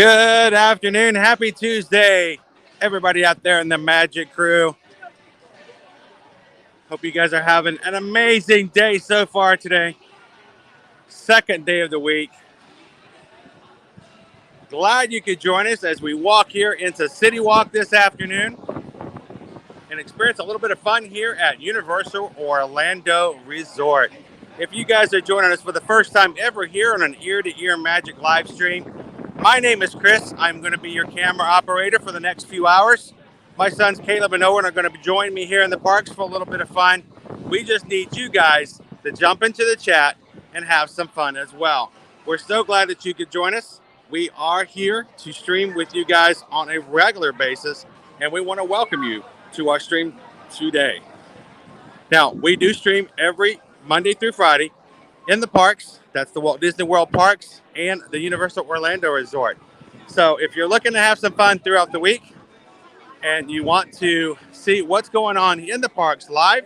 Good afternoon. Happy Tuesday, everybody out there in the Magic Crew. Hope you guys are having an amazing day so far today. Second day of the week. Glad you could join us as we walk here into City Walk this afternoon and experience a little bit of fun here at Universal Orlando Resort. If you guys are joining us for the first time ever here on an ear-to-ear magic live stream, my name is Chris. I'm going to be your camera operator for the next few hours. My sons Caleb and Owen are going to join me here in the parks for a little bit of fun. We just need you guys to jump into the chat and have some fun as well. We're so glad that you could join us. We are here to stream with you guys on a regular basis, and we want to welcome you to our stream today. Now, we do stream every Monday through Friday in the parks. That's the Walt Disney World Parks and the Universal Orlando Resort. So if you're looking to have some fun throughout the week and you want to see what's going on in the parks live,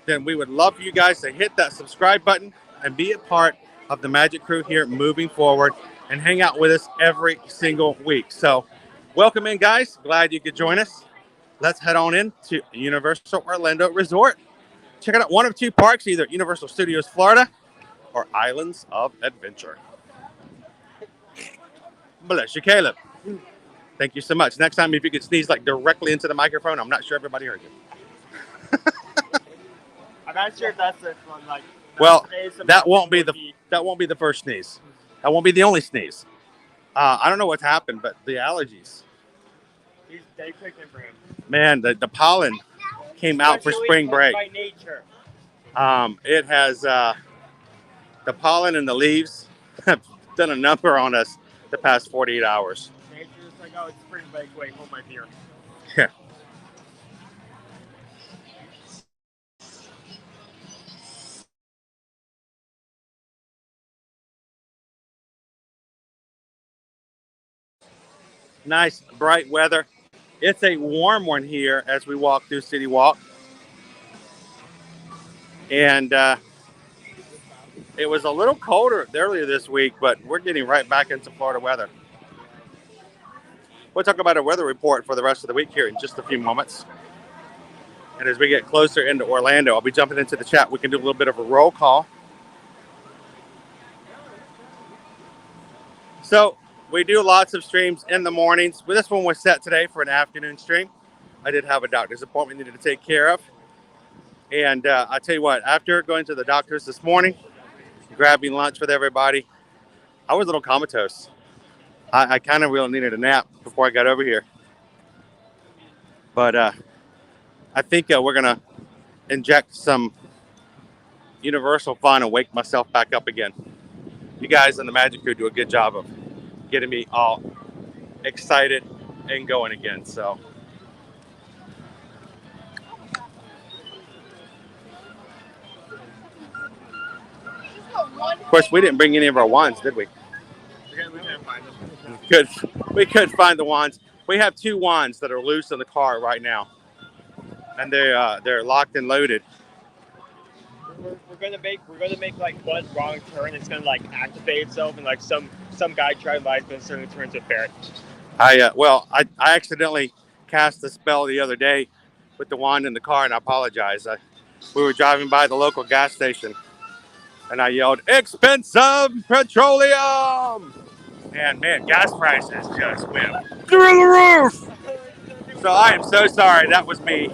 then we would love for you guys to hit that subscribe button and be a part of the Magic Crew here moving forward and hang out with us every single week. So welcome in, guys. Glad you could join us. Let's head on in to Universal Orlando Resort. Check out one of two parks, either Universal Studios Florida or Islands of Adventure. Bless you, Caleb. Thank you so much. Next time, if you could sneeze like directly into the microphone, I'm not sure everybody heard you. I'm not sure if that's the one. Like, well, that won't be the first sneeze. That won't be the only sneeze. I don't know what's happened, but the allergies. They picked him for him. Man, the pollen came out for spring break. By nature. It has the pollen and the leaves have done a number on us the past 48 hours. Nature's like, oh, it's spring break. Wait, hold my beer. Yeah. Nice, bright weather. It's a warm one here as we walk through City Walk. And it was a little colder earlier this week, but we're getting right back into Florida weather. We'll talk about a weather report for the rest of the week here in just a few moments. And as we get closer into Orlando, I'll be jumping into the chat. We can do a little bit of a roll call. So we do lots of streams in the mornings. Well, this one was set today for an afternoon stream. I did have a doctor's appointment needed to take care of. And I'll tell you what, after going to the doctor's this morning, grabbing lunch with everybody, I was a little comatose. I kind of really needed a nap before I got over here. But I think we're going to inject some Universal fun and wake myself back up again. You guys in the Magic Crew do a good job of getting me all excited and going again. So of course, we didn't bring any of our wands, did we? We can't find them. We could find the wands. We have two wands that are loose in the car right now, and they're locked and loaded. We're gonna make like one wrong turn. It's gonna like activate itself, and like some guy tried life, but suddenly turns into a ferret. I accidentally cast a spell the other day with the wand in the car, and I apologize. We were driving by the local gas station, and I yelled, "Expensive petroleum!" And man, gas prices just went through the roof. So I am so sorry. That was me.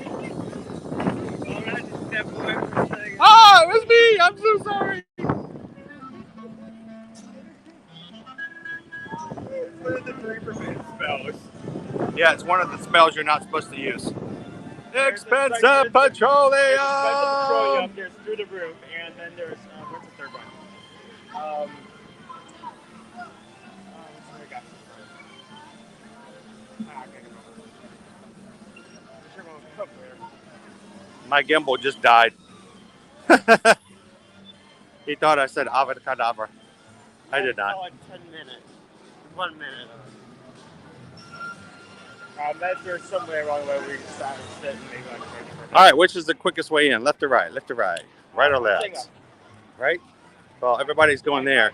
Oh, it was me. I'm so sorry. One of the 3 prevent spells. Yeah, it's one of the spells you're not supposed to use. Expensive petroleum. There's through the roof, and then there's what's the third one? My gimbal just died. He thought I said avocadabra. I did not. 10 minutes. 1 minute. There's somewhere along the way we decided to sit and maybe like. All right, which is the quickest way in? Left or right? Left or right? Right or left? Right? Well, everybody's going there.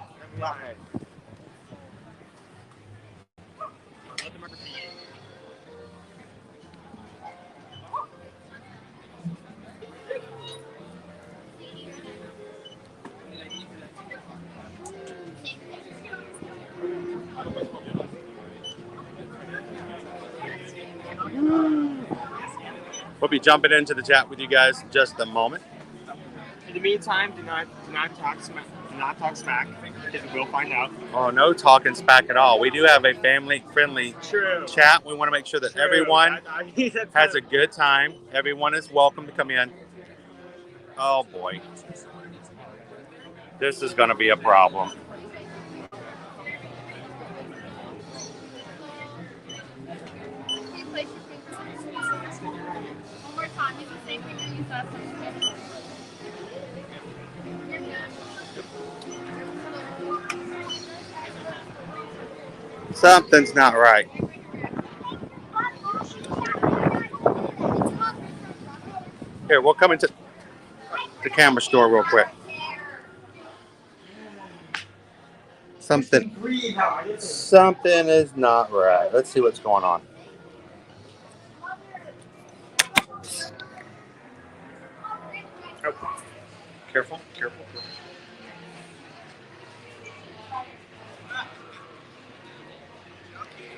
We'll be jumping into the chat with you guys in just a moment. In the meantime, do not talk smack. Do not talk smack, because we'll find out. Oh, no talking smack at all. We do have a family-friendly chat. We want to make sure that everyone has a good time. Everyone is welcome to come in. Oh, boy. This is going to be a problem. Something's not right. Here, we'll come into the camera store real quick. Something is not right. Let's see what's going on. Oh. Careful.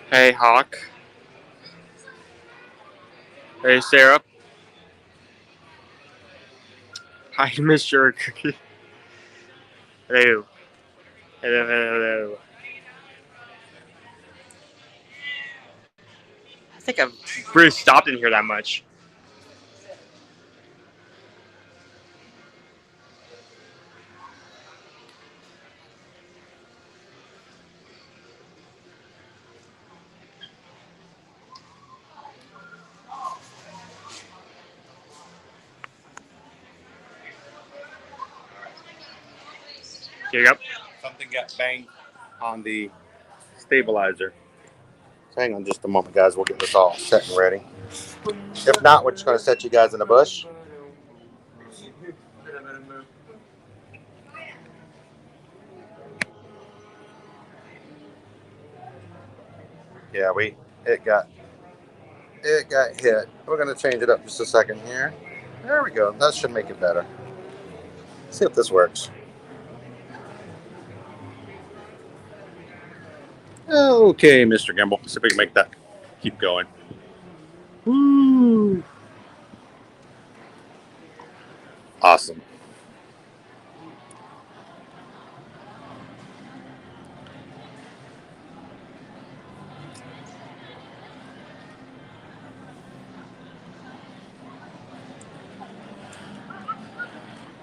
Hey, Hawk. Hey, Sarah. Hi, Mr. Cookie. Hello. I think I've really stopped in here that much. Here you go. Something got banged on the stabilizer. So hang on just a moment, guys. We'll get this all set and ready. If not, we're just going to set you guys in the bush. Yeah, it got hit. We're going to change it up just a second here. There we go. That should make it better. Let's see if this works. Okay, Mr. Gimbal. See if we can make that keep going. Woo! Awesome.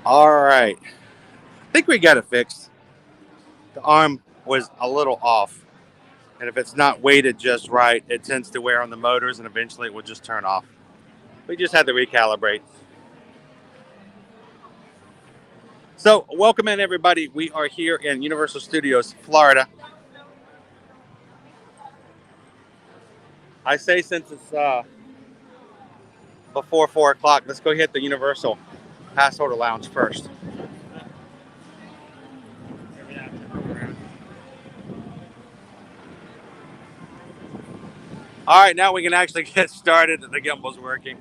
All right. I think we got it fixed. The arm was a little off. And if it's not weighted just right, it tends to wear on the motors and eventually it will just turn off. We just had to recalibrate. So welcome in, everybody. We are here in Universal Studios, Florida. I say since it's before 4 o'clock, let's go hit the Universal Pass Holder Lounge first. All right, now we can actually get started. The gimbal's working.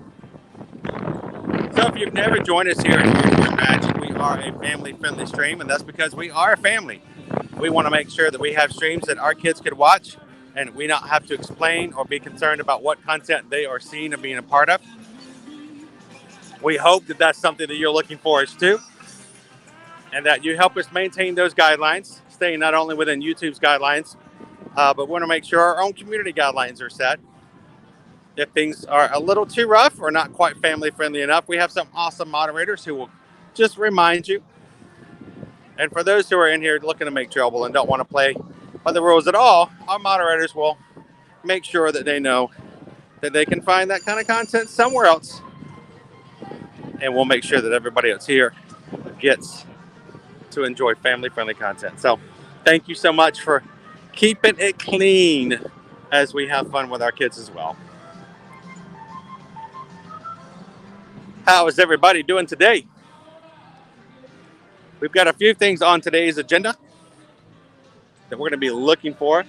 So if you've never joined us here at Magic, we are a family-friendly stream, and that's because we are a family. We want to make sure that we have streams that our kids could watch, and we not have to explain or be concerned about what content they are seeing and being a part of. We hope that that's something that you're looking for us too, and that you help us maintain those guidelines, staying not only within YouTube's guidelines, but we want to make sure our own community guidelines are set. If things are a little too rough or not quite family friendly enough, we have some awesome moderators who will just remind you. And for those who are in here looking to make trouble and don't want to play by the rules at all, our moderators will make sure that they know that they can find that kind of content somewhere else. And we'll make sure that everybody else here gets to enjoy family friendly content. So thank you so much for keeping it clean as we have fun with our kids as well. How is everybody doing today? We've got a few things on today's agenda that we're going to be looking for.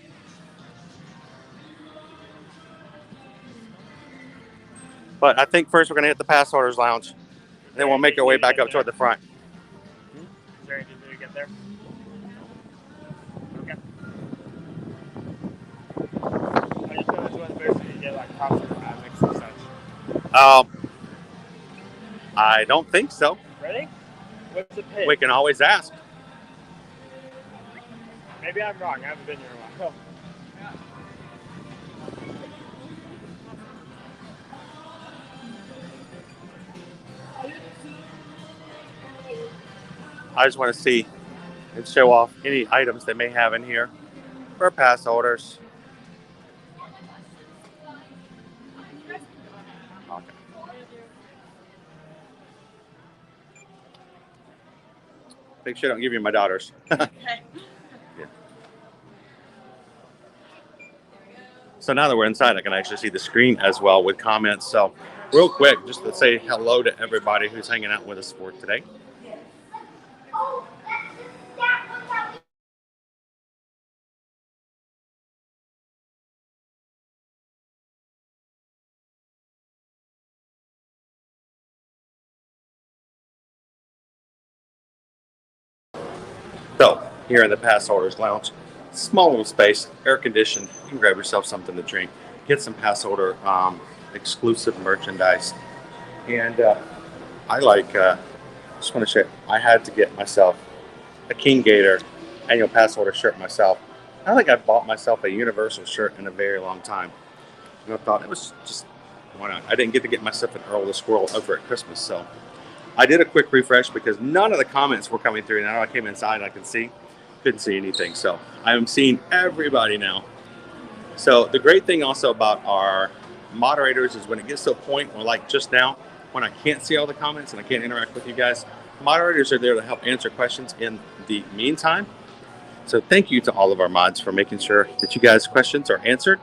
But I think first we're going to hit the Pass Holders Lounge. And then we'll make our way back up toward the front. Is there anything to get there? Okay. I just know this one's basically to get like cops. I don't think so. Ready? What's the pin? We can always ask. Maybe I'm wrong. I haven't been here in a while. I just want to see and show off any items they may have in here for pass holders. Okay. Make sure I don't give you my daughters. Okay. Yeah. So now that we're inside, I can actually see the screen as well with comments. So real quick, just to say hello to everybody who's hanging out with us for today. So here in the pass holders lounge, small little space, air conditioned. You can grab yourself something to drink, get some pass holder exclusive merchandise, and I just want to share. I had to get myself a King Gator annual pass holder shirt myself. I don't think I bought myself a Universal shirt in a very long time, and I thought it was just why not? I didn't get myself an Earl the Squirrel over at Christmas, so I did a quick refresh because none of the comments were coming through. Now I came inside and I couldn't see anything. So I'm seeing everybody now. So the great thing also about our moderators is when it gets to a point where, like just now, when I can't see all the comments and I can't interact with you guys, moderators are there to help answer questions in the meantime. So thank you to all of our mods for making sure that you guys' questions are answered,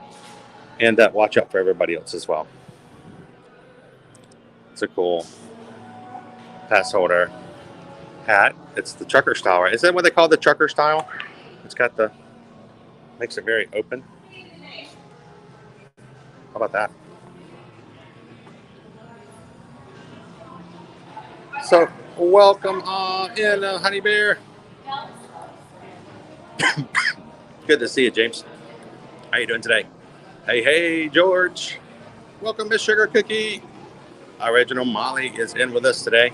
and watch out for everybody else as well. It's a cool pass holder hat. It's the trucker style, right? Is that what they call the trucker style? It's got makes it very open. How about that? So welcome in, Honey Bear. Good to see you, James. How you doing today? Hey, George. Welcome, Miss Sugar Cookie. Original Molly is in with us today.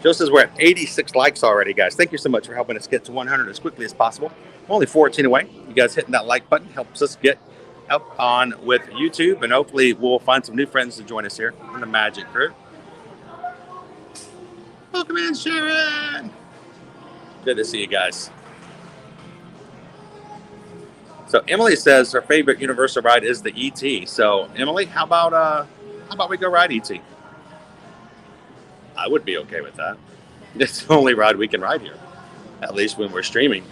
Joe says we're at 86 likes already, guys. Thank you so much for helping us get to 100 as quickly as possible. We're only 14 away. You guys hitting that like button helps us get up on with YouTube, and hopefully we'll find some new friends to join us here in the Magic Crew. Welcome in, Sharon. Good to see you guys. So Emily says her favorite Universal ride is the ET. So Emily, how about we go ride ET? I would be okay with that. It's the only ride we can ride here, at least when we're streaming.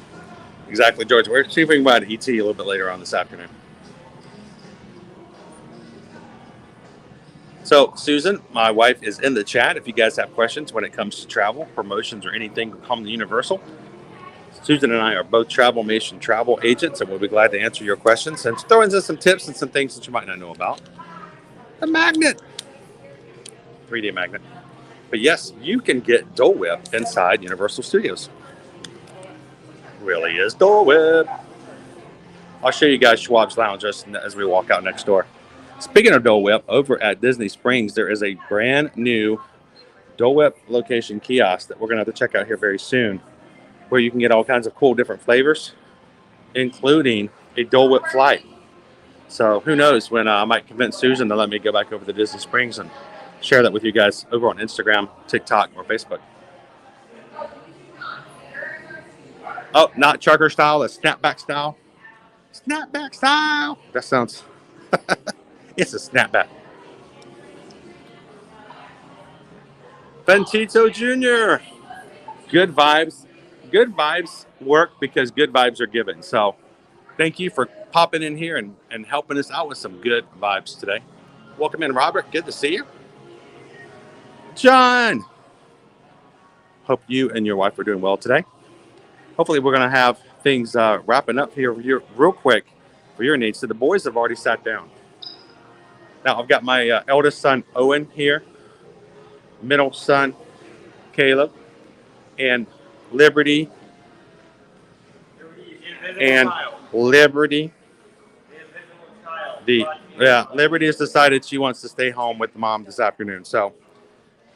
Exactly, George. We're see if we can ride ET a little bit later on this afternoon. So Susan, my wife, is in the chat. If you guys have questions when it comes to travel, promotions, or anything come to Universal, Susan and I are both Travelmation travel agents, and we'll be glad to answer your questions and throw in some tips and some things that you might not know about. The magnet, 3D magnet. But yes, you can get Dole Whip inside Universal Studios. Really is Dole Whip. I'll show you guys Schwab's Lounge just as we walk out next door. Speaking of Dole Whip, over at Disney Springs, there is a brand new Dole Whip location kiosk that we're going to have to check out here very soon, where you can get all kinds of cool different flavors, including a Dole Whip flight. So who knows when I might convince Susan to let me go back over to Disney Springs and share that with you guys over on Instagram, TikTok, or Facebook. Oh, not trucker style, it's snapback style. Snapback style. That sounds, it's a snapback. Bentito Jr. Good vibes. Good vibes work because good vibes are given. So thank you for popping in here and helping us out with some good vibes today. Welcome in, Robert. Good to see you. John. Hope you and your wife are doing well today. Hopefully we're going to have things wrapping up here real quick for your needs. So the boys have already sat down. Now I've got my eldest son, Owen, here. Middle son, Caleb. And Liberty. And Liberty. The Yeah, Liberty has decided she wants to stay home with mom this afternoon. So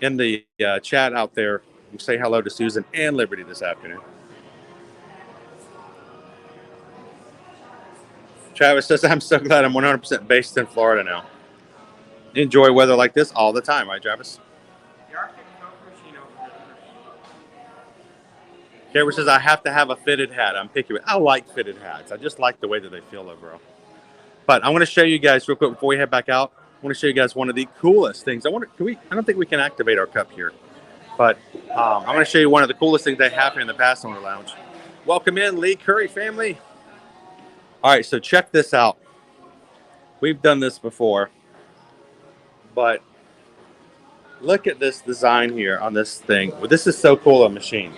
in the chat out there, you say hello to Susan and Liberty this afternoon. Travis says, I'm so glad I'm 100% based in Florida now. Enjoy weather like this all the time, right, Travis? Cameron says, I have to have a fitted hat. I'm picky. I like fitted hats. I just like the way that they feel overall. But I want to show you guys real quick before we head back out. I want to show you guys one of the coolest things. I don't think we can activate our cup here. But I'm going to show you one of the coolest things they have here in the Pass Owner Lounge. Welcome in, Lee Curry family. All right, so check this out. We've done this before. But look at this design here on this thing. Well, this is so cool, a machine.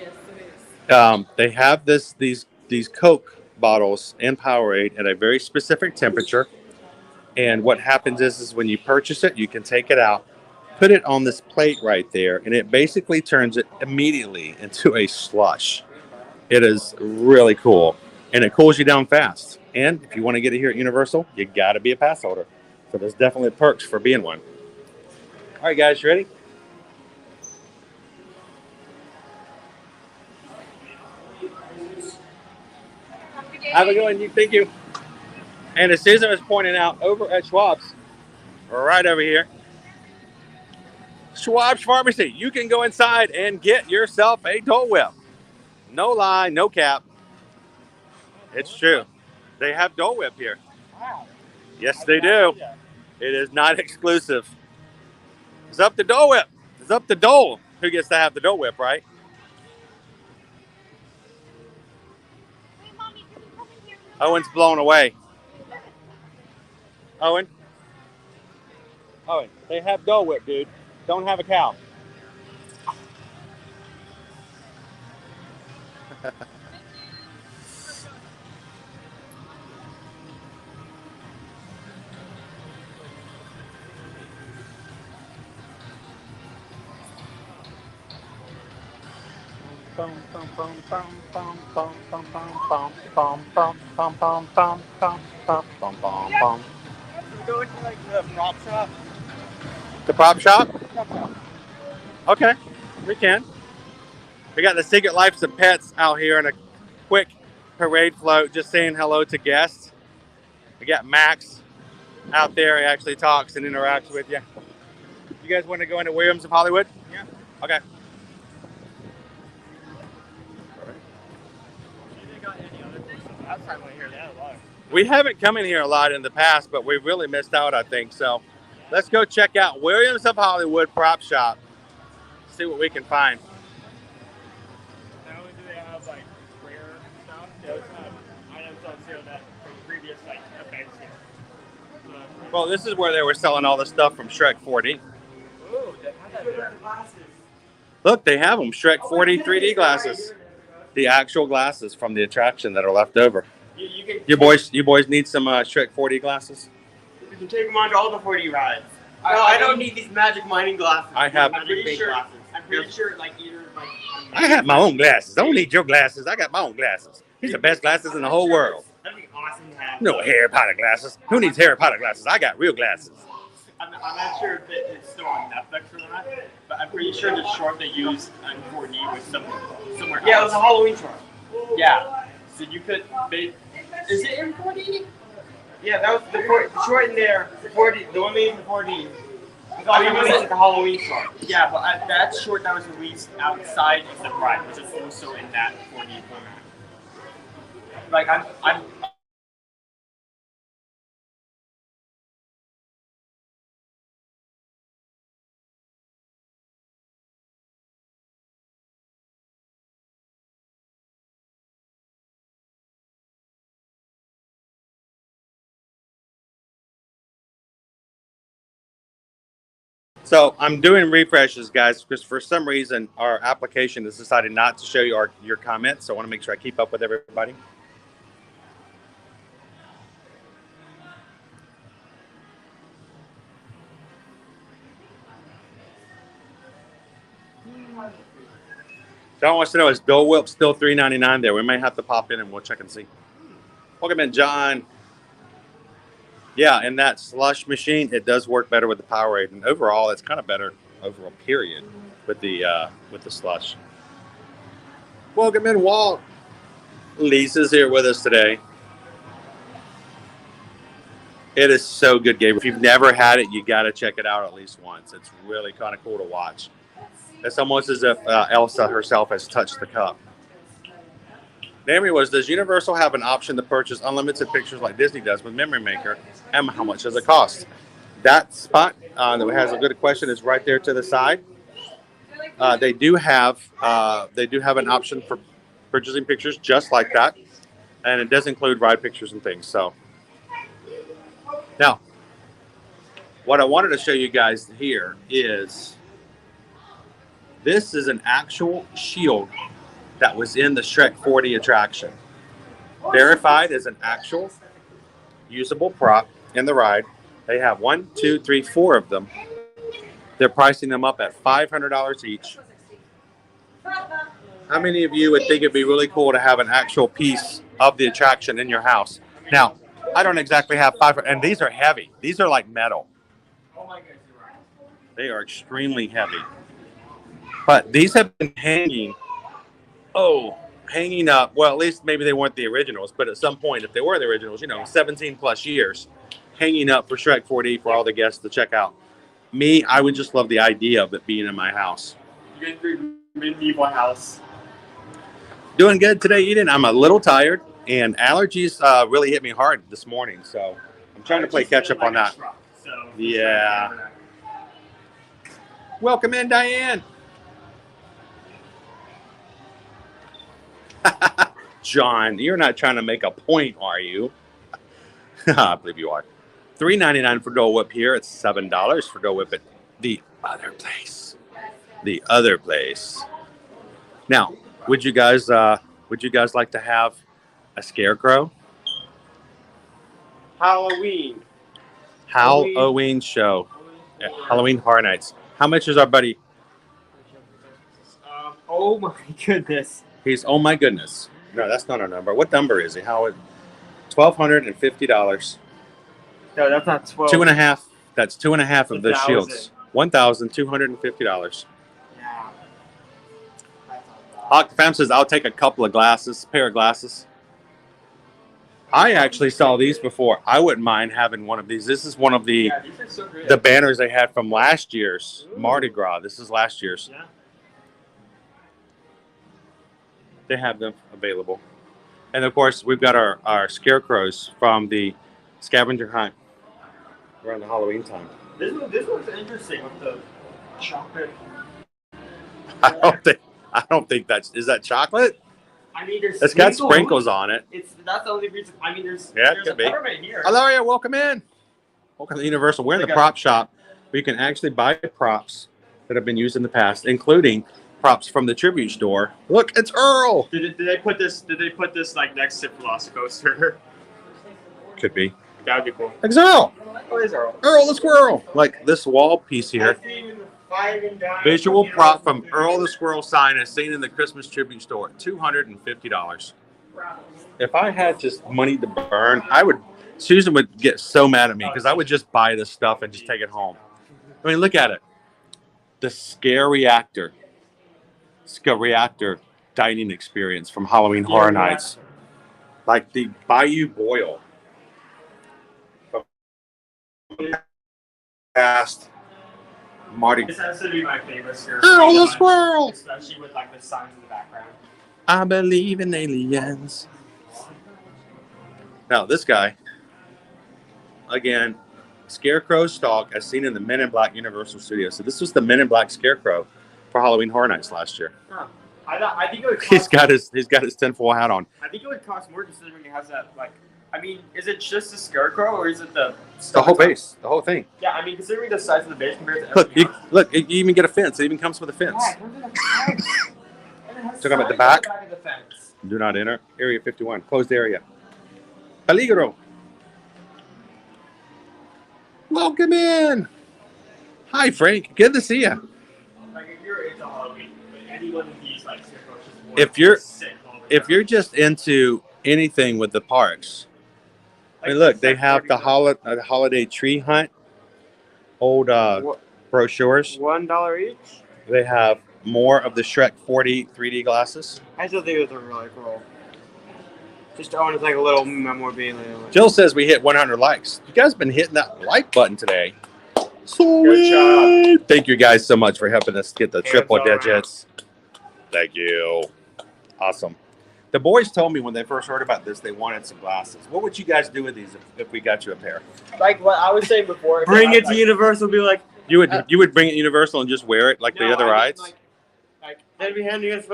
They have these Coke bottles and Powerade at a very specific temperature. And what happens is when you purchase it, you can take it out, put it on this plate right there, and it basically turns it immediately into a slush. It is really cool, and it cools you down fast. And if you want to get it here at Universal, you got to be a pass holder. So there's definitely perks for being one. All right, guys, you ready? Have a good one. Thank you. And as Susan was pointing out, over at Schwab's, right over here, Schwab's Pharmacy, you can go inside and get yourself a Dole Whip. No lie, no cap. It's true. They have Dole Whip here. Wow. Yes, they do. It is not exclusive. It's up to Dole Whip. It's up to Dole who gets to have the Dole Whip, right? Owen's blown away. Owen, they have Dole Whip, dude. Don't have a cow. Go into like the prop shop. The prop shop? Okay, we can. We got the Secret Lives of Pets out here in a quick parade float, just saying hello to guests. We got Max out there. He actually talks and interacts with you. You guys want to go into Williams of Hollywood? Yeah. Okay. We haven't come in here a lot in the past, but we've really missed out, I think. So let's go check out Williams of Hollywood Prop Shop. See what we can find. Not only do they have like rare stuff, they also have items on sale that from previous like events here. Well, this is where they were selling all the stuff from Shrek 4D. Ooh, they have that glasses. Look, they have them, Shrek 4D 3D glasses. The actual glasses from the attraction that are left over. You boys need some Shrek 4D glasses? You can take them onto all the 4D rides. No, I don't need these magic mining glasses. I have. I'm pretty sure, like either like. I have my own glasses. I don't need your glasses. I got my own glasses. These are the best glasses in the whole world. That'd be awesome to have. No Harry Potter glasses. Who needs Harry Potter glasses? I got real glasses. I'm not sure if it's still on Netflix or not, but I'm pretty sure the short they used on 4D was somewhere else. Yeah, it was a Halloween short. Yeah. So you could. Is it in 4D? Yeah, that was the short in there. The 4D, the one made in 4D. Oh, you released like a Halloween short. Yeah, but that short that was released outside of the ride was also in that 4D format. Like I'm. So I'm doing refreshes, guys, because for some reason our application has decided not to show you your comments. So I want to make sure I keep up with everybody. John wants to know, is Dole Whip still $3.99 there? We may have to pop in and we'll check and see. Welcome in, John. Yeah, and that slush machine, it does work better with the Powerade, and overall, it's kind of better overall. Period with the slush. Welcome in, Walt. Lisa's here with us today. It is so good, Gabe. If you've never had it, you got to check it out at least once. It's really kind of cool to watch. It's almost as if Elsa herself has touched the cup. Naomi was, does Universal have an option to purchase unlimited pictures like Disney does with Memory Maker, and how much does it cost? That spot that has a good question is right there to the side. They do have an option for purchasing pictures just like that, and it does include ride pictures and things. So now, what I wanted to show you guys here is this is an actual shield that was in the Shrek 4D attraction. Verified as an actual usable prop in the ride. They have 1, 2, 3, 4 of them. They're pricing them up at $500 each. How many of you would think it'd be really cool to have an actual piece of the attraction in your house? Now, I don't exactly have 500, and these are heavy. These are like metal. They are extremely heavy. But these have been hanging up. Well, at least maybe they weren't the originals, but at some point, if they were the originals, 17 plus years, hanging up for Shrek 4D for all the guests to check out. Me, I would just love the idea of it being in my house. You get medieval house. Doing good today, Eden. I'm a little tired, and allergies really hit me hard this morning, so I'm trying to play catch up on that. Yeah. Welcome in, Diane. John, you're not trying to make a point, are you? I believe you are. $3.99 for Dole Whip here. It's $7 for Dole Whip at the other place. The other place. Now, would you guys like to have a scarecrow? Halloween show. Yeah, Halloween Horror Nights. How much is our buddy? Oh my goodness. He's oh my goodness. No, that's not our number. What number is he? $1,250. No, that's not 12. 2.5. That's 2.5 of the shields. $1,250. Yeah. Octafam says, I'll take a pair of glasses. I actually saw these before. I wouldn't mind having one of these. This is one of the these are so good. The banners they had from last year's Mardi Gras. This is last year's. Yeah. They have them available. And of course, we've got our scarecrows from the scavenger hunt around the Halloween time. This one's interesting with the chocolate. I don't think is that chocolate? I mean, there's It's got sprinkles on it. That's the only reason. I mean, there's a peppermint here. Hilaria, welcome in. Welcome to Universal. We're in the prop shop where you can actually buy props that have been used in the past, including props from the tribute store. Look, it's Earl. Did they put this like next to Velocicoaster? Could be. That would be cool. Like Earl. Oh, there's Earl. Earl the squirrel. Like this wall piece here. Visual prop from Earl the Squirrel sign as seen in the Christmas tribute store. $250. If I had just money to burn, Susan would get so mad at me because I would just buy this stuff and just take it home. I mean, look at it. The Scare Reactor dining experience from Halloween Horror Nights. Like the Bayou Boil. Past Marty. This has to be my favorite scare. Earl the Squirrel! Especially with like the signs in the background. I believe in aliens. Now, this guy, again, Scarecrow stalk as seen in the Men in Black Universal Studios. So this was the Men in Black Scarecrow for Halloween Horror Nights last year. Huh. I think it would cost, he's got his tinfoil hat on. I think it would cost more considering he has that like. I mean, is it just the Scarecrow or is it the whole base, the whole thing? Yeah, I mean, considering the size of the base compared to everything else. Look, you even get a fence. It even comes with a fence. Yeah, it comes with a fence. And it has Talking about the signs back? on of the fence. Do not enter. Area 51. Closed area. Peligro. Welcome in. Hi, Frank. Good to see you. Like, if you're into Halloween, any one of these, like, Scarecrows just If you're just into anything with the parks, I mean, look, they have the holiday tree hunt, old brochures. $1 each. They have more of the Shrek 4D 3D glasses. I still think those are really cool. Just own it like a little memorabilia. Jill says we hit 100 likes. You guys been hitting that like button today. Good job. Thank you guys so much for helping us get the triple digits. Thank you. Awesome. The boys told me when they first heard about this, they wanted some glasses. What would you guys do with these if we got you a pair? Like what I was saying before. Bring it to Universal. Be like you would bring it to Universal and just wear it like the other rides. Like they'd be handing us.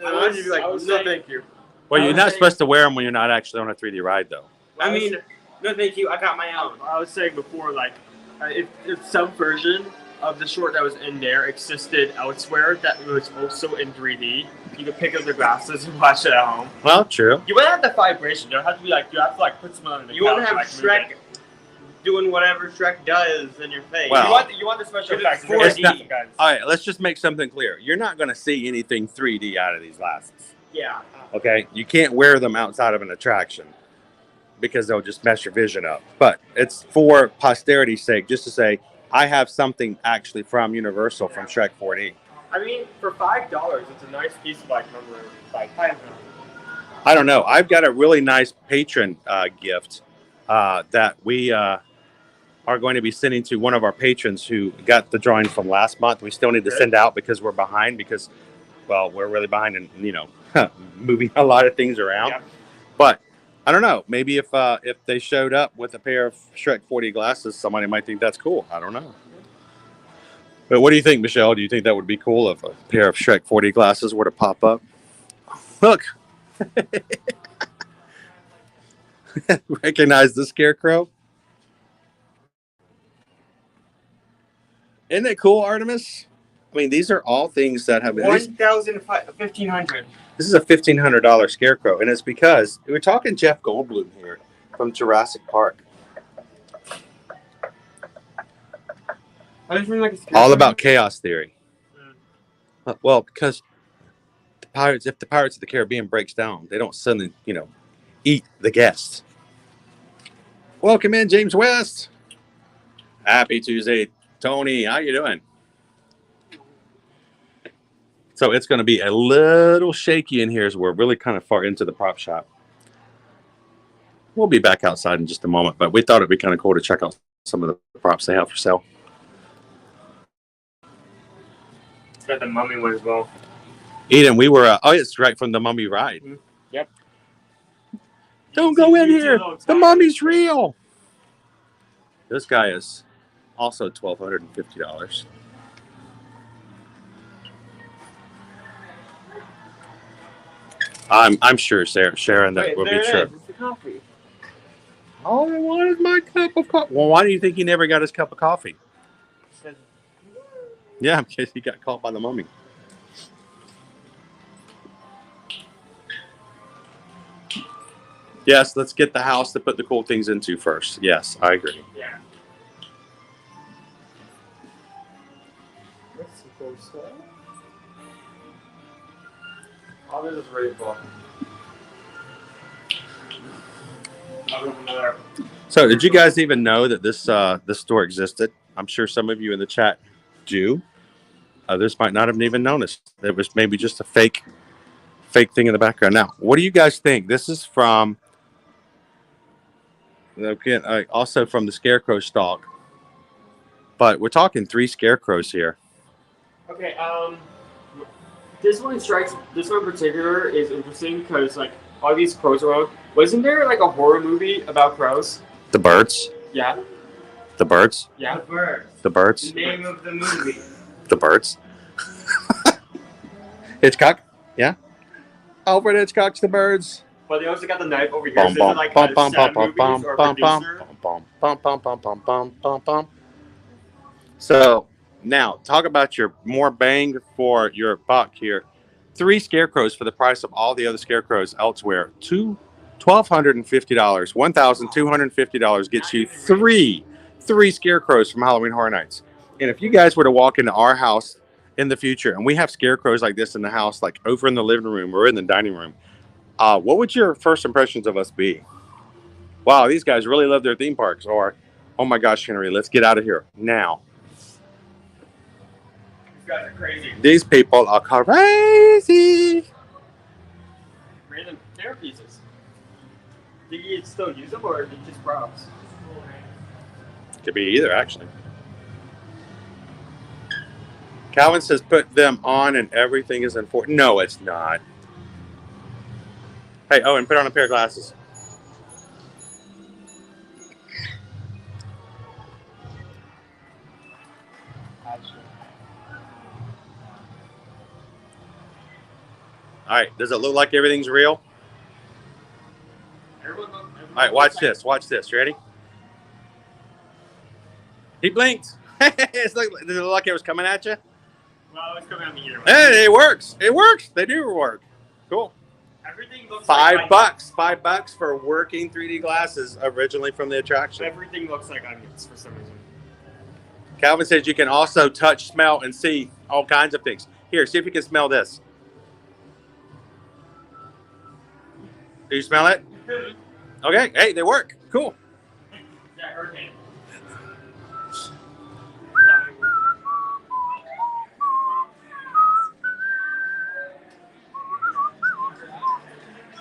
I'd be like, no, thank you. Well, you're not supposed to wear them when you're not actually on a 3D ride, though. I mean, no, thank you. I got my own. I was saying before, like, if some version of the short that was in there existed elsewhere that was also in 3D, you could pick up the glasses and watch it at home. Well, true. You wouldn't have the vibration. There have to be like you have to like put someone on the. You wouldn't have Shrek doing whatever Shrek does in your face. Well, you want the special effects. 4D, guys. All right, let's just make something clear. You're not going to see anything 3D out of these glasses. Yeah. Okay, you can't wear them outside of an attraction because they'll just mess your vision up. But it's for posterity's sake, just to say I have something actually from Universal from Shrek 4D. I mean, for $5, it's a nice piece of like memory. Like, I don't know. I've got a really nice patron gift that we are going to be sending to one of our patrons who got the drawing from last month. We still need to send out because we're behind because, well, we're really behind in, moving a lot of things around. Yeah. But I don't know. Maybe if they showed up with a pair of Shrek 4D glasses, somebody might think that's cool. I don't know. But what do you think, Michelle? Do you think that would be cool if a pair of Shrek 4D glasses were to pop up? Look. Recognize the scarecrow? Isn't it cool, Artemis? I mean, these are all things that have... $1,500. This is a $1,500 scarecrow, and it's because we're talking Jeff Goldblum here from Jurassic Park. All about chaos theory. Well, because if the Pirates of the Caribbean breaks down, they don't suddenly, eat the guests. Welcome in, James West. Happy Tuesday, Tony. How you doing? So it's going to be a little shaky in here as we're really kind of far into the prop shop. We'll be back outside in just a moment, but we thought it'd be kind of cool to check out some of the props they have for sale. It's got the mummy one as well. Eden, we were, it's right from the mummy ride. Mm-hmm. Yep. Don't go in here. The mummy's real. This guy is also $1,250. I'm sure Sharon that will be true. It's the coffee. All I want is my cup of coffee. Well, why do you think he never got his cup of coffee? Yeah, because he got caught by the mummy. Yes, let's get the house to put the cool things into first. Yes, I agree. Yeah. That's some cool stuff. Oh, this is really cool. So, did you guys even know that this store existed? I'm sure some of you in the chat do. Others might not have even noticed. It was maybe just a fake thing in the background. Now, what do you guys think? This is from, again, also from the Scarecrow stalk. But we're talking 3 scarecrows here. Okay, this one in particular is interesting because like all these crows around. Wasn't there like a horror movie about crows? The Birds? Yeah. The Birds? Yeah. The Birds. The Birds? The name of the movie. The Birds. Hitchcock? Yeah. Alfred Hitchcock's The Birds. But they also got the knife over here. So like sad movies or producer. So now talk about your more bang for your buck here. 3 scarecrows for the price of all the other scarecrows elsewhere. $1,250. $1,250 gets you three scarecrows from Halloween Horror Nights. And if you guys were to walk into our house in the future, and we have scarecrows like this in the house, like over in the living room or in the dining room, what would your first impressions of us be? Wow, these guys really love their theme parks. Or, oh my gosh, Henry, let's get out of here now. These guys are crazy. These people are crazy. Random camera pieces. Think you'd still use them, or are they just props? Could be either, actually. Calvin says put them on and everything is important. No, it's not. Hey, Owen, put on a pair of glasses. All right, does it look like everything's real? All right, watch this. Watch this. Ready? He blinked. Does it look like it was coming at you? Well, it's coming at me either way. Hey, it works. It works. They do work. Cool. Everything looks $5. $5 for working 3D glasses originally from the attraction. Everything looks like onions for some reason. Calvin says you can also touch, smell, and see all kinds of things. Here, see if you can smell this. Do you smell it? Okay. Hey, they work. Cool. Yeah, hurricane.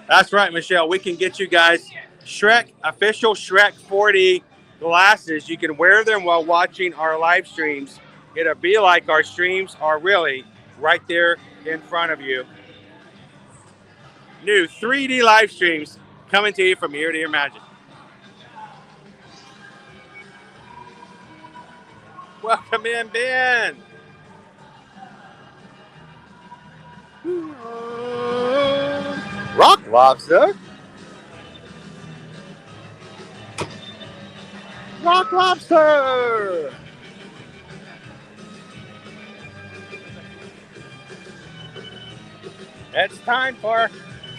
That's right, Michelle. We can get you guys Shrek, official Shrek 4D glasses. You can wear them while watching our live streams. It'll be like our streams are really right there in front of you. New 3D live streams coming to you from ear to ear magic. Welcome in, Ben. Rock lobster. Rock lobster. It's time for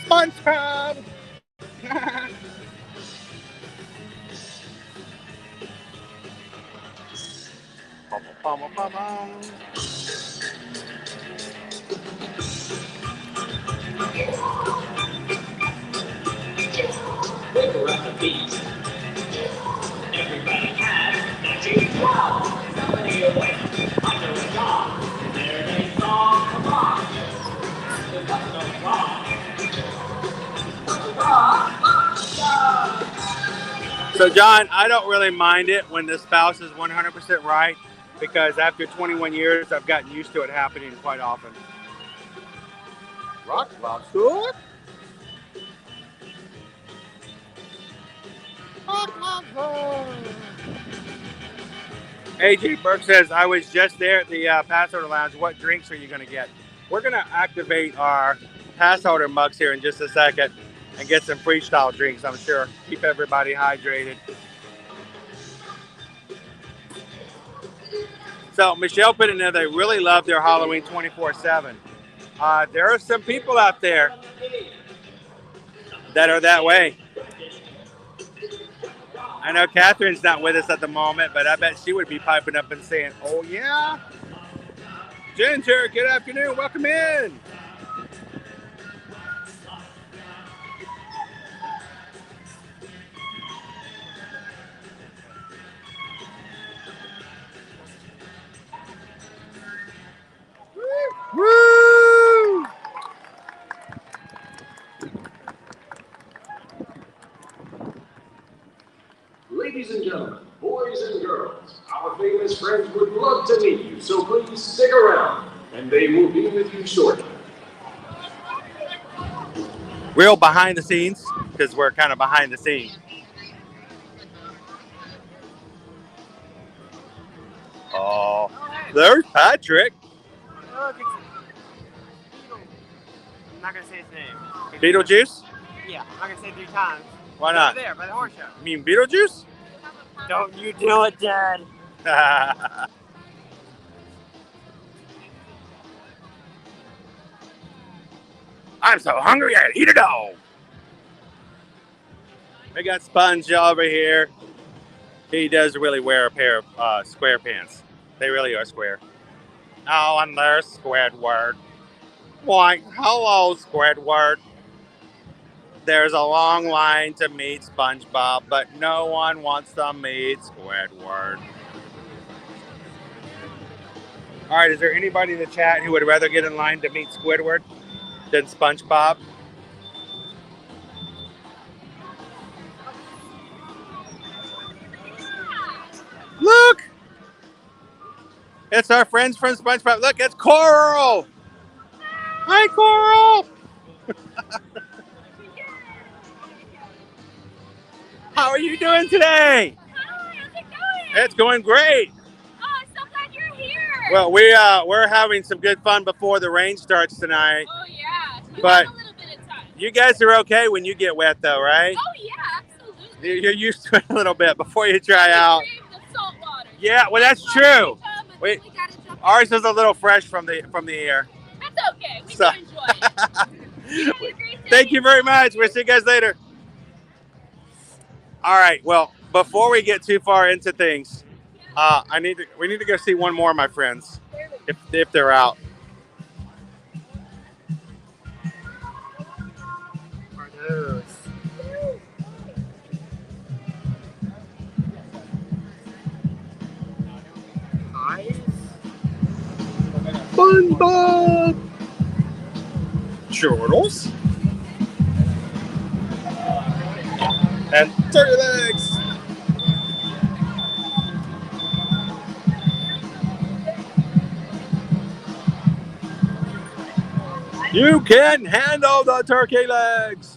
SpongeBob. Everybody has magic wow. Somebody awake under a job. There they song, come on. There's nothing wrong. So, John, I don't really mind it when the spouse is 100% right because after 21 years, I've gotten used to it happening quite often. Rock lobster. Rock lobster. AJ Burke says, I was just there at the pass holder lounge. What drinks are you going to get? We're going to activate our pass holder mugs here in just a second and get some freestyle drinks, I'm sure. Keep everybody hydrated. So Michelle put in there, they really love their Halloween 24/7. There are some people out there that are that way. I know Catherine's not with us at the moment, but I bet she would be piping up and saying, oh yeah? Ginger, good afternoon, welcome in. Woo! Ladies and gentlemen, boys and girls, our famous friends would love to meet you, so please stick around, and they will be with you shortly. Real behind the scenes, because we're kind of behind the scenes. Oh, there's Patrick. Look, it's Beetle. I'm not gonna say his name. Beetlejuice? Yeah, I'm not gonna say it 3 times. Why not? Over there, by the horse show. You mean Beetlejuice? Don't you do it, Dad. I'm so hungry I'd eat a dog. We got Sponge over here. He does really wear a pair of square pants. They really are square. Oh, and there's Squidward. Why, hello, Squidward. There's a long line to meet SpongeBob, but no one wants to meet Squidward. All right, is there anybody in the chat who would rather get in line to meet Squidward than SpongeBob? Look! It's our friends from SpongeBob. Look, it's Coral! Hi, Coral! How are you doing today? Hi, how's it going? It's going great. Oh, I'm so glad you're here. Well, we're having some good fun before the rain starts tonight. Oh, yeah. You But have a little bit of time. you guys are okay when you get wet, though, right? Oh, yeah, absolutely. You're used to it a little bit before you try out. The salt water. Yeah, well, that's true. Wait, ours is a little fresh from the air. That's okay. We can enjoy it. You have a great day. Thank you very much. We'll see you guys later. All right. Well, before we get too far into things, we need to go see one more of my friends if they're out. Are those? Eyes? SpongeBob. Turtles. And turkey legs. You can handle the turkey legs.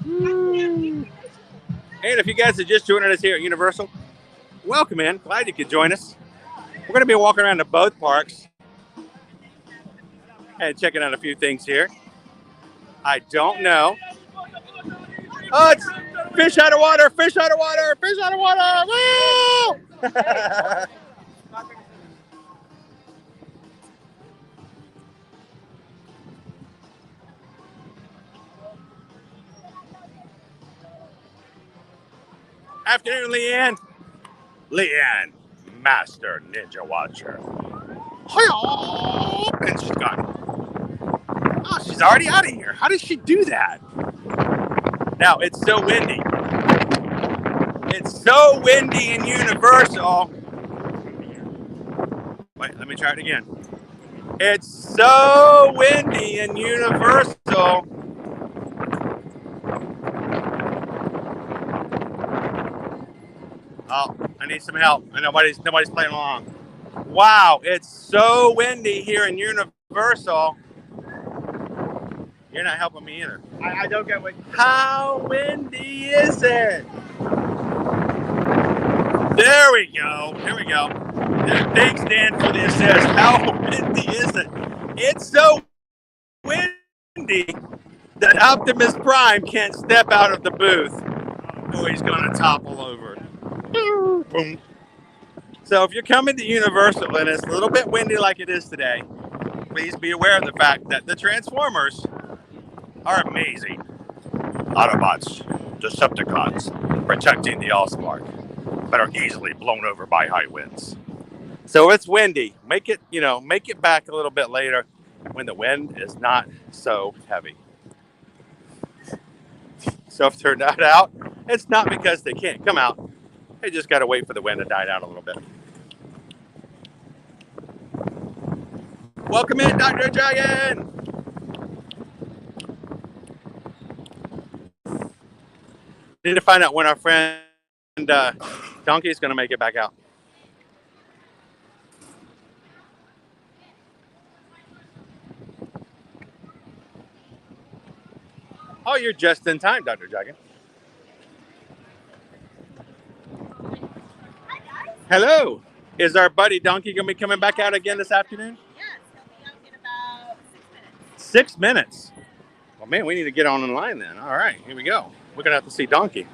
And if you guys are just joining us here at Universal, welcome in. Glad you could join us. We're going to be walking around to both parks and checking out a few things here. I don't know. Oh, it's fish out of water, fish out of water, fish out of water. Woo! Afternoon, Leanne. Leanne, Master Ninja Watcher. And she's gone. Oh, she's already out of here. How did she do that? Now, it's so windy. It's so windy in Universal. Wait, let me try it again. It's so windy in Universal. Oh, I need some help. And nobody's playing along. Wow, it's so windy here in Universal. You're not helping me either. I don't get what. How windy is it? There we go. Here we go. Thanks, Dan, for the assist. How windy is it? It's so windy that Optimus Prime can't step out of the booth. Oh, he's going to topple over. Boom. So if you're coming to Universal and it's a little bit windy like it is today, please be aware of the fact that the Transformers are amazing. Autobots, Decepticons, protecting the Allspark, but are easily blown over by high winds. So it's windy. Make it back a little bit later when the wind is not so heavy. So if they're not out, it's not because they can't come out. They just got to wait for the wind to die down a little bit. Welcome in, Dr. Dragon. Need to find out when our friend Donkey is going to make it back out. Oh, you're just in time, Dr. Dragon. Hello. Is our buddy Donkey going to be coming back out again this afternoon? Yes, he'll be out in about 6 minutes. 6 minutes. Well, man, we need to get on in line then. All right, here we go. We're going to have to see Donkey.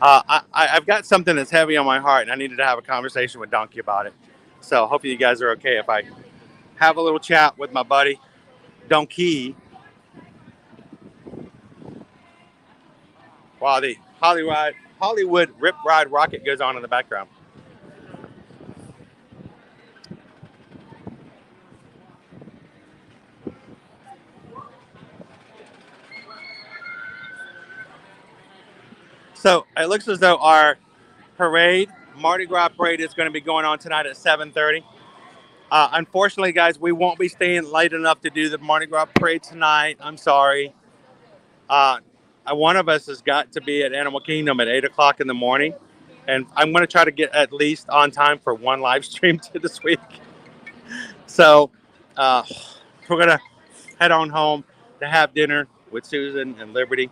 I've got something that's heavy on my heart, and I needed to have a conversation with Donkey about it. So hopefully you guys are okay if I have a little chat with my buddy, Donkey. While the Hollywood Rip Ride Rocket goes on in the background. So it looks as though our parade, Mardi Gras parade, is going to be going on tonight at 7:30. Unfortunately, guys, we won't be staying late enough to do the Mardi Gras parade tonight. I'm sorry. Uh, One of us has got to be at Animal Kingdom at 8 o'clock in the morning. And I'm going to try to get at least on time for one live stream to this week. So uh, we're going to head on home to have dinner with Susan and Liberty.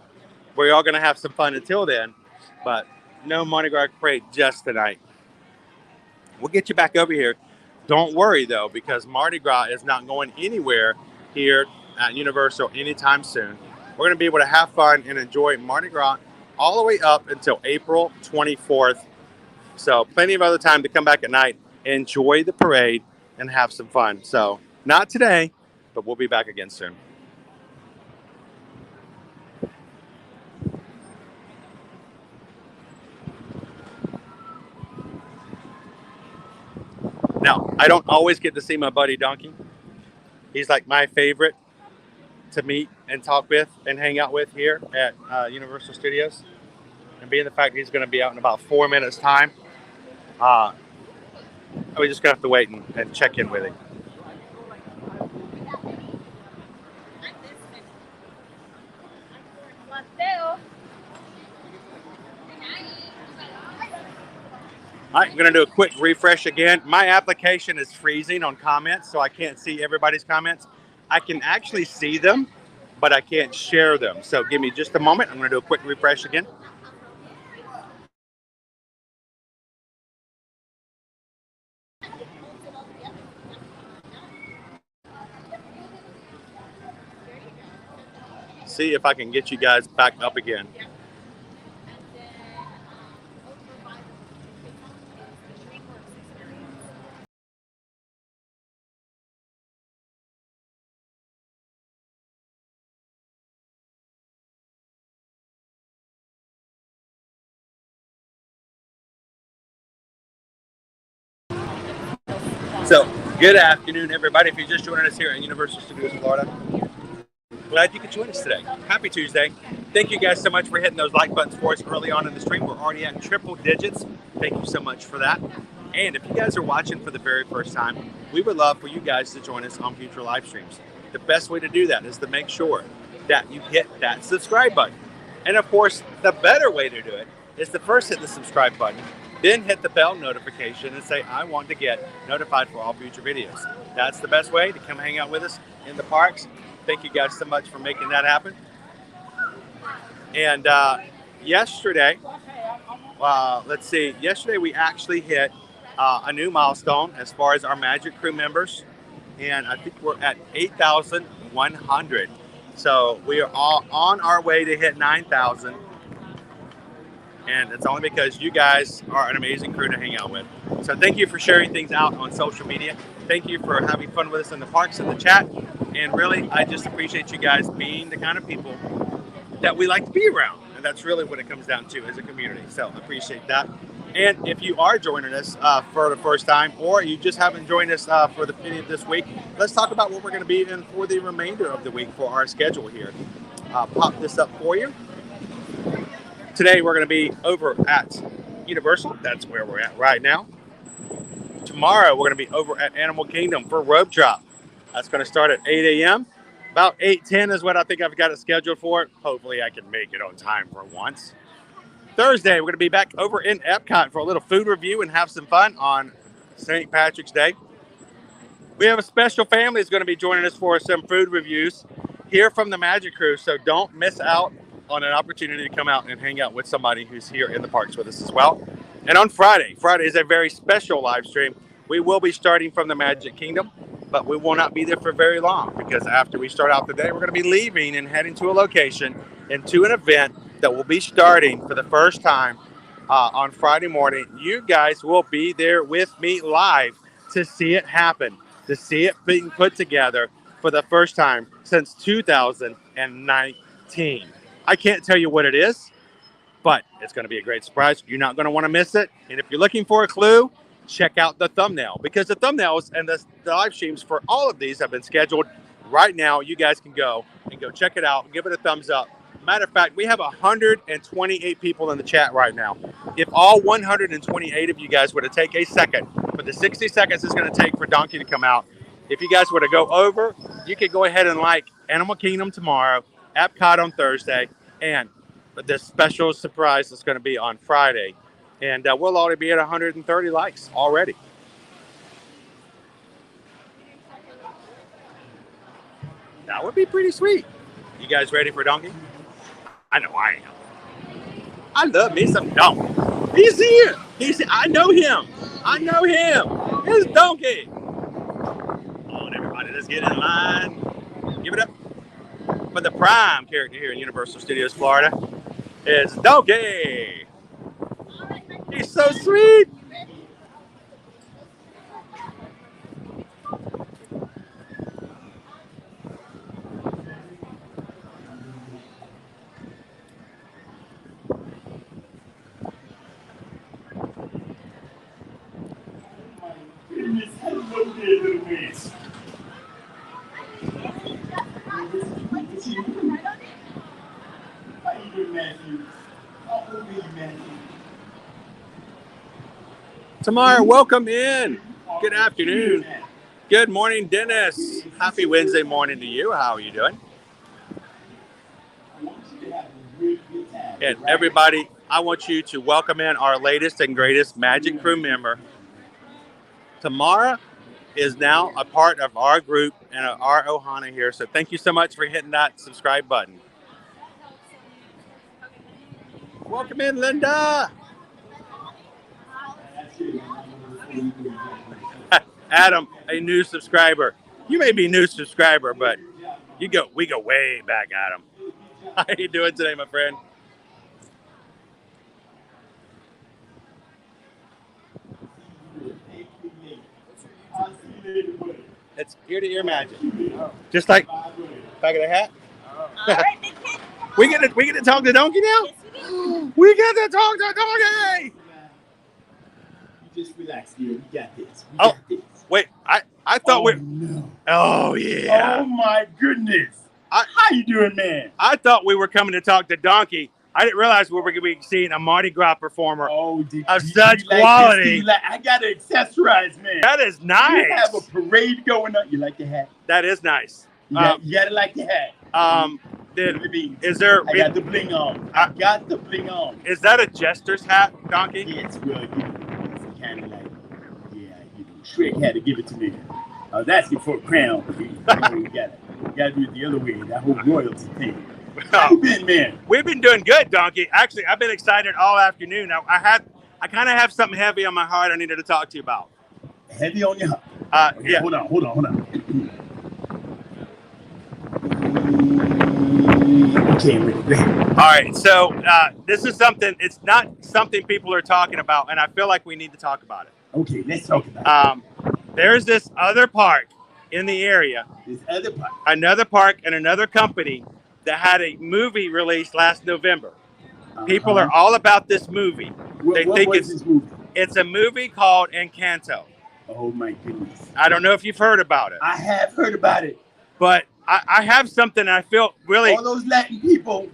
We're all going to have some fun until then. But no Mardi Gras parade just tonight. We'll get you back over here. Don't worry, though, because Mardi Gras is not going anywhere here at Universal anytime soon. We're going to be able to have fun and enjoy Mardi Gras all the way up until April 24th. So plenty of other time to come back at night, enjoy the parade, and have some fun. So not today, but we'll be back again soon. Now, I don't always get to see my buddy Donkey. He's like my favorite to meet and talk with and hang out with here at Universal Studios. And being the fact he's going to be out in about 4 minutes' time, we're just going to have to wait and check in with him. All right, I'm going to do a quick refresh again. My application is freezing on comments, so I can't see everybody's comments. I can actually see them, but I can't share them. So give me just a moment. I'm going to do a quick refresh again. See if I can get you guys back up again. So, good afternoon, everybody. If you're just joining us here at Universal Studios Florida, glad you could join us today. Happy Tuesday. Thank you guys so much for hitting those like buttons for us early on in the stream. We're already at triple digits. Thank you so much for that. And if you guys are watching for the very first time, we would love for you guys to join us on future live streams. The best way to do that is to make sure that you hit that subscribe button. And of course, the better way to do it is to first hit the subscribe button, then hit the bell notification and say, I want to get notified for all future videos. That's the best way to come hang out with us in the parks. Thank you guys so much for making that happen. And yesterday we actually hit a new milestone as far as our Magic Crew members. And I think we're at 8,100. So we are all on our way to hit 9,000. And it's only because you guys are an amazing crew to hang out with. So thank you for sharing things out on social media. Thank you for having fun with us in the parks and the chat. And really, I just appreciate you guys being the kind of people that we like to be around. And that's really what it comes down to as a community. So I appreciate that. And if you are joining us for the first time, or you just haven't joined us for the beginning of this week, let's talk about what we're going to be in for the remainder of the week for our schedule here. Pop this up for you. Today we're going to be over at Universal. That's where we're at right now. Tomorrow we're going to be over at Animal Kingdom for Rope Drop. That's going to start at 8 a.m. About 8:10 is what I think I've got it scheduled for. Hopefully I can make it on time for once. Thursday we're going to be back over in Epcot for a little food review and have some fun on St. Patrick's Day. We have a special family that's going to be joining us for some food reviews here from the Magic Crew. So don't miss out on an opportunity to come out and hang out with somebody who's here in the parks with us as well. And on Friday is a very special live stream. We will be starting from the Magic Kingdom, but we will not be there for very long because after we start out the day, we're going to be leaving and heading to a location and to an event that will be starting for the first time on Friday morning. You guys will be there with me live to see it happen, to see it being put together for the first time since 2019. I can't tell you what it is, but it's going to be a great surprise. You're not going to want to miss it. And if you're looking for a clue, check out the thumbnail, because the thumbnails and the live streams for all of these have been scheduled right now. You guys can go check it out, give it a thumbs up, Matter of fact, we have 128 people in the chat right now. If all 128 of you guys were to take a second for the 60 seconds it's going to take for Donkey to come out, if you guys were to go over, you could go ahead and like Animal Kingdom tomorrow, Epcot on Thursday, and this special surprise is going to be on Friday. And we'll already be at 130 likes already. That would be pretty sweet. You guys ready for Donkey? I know I am. I love me some Donkey. He's here. I know him. I know him. It's Donkey. Come on, everybody. Let's get in line. Give it up for the prime character here in Universal Studios, Florida. It's Donkey. He's so sweet. Tamara, welcome in. Good afternoon. Good morning, Dennis. Happy Wednesday morning to you. How are you doing? And everybody, I want you to welcome in our latest and greatest Magic Crew member. Tamara is now a part of our group and our Ohana here. So thank you so much for hitting that subscribe button. Welcome in, Linda. Adam, a new subscriber. You may be a new subscriber, but we go way back, Adam. How are you doing today, my friend? It's ear-to-ear magic. Just like back of the hat. All right, big kid. We get to talk to Donkey now? Yes, we do. We get to talk to Donkey! You just relax, dear. We got this. We Oh. got this. Wait, I thought No. Oh, yeah. Oh my goodness. How you doing, man? I thought we were coming to talk to Donkey. I didn't realize we were going to be seeing a Mardi Gras performer Oh, of such like quality. this? I got to accessorize, man. That is You nice. have a parade going on. You like the hat? That is nice. You gotta like the hat. Is there? I got the bling on. I got the bling on. Is that a jester's hat, Donkey? Yes, well, it's kind of like, Shrek had to give it to me. I was asking for a crown. You gotta do it the other way. That whole royalty thing. How you been, man? We've been doing good, Donkey. Actually, I've been excited all afternoon. I kind of have something heavy on my heart I needed to talk to you about. Heavy on your heart? Okay, Yeah. Hold on. Okay, I'm ready. Go ahead. All right. So this is something. It's not something people are talking about, and I feel like we need to talk about it. Okay, let's talk about it. There's this other park in the area, This other part. another park and another company that had a movie released last November. People are all about this movie. They What think was this movie? it's a movie called Encanto. Oh my goodness. I don't know if you've heard about it, I have heard about it. but I have something I feel really All those Latin people.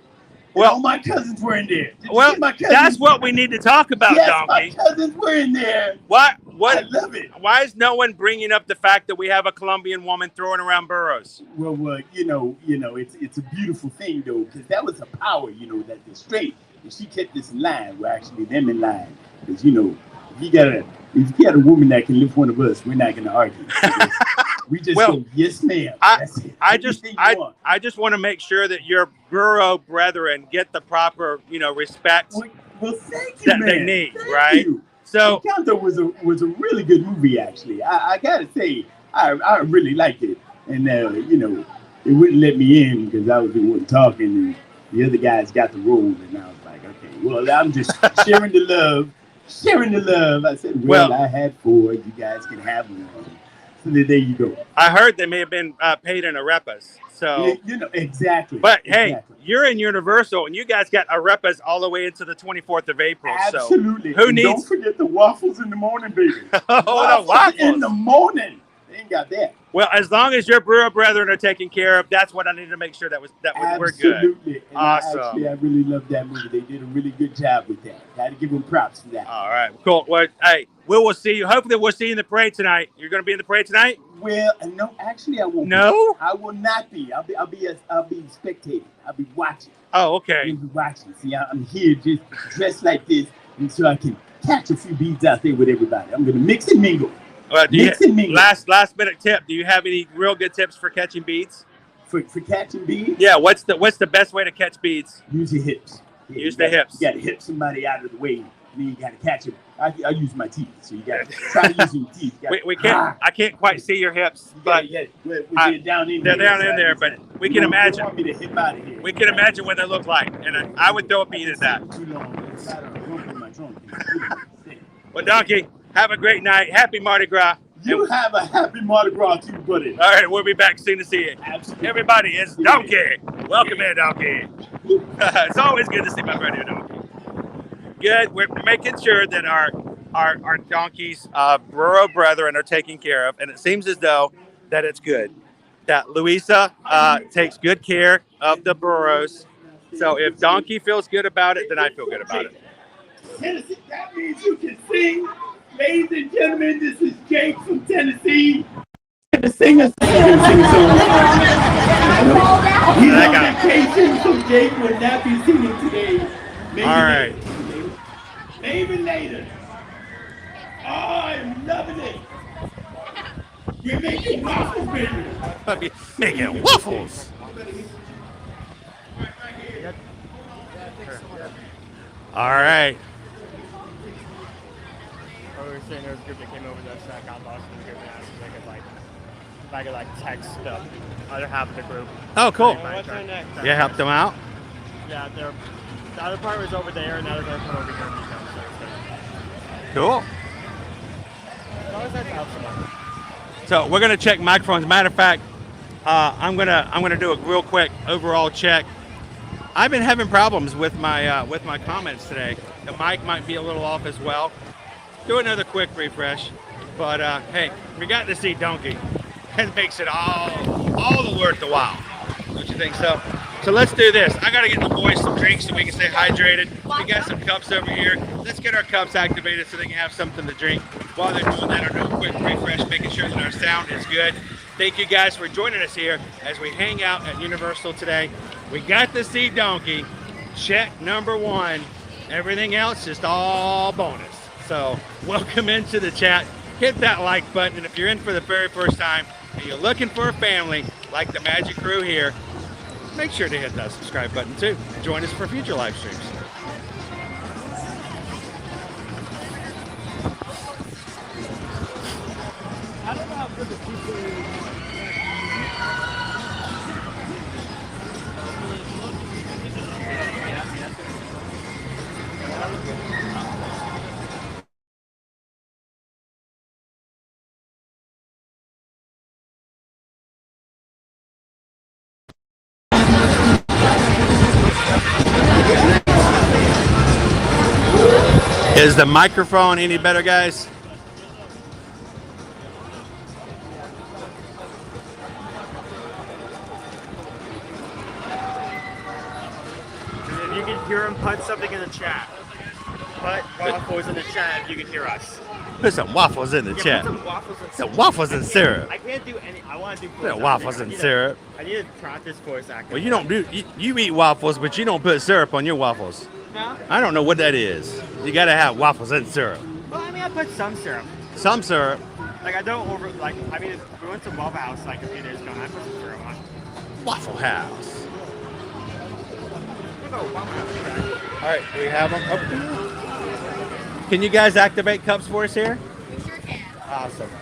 Well- all my cousins were in there. Did you well. see my cousins? That's what we need to talk about, Yes, Donkey. my cousins were in there. What? I love it. Why is no one bringing up the fact that we have a Colombian woman throwing around burros? Well, it's a beautiful thing though, because that was a power, that the straight. If she kept us in line, we're actually them in line. Because if you got a woman that can lift one of us, we're not gonna argue. We just Well, go, yes, ma'am. I- That's it. I Anything you want. just want to make sure that your burro brethren get the proper, respect Well, thank you, that man. they need, Thank right? you. So, Encanto was a really good movie, actually. I gotta say, I really liked it, and it wouldn't let me in because I was the one talking, and the other guys got the role, and I was like, okay, well, I'm just sharing the love. I said, well, I had 4. You guys can have 1. So there you go. I heard they may have been paid in arepas. So, Exactly. but hey, exactly. you're in Universal, and you guys got arepas all the way into the 24th of April. Absolutely. So, who And needs? Don't forget the waffles in the morning, baby. Oh, the waffles. in the morning. They ain't got that. Well, as long as your brewer brethren are taken care of, that's what I need to make sure that we're good. Absolutely. And Awesome. I really love that movie. They did a really good job with that. Got to give them props for that. All right, cool. Well, hey, we will see you. Hopefully, we'll see you in the parade tonight. You're going to be in the parade tonight? Well, no, actually, I won't. No? Be. I will not be. I'll be spectating. I'll be watching. Oh, okay. I'll be watching. See, I'm here just dressed like this, and so I can catch a few beads out there with everybody. I'm going to mix and mingle. Well, Mix and mingle. Last minute tip. Do you have any real good tips for catching beads? For catching beads? Yeah. What's the best way to catch beads? Use your hips. Yeah, Use the hips. You got to hit somebody out of the way, and then you got to catch them. I use my teeth, so you got to try to use your teeth. We can't. I can't quite see your hips, but they're down in they're there. down in there. But we can imagine. You want me to hit out of here? We can imagine what they look like, and I would throw a bead at that. Too long. It's got a rump in my trunk. Well, Donkey, have a great night. Happy Mardi Gras. You have a happy Mardi Gras too, buddy. All right, we'll be back soon to see you. Absolutely. Everybody, it's Donkey. Welcome in, Donkey. It's always good to see my friend here, Donkey. Good. We're making sure that our donkeys, rural brethren, are taken care of, and it seems as though that it's good. That Louisa takes good care of the burros. So if Donkey feels good about it, then I feel good about it. Tennessee, that means you can sing. Ladies and gentlemen, this is Jake from Tennessee. To sing a song. He's on vacation, so Jake will not be singing today. Maybe All right. Maybe later. Oh, I'm loving it. You're making waffles, baby. Making waffles. All right. We were saying there was a group that came over to us that got lost in the group and asked if I could text the other half of the group. Oh, cool. What's our next? Yeah, helped them out. Yeah, the other part was over there, and the other part over here. Cool. It's always nice to help someone. So we're gonna check microphones. Matter of fact, I'm gonna do a real quick overall check. I've been having problems with my comments today. The mic might be a little off as well. Do another quick refresh. But hey, we got to see Donkey. That makes it all the worth the while. Don't you think so? So let's do this. I gotta get the boys some drinks so we can stay hydrated. We got some cups over here. Let's get our cups activated so they can have something to drink. While they're doing that, I'll do a quick refresh, making sure that our sound is good. Thank you guys for joining us here as we hang out at Universal today. We got to see Donkey. Check number one. Everything else just all bonus. So welcome into the chat. Hit that like button, and if you're in for the very first time and you're looking for a family like the Magic Crew here, make sure to hit that subscribe button too. Join us for future live streams. I don't know how good the people Is the microphone any better, guys? If you can hear him, put something in the chat. Put waffles in the chat if you can hear us. Put some waffles in the chat. Put some waffles in Some waffles and syrup. I can't do any. I want to do Put voice waffles acting. and syrup. I need to practice voice acting. Well, you don't do. You eat waffles, but you don't put syrup on your waffles. No? I don't know what that is. You gotta have waffles and syrup. Well, I mean, I put some syrup. Some syrup. Like, I don't over. Like, I mean, we went to Waffle House like a few days ago, and I put some syrup on. Waffle House. We'll go Waffle House. All right, we have them. Oh. Can you guys activate cups for us here? We sure can. Awesome. So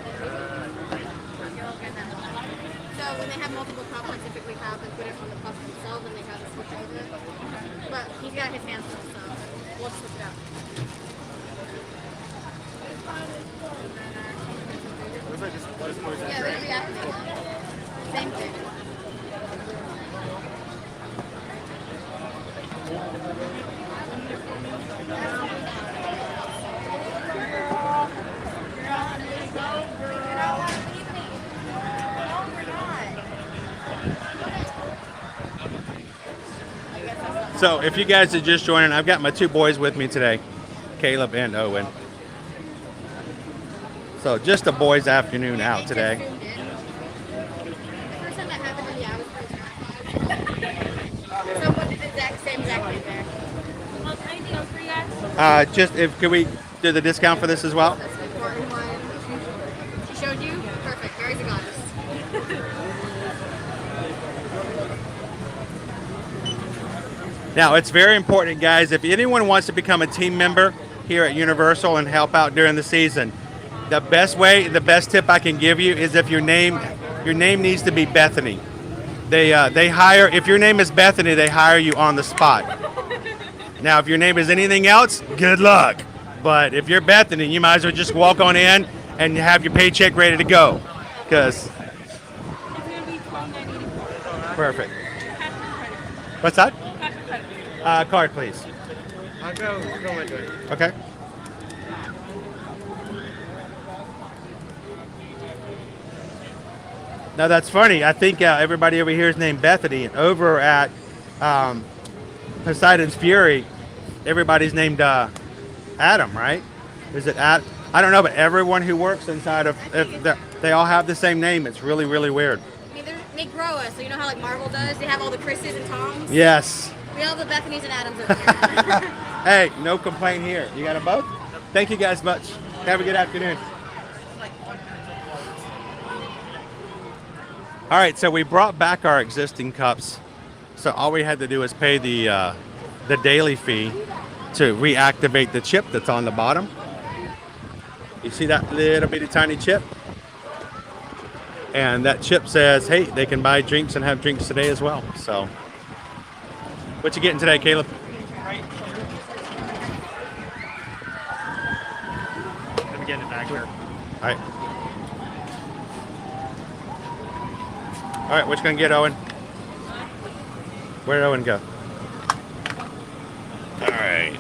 when they have multiple cups, I typically have them put it on the cups themselves and they have to switch over. But he's got his hands full, so we'll switch it out. Looks like just voice Yeah, acting. they're reactivated. Same thing. So if you guys are just joining, I've got my two boys with me today, Caleb and Owen. So just a boys' afternoon out today. The first time that happened to me, I was pretty terrified. So what did the exact thing there? Anything else for you guys? Just if can we do the discount for this as well? That's the important one. She showed you? Perfect. Gary's a goddess. Now, it's very important, guys. If anyone wants to become a team member here at Universal and help out during the season, the best way, the best tip I can give you is if your name needs to be Bethany. They hire, if your name is Bethany, they hire you on the spot. Now, if your name is anything else, good luck. But if you're Bethany, you might as well just walk on in and have your paycheck ready to go. Because perfect. What's that? Card, please. I'll go with it. Okay. Now that's funny. I think everybody over here is named Bethany, and over at Poseidon's Fury, everybody's named Adam, right? Is it Adam? I don't know, but everyone who works inside of, they all have the same name. It's really, really weird. I mean, they grow us, so you know how like Marvel does? They have all the Chris's and Toms? Yes. We all have the Bethanys and Adams over here. Hey, no complaint here. You got them both? Thank you guys much. Have a good afternoon. All right, so we brought back our existing cups. So all we had to do is pay the daily fee to reactivate the chip that's on the bottom. You see that little bitty tiny chip? And that chip says, hey, they can buy drinks and have drinks today as well. So what you getting today, Caleb? Let me get it back here. All right. All right, what you gonna get, Owen? Where did Owen go? All right.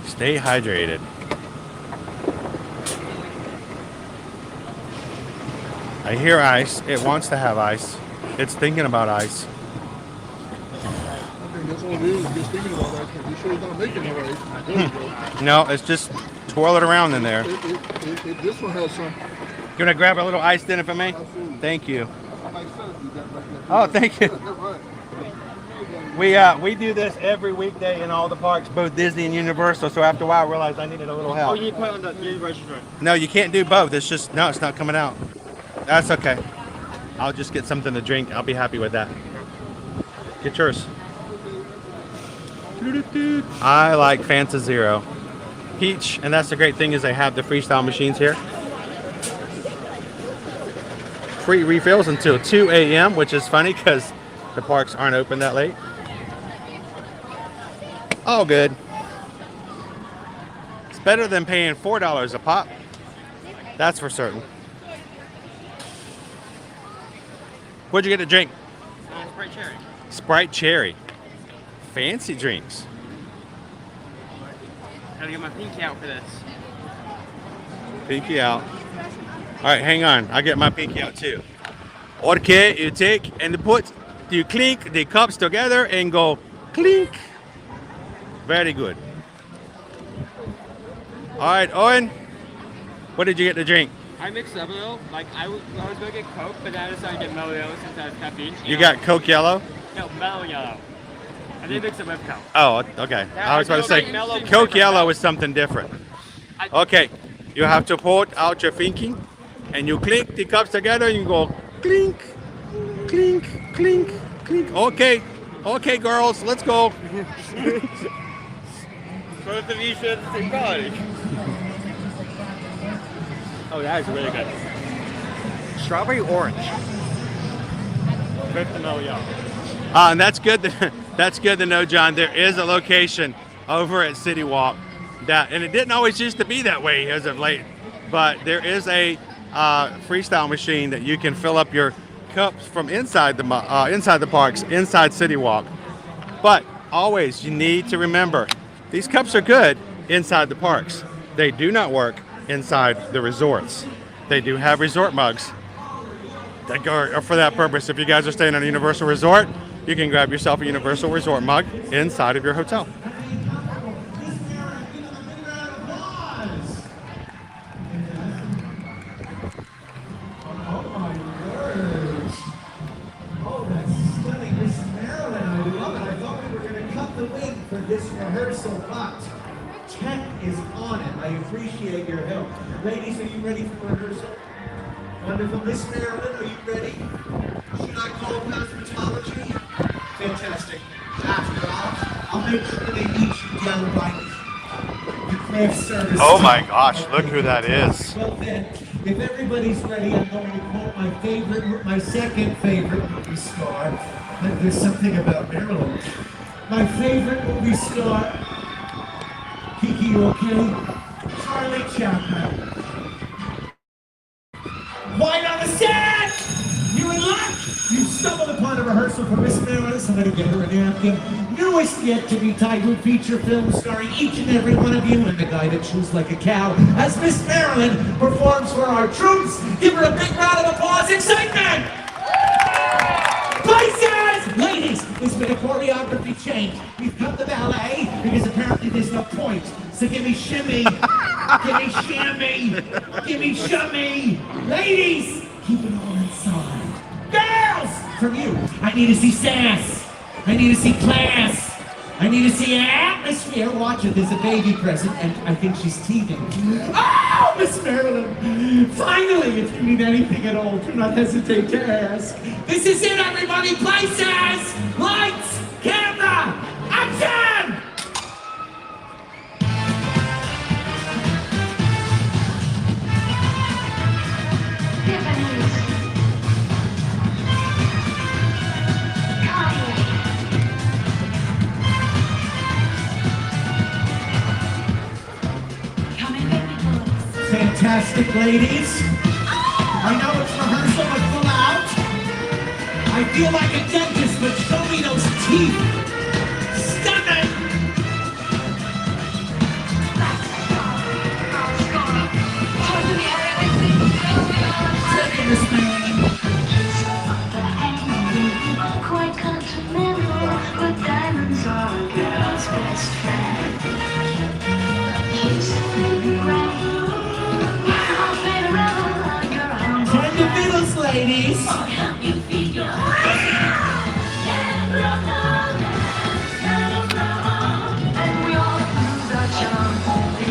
Stay hydrated. I hear ice. It wants to have ice. It's thinking about ice. I think that's all it is, just thinking about that, because you sure it's not making no ice. There you go. No, it's just twirl it around in there. This one has some. You gonna grab a little ice then if I may? Absolutely. Thank you. My son did that back then. Oh, thank you. Right. We do this every weekday in all the parks, both Disney and Universal. So after a while, I realized I needed a little Oh, help. you need to put it on the Universal joint. No, you can't do both. It's just no, it's not coming out. That's okay. I'll just get something to drink. I'll be happy with that. Get yours. I like Fanta Zero. Peach, and that's the great thing is they have the freestyle machines here. Free refills until 2 a.m., which is funny because the parks aren't open that late. All good. It's better than paying $4 a pop. That's for certain. What'd you get to drink? Sprite cherry. Sprite cherry. Fancy drinks. Gotta get my pinky out for this. Pinky out. All right, hang on. I'll get my pinky out too. Okay, you take and you clink the cups together and go clink. Very good. All right, Owen, what did you get to drink? I mixed it up a little. Like I was gonna get Coke, but then I decided to get Mellow Yellow since that has caffeine. You got Coke Yellow? No, Mellow Yellow. I didn't mix it with Coke. Oh, okay. I was about to say Mellow Coke flavor. Yellow is something different. Okay, you have to put out your pinky and you clink the cups together and you go clink, clink, clink, clink. Okay, girls, let's go. Both of you should have the same quality. Oh, that is really good. Strawberry orange. With the Mellow Yellow. And that's good. That's good to know, John. There is a location over at City Walk that, and it didn't always used to be that way as of late, but there is a freestyle machine that you can fill up your cups from inside the parks, inside City Walk. But always, you need to remember, these cups are good inside the parks. They do not work inside the resorts. They do have resort mugs that are for that purpose. If you guys are staying on a Universal Resort, you can grab yourself a Universal Resort mug inside of your hotel. For this rehearsal, but tech is on it. I appreciate your help. Ladies, are you ready for rehearsal? Wonderful. Miss Marilyn, are you ready? Should I call cosmetology? Fantastic. After all, I'll make sure they meet you down by the craft service. Oh my gosh, look who that is. Well then, if everybody's ready, I'm going to quote my second favorite movie star. There's something about Marilyn. My favorite movie star, Kiki, you okay? Charlie Chaplin. White on the set! You're in luck! You stumbled upon a rehearsal for Miss Marilyn. Somebody get her a napkin. Newest yet to be titled feature film starring each and every one of you and the guy that chews like a cow as Miss Marilyn performs for our troops. Give her a big round of applause. Excitement! Places! Ladies, there's been a choreography change. We've cut the ballet because apparently there's no point. So give me shimmy. Give me shimmy. Give me shimmy. Ladies, keep it all inside. Girls! From you, I need to see sass. I need to see class. I need to see atmosphere. Watch it, there's a baby present and I think she's teething. Oh, Miss Marilyn! Finally, if you need anything at all, do not hesitate to ask. This is it, everybody. Places! Lights! Camera! Action! Fantastic, ladies. I know it's rehearsal, but pull out. I feel like a dentist, but show me those teeth. Stunning. Take it, Miss Marilyn. Quite continental, but diamonds are a girl's best friend. Kiss me, right? Turn the fiddles, ladies.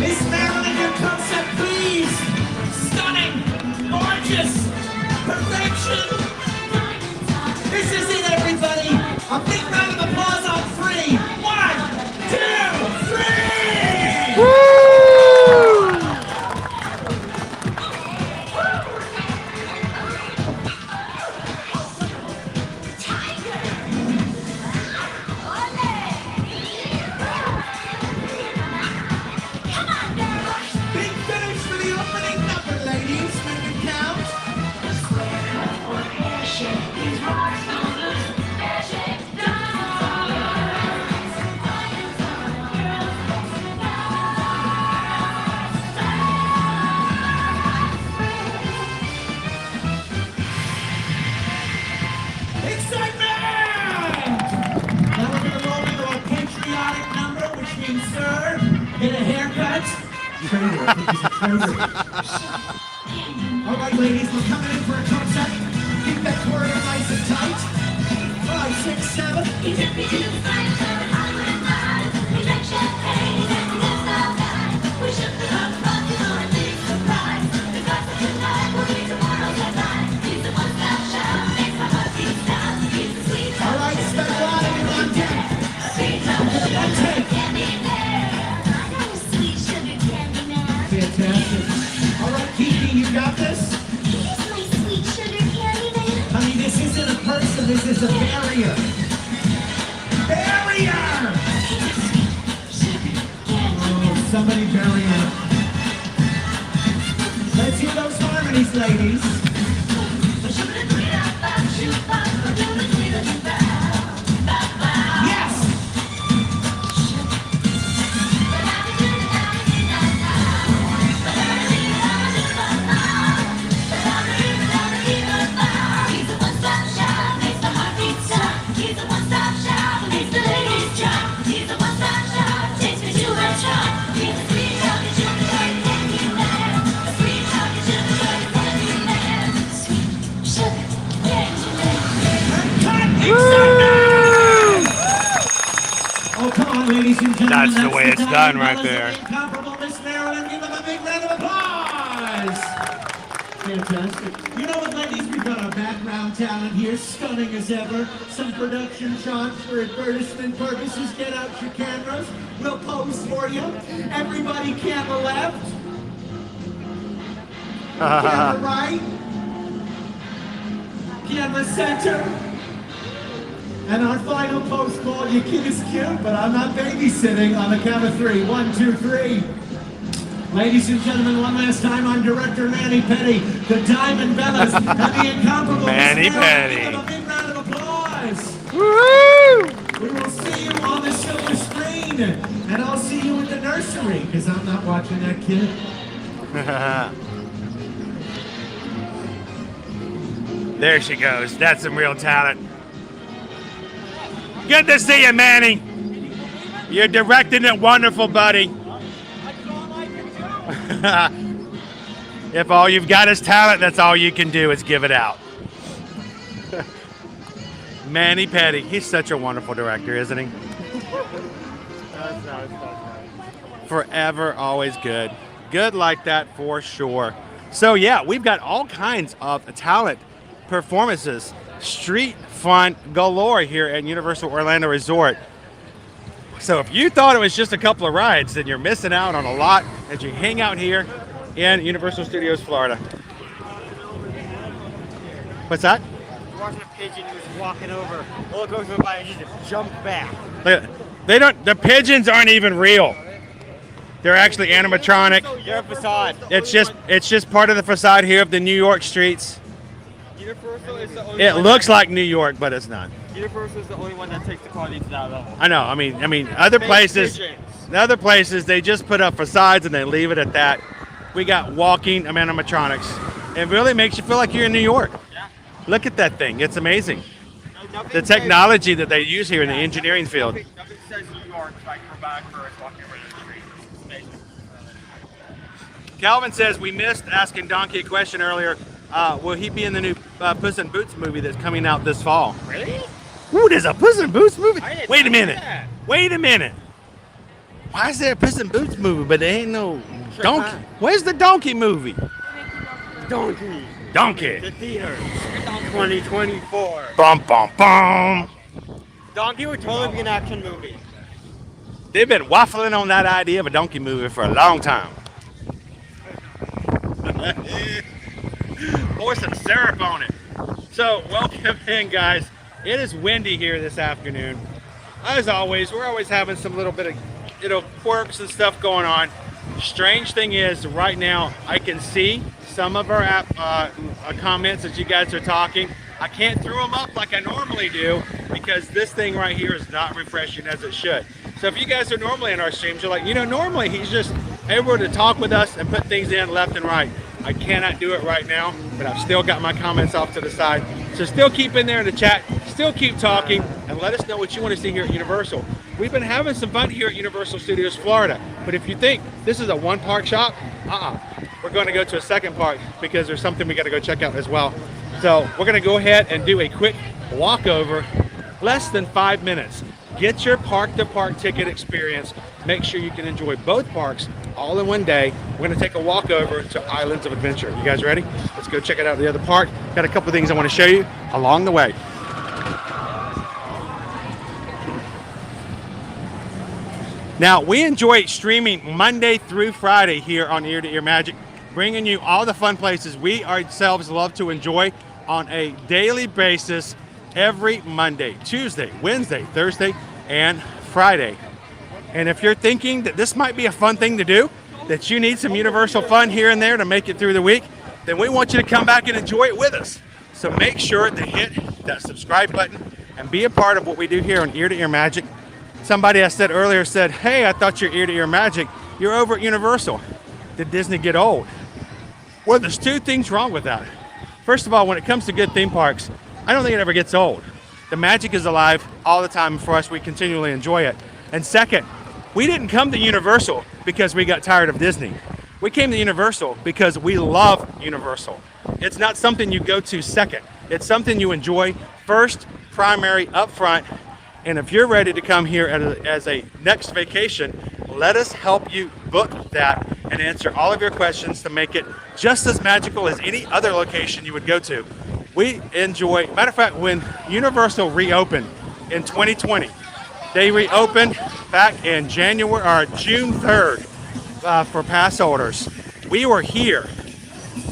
Miss Marilyn, your concept, please. Stunning, gorgeous, perfection. This is it, everybody. A big round of applause on 3. 1, 2, 3. Woo! All right, ladies, we're coming in for a concept. Keep that corridor nice and tight. 5, 6, 7. All right, spend a lot of it on deck. One take. Fantastic. All right, Kiki, you got this? He's my sweet sugar candy man. Honey, this isn't a person, this is a barrier. Barrier! Oh, somebody bury him. Let's hear those harmonies, ladies. Yes! He's the one and gentlemen, That's the way it's done right there. Incomparable Miss Marilyn. Give them a big round of applause. Fantastic. You know what, ladies? We've got our background talent here, stunning as ever. Some production shots for advertisement purposes. Get out your cameras. We'll pose for you. Everybody, camera left. Camera right. Camera center. And our final post call, your kid is cute, but I'm not babysitting. On the count of 3. 1, 2, 3. Ladies and gentlemen, one last time, I'm Director Manny Petty, the Diamond Bellas, and the incomparable Manny Miss Petty. Give them a big round of applause. Woo! We will see you on the silver screen, and I'll see you in the nursery, because I'm not watching that kid. There she goes. That's some real talent. Good to see you, Manny. You're directing it wonderful, buddy. If all you've got is talent, that's all you can do is give it out. Manny Petty. He's such a wonderful director, isn't he? Forever, always good. Good like that for sure. So yeah, we've got all kinds of talent performances, street fun galore here at Universal Orlando Resort. So if you thought it was just a couple of rides, then you're missing out on a lot as you hang out here in Universal Studios, Florida. What's that? Watching a pigeon who was walking over. All goes by and just jumped back. They don't. The pigeons aren't even real. They're actually animatronic. They're a facade. It's just part of the facade here of the New York streets. Universal is the only It one looks like New York, but it's not. Universal is the only one that takes the quality to that level. I know. I mean, other places, they just put up facades and they leave it at that. We got walking animatronics. It really makes you feel like you're in New York. Yeah. Look at that thing. It's amazing. Nothing The technology that they use here in the engineering field. Nothing says New York like robotic birds walking around the street. It's amazing. Calvin says we missed asking Donkey a question earlier. Will he be in the new Puss in Boots movie that's coming out this fall? Really? Ooh, there's a Puss in Boots movie? I didn't Wait a know minute. that. Wait a minute. Why is there a Puss in Boots movie, but there ain't no donkey? Where's the donkey movie? Donkey. Donkey. The theaters. 2024. Bum, bum, bum. Donkey would totally be an action movie. They've been waffling on that idea of a donkey movie for a long time. Pour some syrup on it. So, welcome in, guys. It is windy here this afternoon. As always, we're always having some little bit of, quirks and stuff going on. Strange thing is, right now, I can see some of our comments as you guys are talking. I can't throw them up like I normally do because this thing right here is not refreshing as it should. So if you guys are normally in our streams, you're like, normally he's just able to talk with us and put things in left and right. I cannot do it right now, but I've still got my comments off to the side. So still keep in there in the chat, still keep talking, and let us know what you want to see here at Universal. We've been having some fun here at Universal Studios Florida, but if you think this is a one-park shop, we're going to go to a second park because there's something we got to go check out as well. So we're going to go ahead and do a quick walkover, less than 5 minutes. Get your park-to-park ticket experience. Make sure you can enjoy both parks all in one day. We're going to take a walk over to Islands of Adventure. You guys ready? Let's go check it out the other park. Got a couple of things I want to show you along the way. Now, we enjoy streaming Monday through Friday here on Ear to Ear Magic, bringing you all the fun places we ourselves love to enjoy on a daily basis every Monday, Tuesday, Wednesday, Thursday, and Friday. And if you're thinking that this might be a fun thing to do, that you need some Universal fun here and there to make it through the week, then we want you to come back and enjoy it with us. So make sure to hit that subscribe button and be a part of what we do here on Ear to Ear Magic. Somebody I said earlier said, hey, I thought you're Ear to Ear Magic. You're over at Universal. Did Disney get old? Well, there's two things wrong with that. First of all, when it comes to good theme parks, I don't think it ever gets old. The magic is alive all the time for us. We continually enjoy it. And second, we didn't come to Universal because we got tired of Disney. We came to Universal because we love Universal. It's not something you go to second. It's something you enjoy first, primary, up front. And if you're ready to come here as a next vacation, let us help you book that and answer all of your questions to make it just as magical as any other location you would go to. We enjoy, matter of fact, when Universal reopened in 2020, they reopened back in June 3rd for pass holders. We were here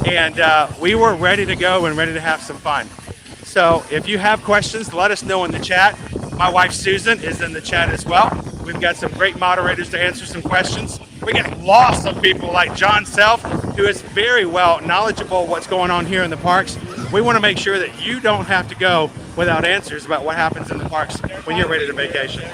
and we were ready to go and ready to have some fun. So if you have questions, let us know in the chat. My wife Susan is in the chat as well. We've got some great moderators to answer some questions. We get lots of people like John Self, who is very well knowledgeable of what's going on here in the parks. We want to make sure that you don't have to go without answers about what happens in the parks when you're ready to vacation.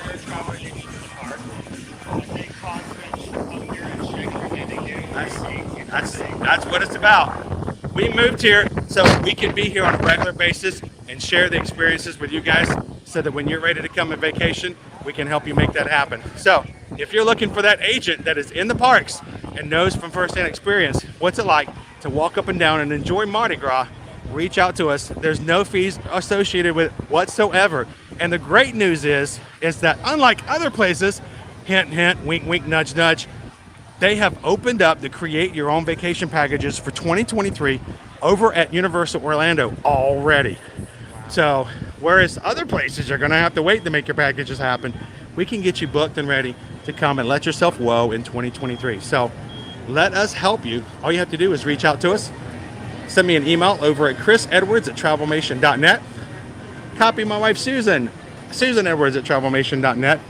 That's what it's about. We moved here so we can be here on a regular basis and share the experiences with you guys so that when you're ready to come on vacation, we can help you make that happen. So if you're looking for that agent that is in the parks and knows from firsthand experience what's it like to walk up and down and enjoy Mardi Gras, reach out to us. There's no fees associated with it whatsoever. And the great news is that unlike other places, hint, hint, wink, wink, nudge, nudge, they have opened up the create your own vacation packages for 2023 over at Universal Orlando already. So whereas other places are going to have to wait to make your packages happen, we can get you booked and ready to come and let yourself whoa in 2023. So let us help you. All you have to do is reach out to us. Send me an email over at chrisedwards@travelmation.net. Copy my wife Susan, susanedwards@travelmation.net.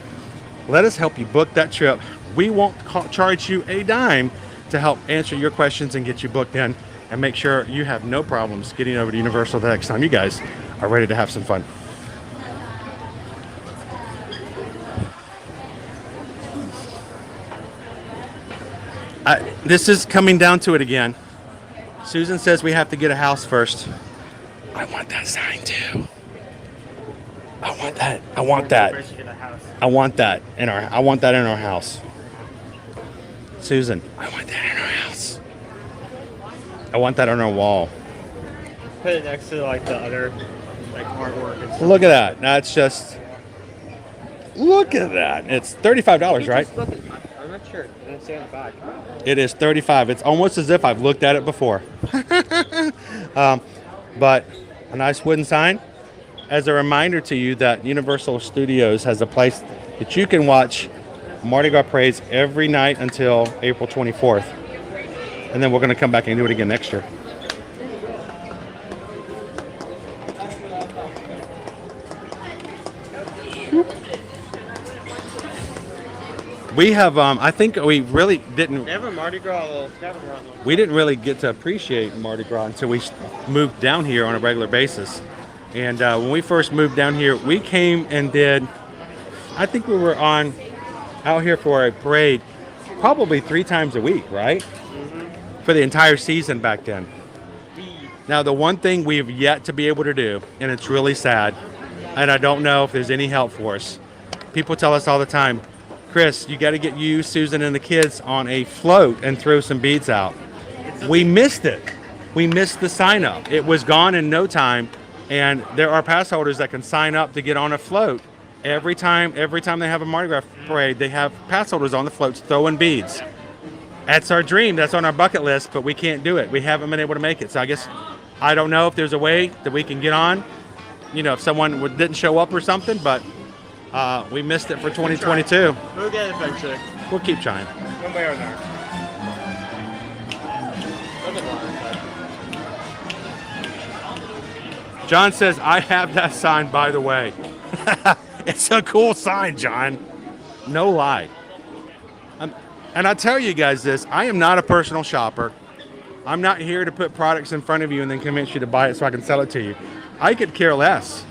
Let us help you book that trip. We won't charge you a dime to help answer your questions and get you booked in and make sure you have no problems getting over to Universal the next time you guys are ready to have some fun. This is coming down to it again. Susan says we have to get a house first. I want that sign too. I want that. I want that. I want that in our house. Susan, I want that in our house. I want that on our wall. Put it next to like the other like artwork and stuff. Look at that. That's just. Look at that. It's $35, right? I'm not sure. I didn't see on the back. It is $35. It's almost as if I've looked at it before. But a nice wooden sign as a reminder to you that Universal Studios has a place that you can watch Mardi Gras parades every night until April 24th. And then we're going to come back and do it again next year. We have, I think we really didn't. Never Mardi Gras. We didn't really get to appreciate Mardi Gras until we moved down here on a regular basis. And when we first moved down here, we came and did, I think we were out here for a parade probably 3 times a week, right? Mm-hmm. For the entire season back then. Now, the one thing we've yet to be able to do, and it's really sad, and I don't know if there's any help for us. People tell us all the time, Chris, you got to get you, Susan, and the kids on a float and throw some beads out. We missed it. We missed the sign up. It was gone in no time, and there are pass holders that can sign up to get on a float. Every time they have a Mardi Gras parade, they have pass holders on the floats throwing beads. That's our dream. That's on our bucket list, but we can't do it. We haven't been able to make it. So I guess, I don't know if there's a way that we can get on. You know, if someone didn't show up or something, but we missed it for 2022. We'll get it eventually. We'll keep trying. One way or another. John says, I have that sign, by the way. It's a cool sign, John. No lie. And I tell you guys this, I am not a personal shopper. I'm not here to put products in front of you and then convince you to buy it so I can sell it to you. I could care less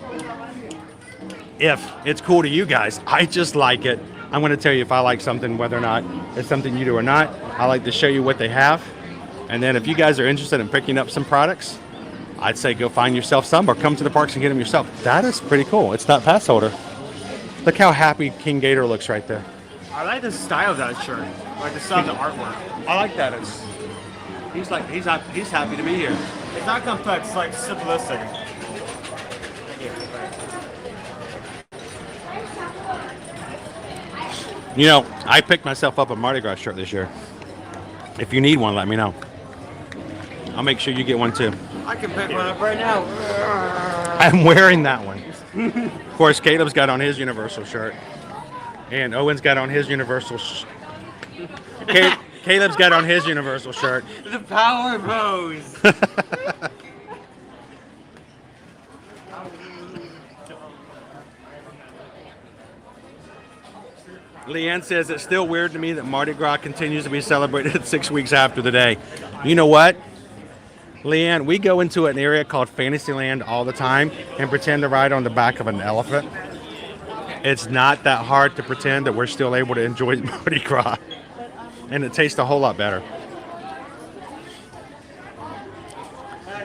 if it's cool to you guys. I just like it. I'm going to tell you if I like something, whether or not it's something you do or not. I like to show you what they have. And then if you guys are interested in picking up some products, I'd say go find yourself some or come to the parks and get them yourself. That is pretty cool. It's not pass holder. Look how happy King Gator looks right there. I like the style of that shirt. Like the style of the artwork. I like that. He's happy to be here. It's not complex, it's like simplistic. You know, I picked myself up a Mardi Gras shirt this year. If you need one, let me know. I'll make sure you get one too. I can pick one up right now. I'm wearing that one. Of course, Caleb's got on his Universal shirt. And Owen's got on his Universal Caleb's got on his Universal shirt. The power pose. Leanne says it's still weird to me that Mardi Gras continues to be celebrated 6 weeks after the day. You know what, Leanne? We go into an area called Fantasyland all the time and pretend to ride on the back of an elephant. It's not that hard to pretend that we're still able to enjoy Mardi Gras. And it tastes a whole lot better.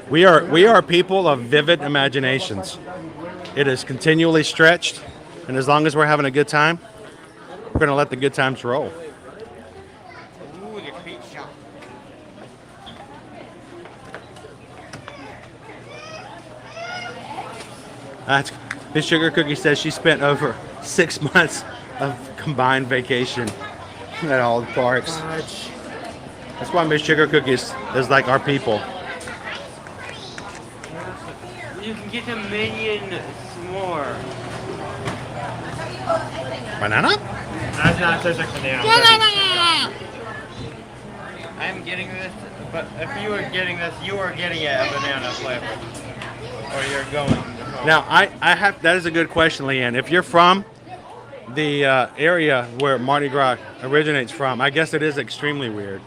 We are people of vivid imaginations. It is continually stretched, and as long as we're having a good time, we're going to let the good times roll. Ooh, the feet shot. Miss Sugar Cookie says she spent over 6 months of combined vacation at all the parks. That's why Miss Sugar Cookie is like our people. You can get the minion s'more. Banana? That's not such a banana. I'm getting this, but if you are getting this, you are getting a banana flavor. Or you're going. Now, I have, that is a good question, Leanne. If you're from the area where Mardi Gras originates from, I guess it is extremely weird.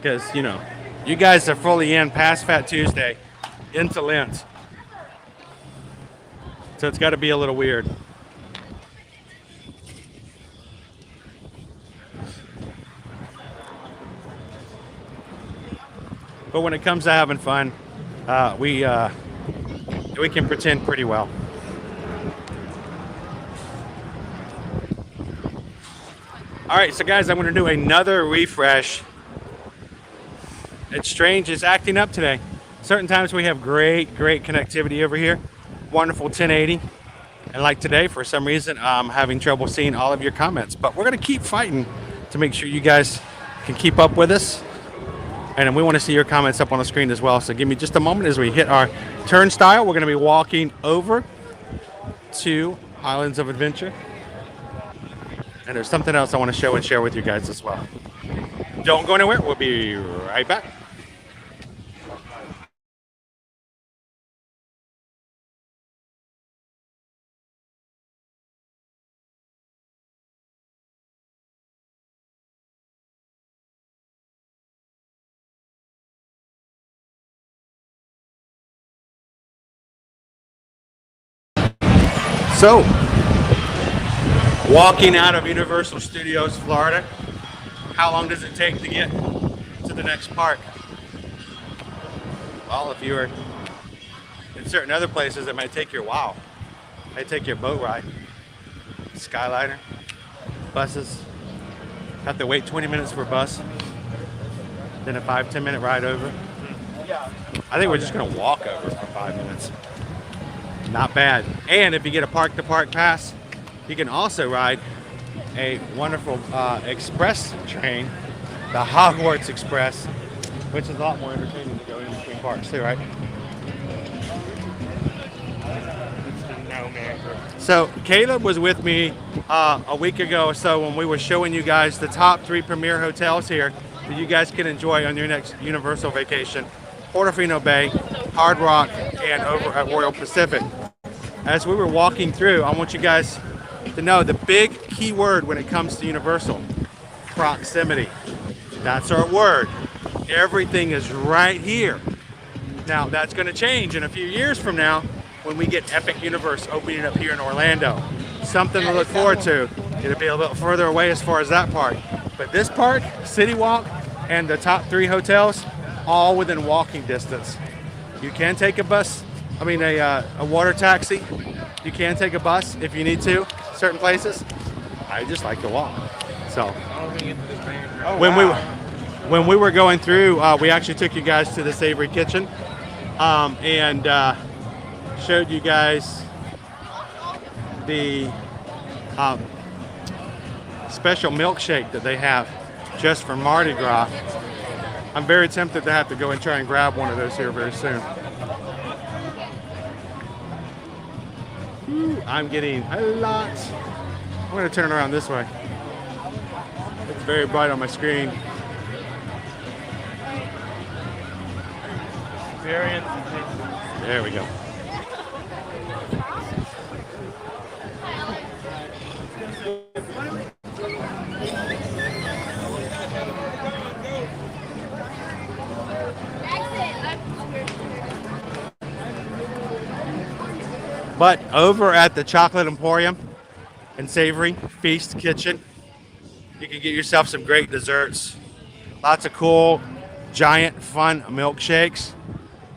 Because, you know, you guys are fully in past Fat Tuesday into Lent. So it's got to be a little weird. But when it comes to having fun, we can pretend pretty well. All right, so guys, I'm going to do another refresh. It's strange, it's acting up today. Certain times we have great connectivity over here. Wonderful 1080. And like today, for some reason, I'm having trouble seeing all of your comments. But we're going to keep fighting to make sure you guys can keep up with us. And we want to see your comments up on the screen as well. So give me just a moment as we hit our turnstile. We're going to be walking over to Islands of Adventure. And there's something else I want to show and share with you guys as well. Don't go anywhere. We'll be right back. So, walking out of Universal Studios, Florida, how long does it take to get to the next park? Well, if you were in certain other places, it might take you a while. It might take you a boat ride, Skyliner, buses. Have to wait 20 minutes for a bus, then a 5-10 minute ride over. I think we're just gonna walk over for 5 minutes. Not bad. And if you get a park-to-park pass, you can also ride a wonderful express train, the Hogwarts Express, which is a lot more entertaining to go in between parks too, right? So Caleb was with me a week ago or so when we were showing you guys the top 3 premier hotels here that you guys can enjoy on your next Universal vacation. Portofino Bay, Hard Rock, and over at Royal Pacific. As we were walking through, I want you guys to know the big key word when it comes to Universal: proximity. That's our word. Everything is right here. Now, that's going to change in a few years from now when we get Epic Universe opening up here in Orlando. Something to look forward to. It'll be a little further away as far as that park. But this park, City Walk, and the top 3 hotels, all within walking distance. You can take a bus, a water taxi. You can take a bus if you need to, certain places. I just like to walk. So when we were going through, we actually took you guys to the Savory Kitchen and showed you guys the special milkshake that they have just for Mardi Gras. I'm very tempted to have to go and try and grab one of those here very soon. Ooh, I'm getting a lot. I'm going to turn it around this way. It's very bright on my screen. There we go. But over at the Chocolate Emporium and Savory Feast Kitchen, you can get yourself some great desserts. Lots of cool, giant, fun milkshakes.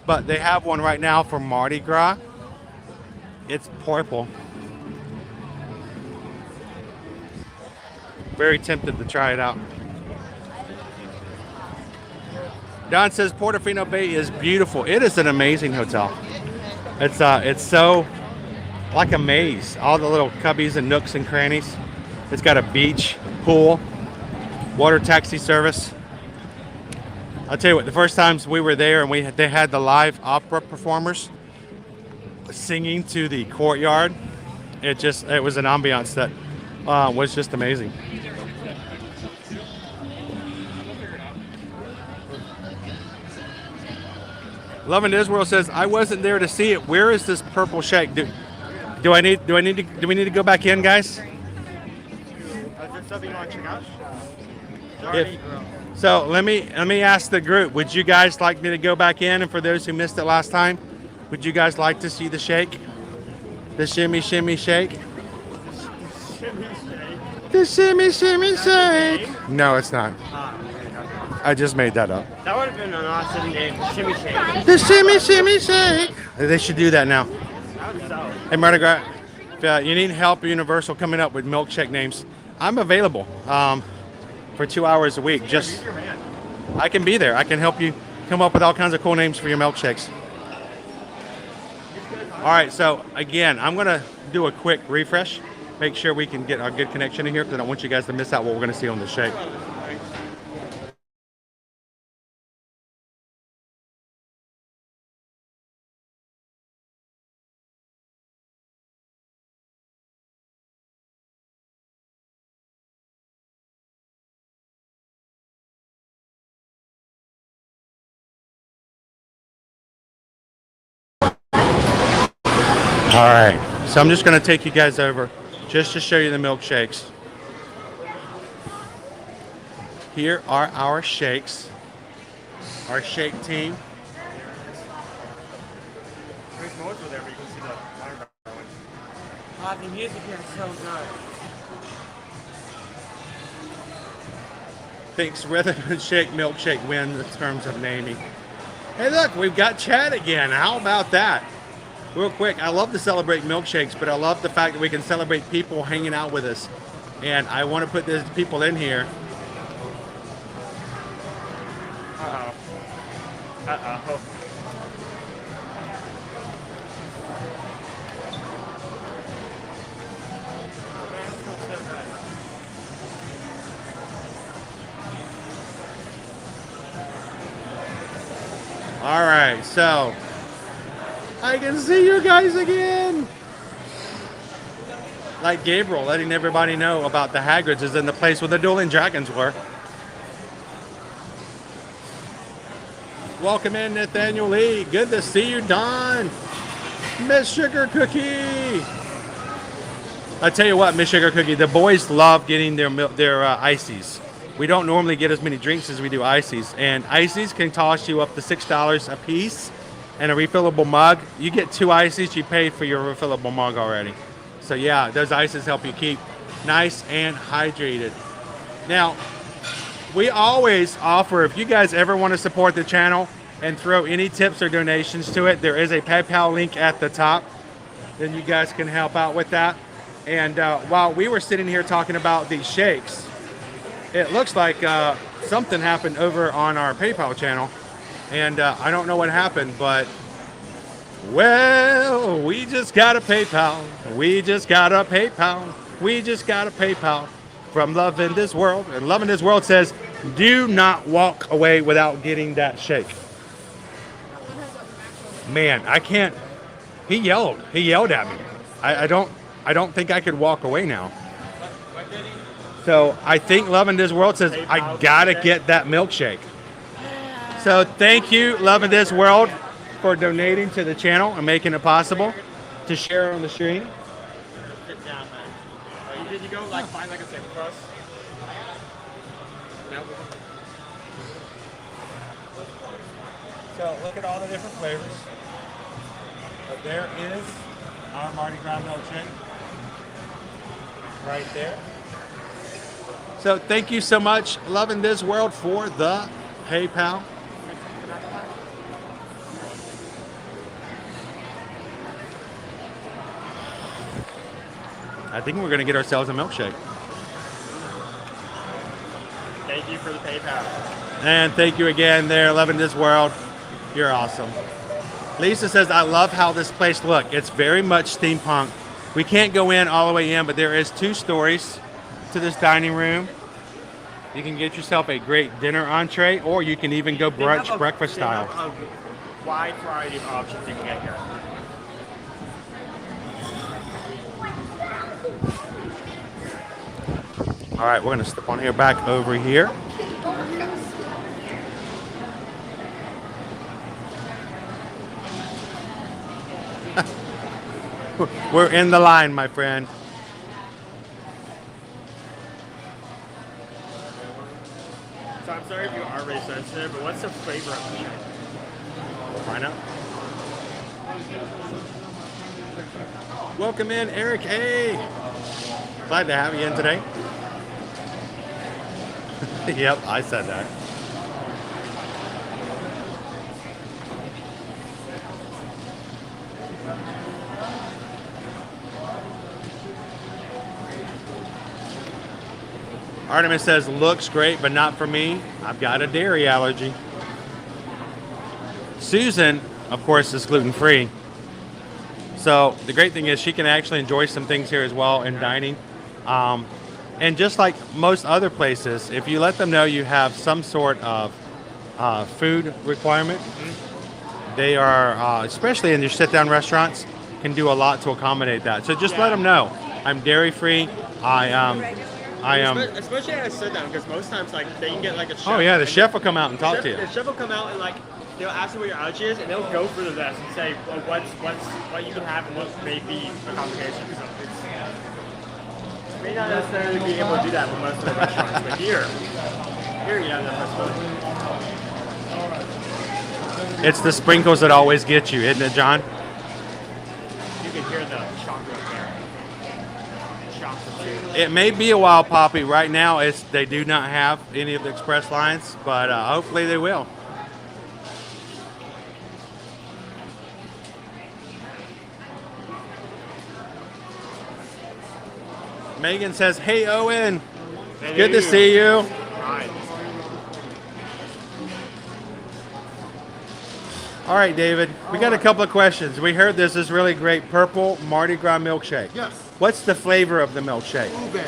But they have one right now for Mardi Gras. It's purple. Very tempted to try it out. Don says Portofino Bay is beautiful. It is an amazing hotel. It's so like a maze. All the little cubbies and nooks and crannies. It's got a beach, pool, water taxi service. I'll tell you what, the first times we were there and they had the live opera performers singing to the courtyard, it was an ambiance that was just amazing. Love in Israel says, I wasn't there to see it. Where is this purple shake? Do we need to go back in, guys? Is there something you want to check out? So let me ask the group, would you guys like me to go back in? And for those who missed it last time, would you guys like to see the shake? The shimmy shimmy shake? The shimmy shimmy shake. No, it's not. I just made that up. That would have been an awesome name, Shimmy Shake. The shimmy shimmy shake. They should do that now. Hey, Mardi Gras, if you need help at Universal coming up with milkshake names, I'm available for 2 hours a week. Just I can be there. I can help you come up with all kinds of cool names for your milkshakes. All right, so again, I'm gonna do a quick refresh, make sure we can get a good connection in here because I don't want you guys to miss out what we're gonna see on the shake. All right, so I'm just going to take you guys over just to show you the milkshakes. Here are our shakes, our shake team. There's more over there, but you can see the water one. Oh, the music here is so good. Thinks Rhythm and Shake Milkshake win in terms of naming. Hey, look, we've got Chad again. How about that? Real quick, I love to celebrate milkshakes, but I love the fact that we can celebrate people hanging out with us. And I want to put these people in here. Uh-oh. Uh-oh. All right, so I can see you guys again. Like Gabriel letting everybody know about the Hagrids is in the place where the dueling dragons were. Welcome in, Nathaniel Lee. Good to see you, Don. Miss Sugar Cookie. I tell you what, Miss Sugar Cookie, the boys love getting their ices. We don't normally get as many drinks as we do ices, and ices can cost you up to $6 a piece. And a refillable mug, you get 2 ices, you paid for your refillable mug already. So yeah, those ices help you keep nice and hydrated. Now, we always offer, if you guys ever want to support the channel and throw any tips or donations to it, there is a PayPal link at the top. Then you guys can help out with that. And while we were sitting here talking about these shakes, it looks like something happened over on our PayPal channel. And I don't know what happened, but, well, we just got a PayPal. We just got a PayPal. We just got a PayPal. from Love in This World. And Love in This World says, do not walk away without getting that shake. Man, I can't. He yelled at me. I don't think I could walk away now. So I think Love in This World says, I gotta get that milkshake. So thank you, Love in This World, for donating to the channel and making it possible to share on the stream. Sit down, man. Did you go like find like a table for us? No. So look at all the different flavors. But there is our Mardi Gras milkshake right there. So thank you so much, Love in This World, for the PayPal. I think we're going to get ourselves a milkshake. Thank you for the PayPal. And thank you again there, Love in This World. You're awesome. Lisa says, I love how this place looks. It's very much steampunk. We can't go in all the way in, but there is 2 stories to this dining room. You can get yourself a great dinner entree, or you can even go brunch, breakfast style. They have a wide variety of options you can get here. All right, we're going to step on here back over here. We're in the line, my friend. So I'm sorry if you are race sensitive, but what's the flavor of the shake? Find out. Welcome in, Eric A. Glad to have you in today. Yep, I said that. Artemis says, looks great, but not for me. I've got a dairy allergy. Susan, of course, is gluten-free. So the great thing is she can actually enjoy some things here as well in dining. And just like most other places, if you let them know you have some sort of food requirement, they are, especially in your sit-down restaurants, can do a lot to accommodate that. So just let them know. I'm dairy-free. I am. Especially at a sit-down, because most times like they can get like a chef. Oh yeah, the chef will come out and talk to you. The chef will come out and like they'll ask you what your allergy is, and they'll go through the list and say what you can have and what may be a complication. So may not necessarily be able to do that with most of the restaurants, but here you have that possibility. It's the sprinkles that always get you, isn't it, John? You can hear the chocolate there. Chocolate. It may be a while, Poppy. Right now, they do not have any of the express lines, but hopefully they will. Megan says, hey, Owen. Hey, Good to see you. Right. All right, David. We got a couple of questions. We heard this is really great purple Mardi Gras milkshake. Yes. What's the flavor of the milkshake? Ube.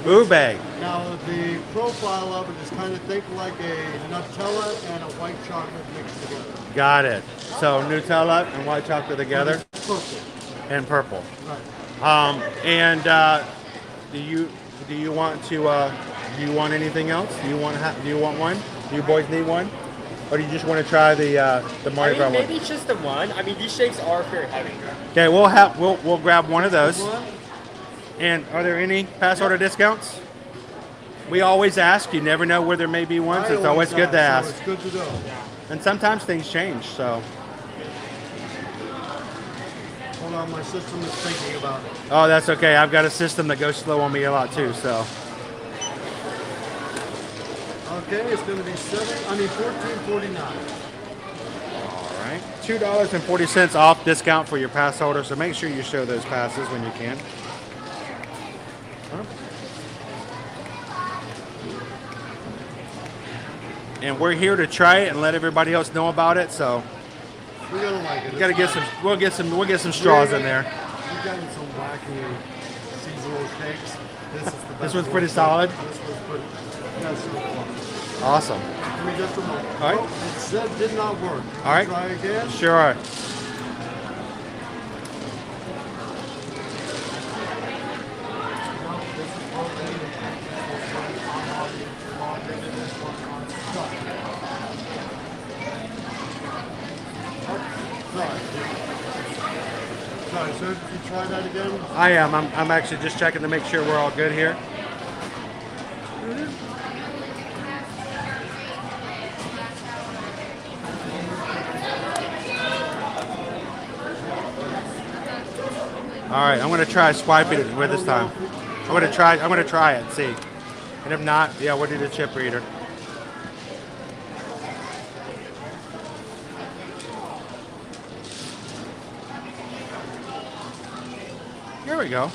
Ube. Now the profile of it is kind of think like a Nutella and a white chocolate mixed together. Got it. So Nutella and white chocolate together. Purple. And purple. Right. Do you want anything else? Do you want one? Do you boys need one? Or do you just want to try the Mardi Gras one? Maybe just the one. I mean, these shakes are very heavy. Okay, we'll grab one of those. And are there any pass order discounts? We always ask. You never know where there may be ones. It's always good to ask. It's good to know. And sometimes things change. So. Hold on, my system is thinking about it. Oh, that's okay. I've got a system that goes slow on me a lot too. So. Okay, it's going to be $14.49. All right, $2.40 off discount for your pass holder. So make sure you show those passes when you can. And we're here to try it and let everybody else know about it. So We're gonna like it. we gotta get some. We'll get some straws in there. We've gotten some wacky seasonal cakes. This is the best. This one's pretty solid. This was pretty. That's so far. Awesome. Give me just a moment. All right. Oh, it said did not work. All right. Try again. Sure. Sorry, sir. Did you try that again? I am. I'm actually just checking to make sure we're all good here. All right, I'm gonna try swiping it with this time. I'm gonna try it and see. And if not, yeah, we'll do the chip reader. Here we go.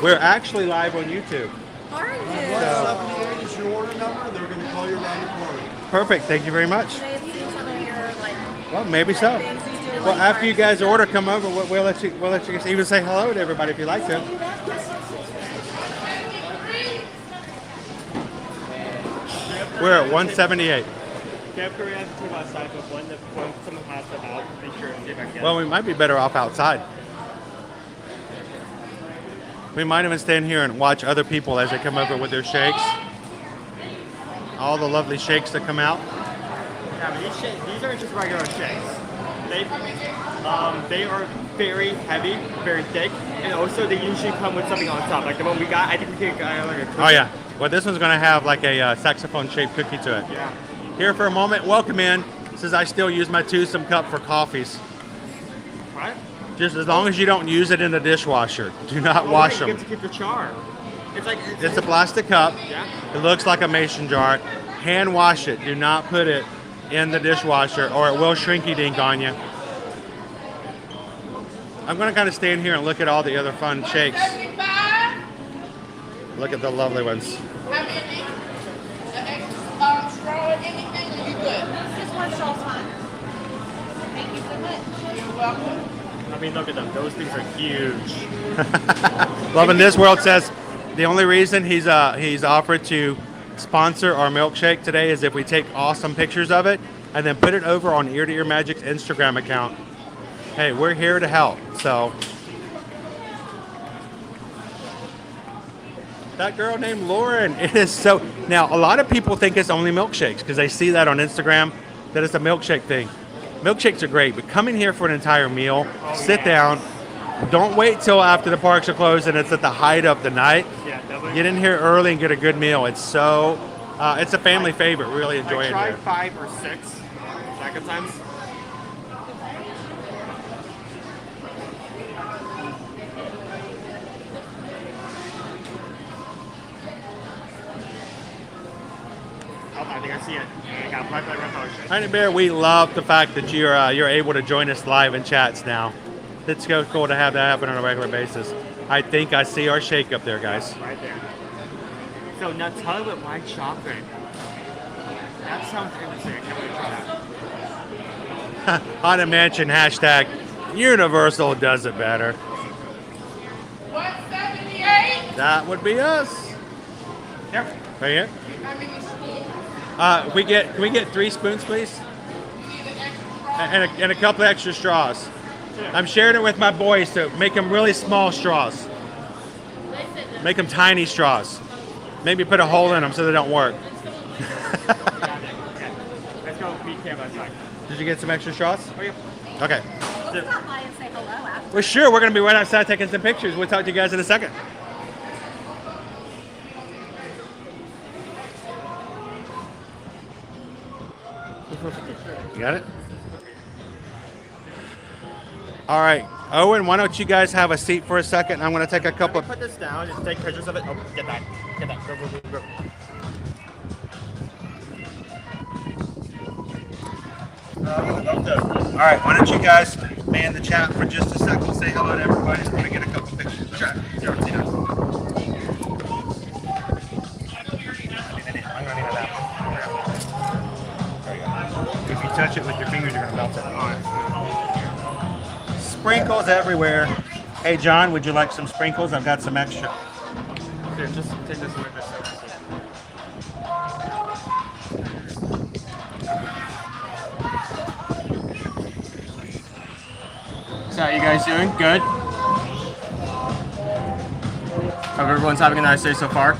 We're actually live on YouTube. Are you? 178 is your order number. They're going to call you around the corner. Perfect. Thank you very much. They have seen some of your like Well, maybe so. things you do. Well, like, after you guys order, come over. We'll let you even say hello to everybody if you like to. We're at 178. Camp Korea has a team outside, but when someone passes them out, make sure to get back in. Well, we might be better off outside. We might even stand here and watch other people as they come over with their shakes. All the lovely shakes that come out. Yeah, but these aren't just regular shakes. They are very heavy, very thick, and also they usually come with something on top. Like the one we got, I think we got like a cookie. Oh yeah. Well, this one's going to have like a saxophone-shaped cookie to it. Yeah. Here for a moment. Welcome in. Says I still use my twosome cup for coffees. What? Just as long as you don't use it in the dishwasher. Do not wash You them. get to keep the char. It's like It's a plastic cup. Yeah. It looks like a mason jar. Hand wash it. Do not put it in the dishwasher or it will shrinky dink on you. I'm going to kind of stand here and look at all the other fun shakes. Look at the lovely ones. Just one shaw's fine. Thank you so much. You're welcome. I mean, look at them. Those things are huge. Love in This World says the only reason he's offered to sponsor our milkshake today is if we take awesome pictures of it and then put it over on Ear to Ear Magic's Instagram account. Hey, we're here to help. So that girl named Lauren, it is so. Now a lot of people think it's only milkshakes because they see that on Instagram that it's a milkshake thing. Milkshakes are great, but come in here for an entire meal, sit down. Don't wait till after the parks are closed and it's at the height of the night. Yeah, definitely. Get in here early and get a good meal. It's so, it's a family favorite. Really enjoy I it tried here. 5 or 6 second times. Oh, I think I see it. I got Pipe Like Red Honey Bear, we love the fact that you're able to join us live in chats now. It's so cool to have that happen on a regular basis. I think I see our shake up there, guys. Right there. So Nutella with white chocolate. That sounds interesting. I can't wait to try that. Haunted Mansion hashtag Universal does it better. 178. That would be us. Yep. Right here. Can we get 3 spoons, please? And a couple extra straws. I'm sharing it with my boys, so make them really small straws. Make them tiny straws. Maybe put a hole in them so they don't work. Let's go meet Cam outside. Did you get some extra straws? Oh, yeah. Okay. Stop by and say hello after. Well, sure. We're going to be right outside taking some pictures. We'll talk to you guys in a second. You got it? All right. Owen, why don't you guys have a seat for a second? I'm going to take a couple of... Put this down, just take pictures of it. Oh, get that. Get that. Go, go, go, go. All right, why don't you guys man the chat for just a second, say hello to everybody. I'm going to get a couple pictures. Sure. I'm going to touch it with your fingers, you're gonna melt it. Sprinkles everywhere. Hey John, would you like some sprinkles? I've got some extra. Here, just take this away for a second. So how you guys doing? Good? Hope everyone's having a nice day so far.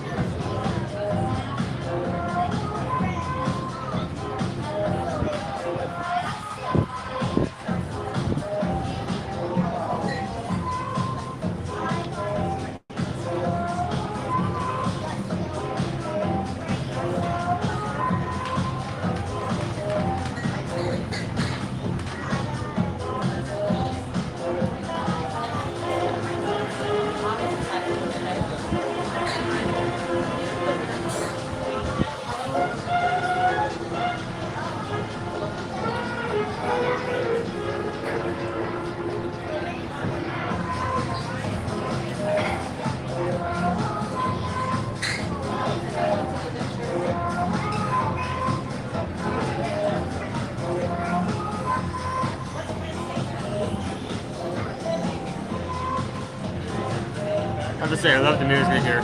I have to say, I love the music here.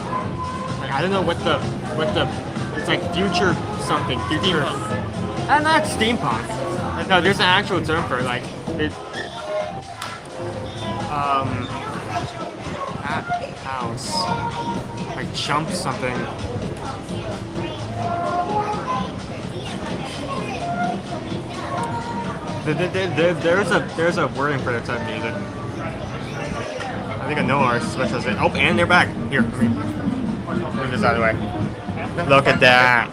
Like, I don't know what the, it's like future something, future. Not steampunk. No, there's an actual term for it, like, it, house, like chump something. There's a wording for that type of music. I think I know our specialization. Oh, and they're back. Here, let me move this out of the way. Look at that.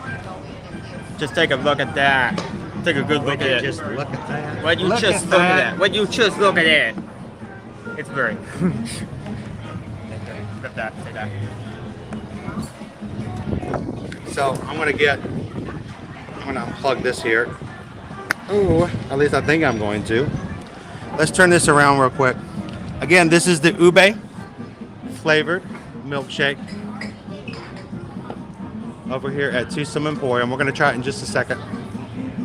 Just take a look at that. Take a good look at it. Just look at that. What you just look at that? What you just look at it? It's very. Take that. Take that. So I'm gonna unplug this here. Oh, at least I think I'm going to. Let's turn this around real quick. Again, this is the ube flavored milkshake over here at Tusum Emporium. We're gonna try it in just a second.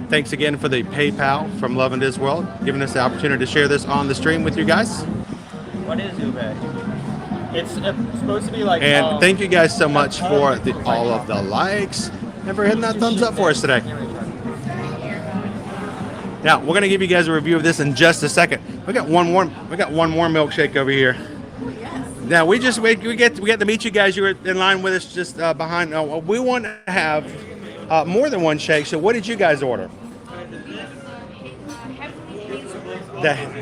Thanks again for the PayPal from Love in This World, giving us the opportunity to share this on the stream with you guys. What is ube? It's supposed to be like. And thank you guys so much for all of the likes and for hitting that thumbs up for us today. Now we're gonna give you guys a review of this in just a second. We got one more milkshake over here. Now we get to meet you guys. You were in line with us just behind. We want to have more than one shake. So what did you guys order?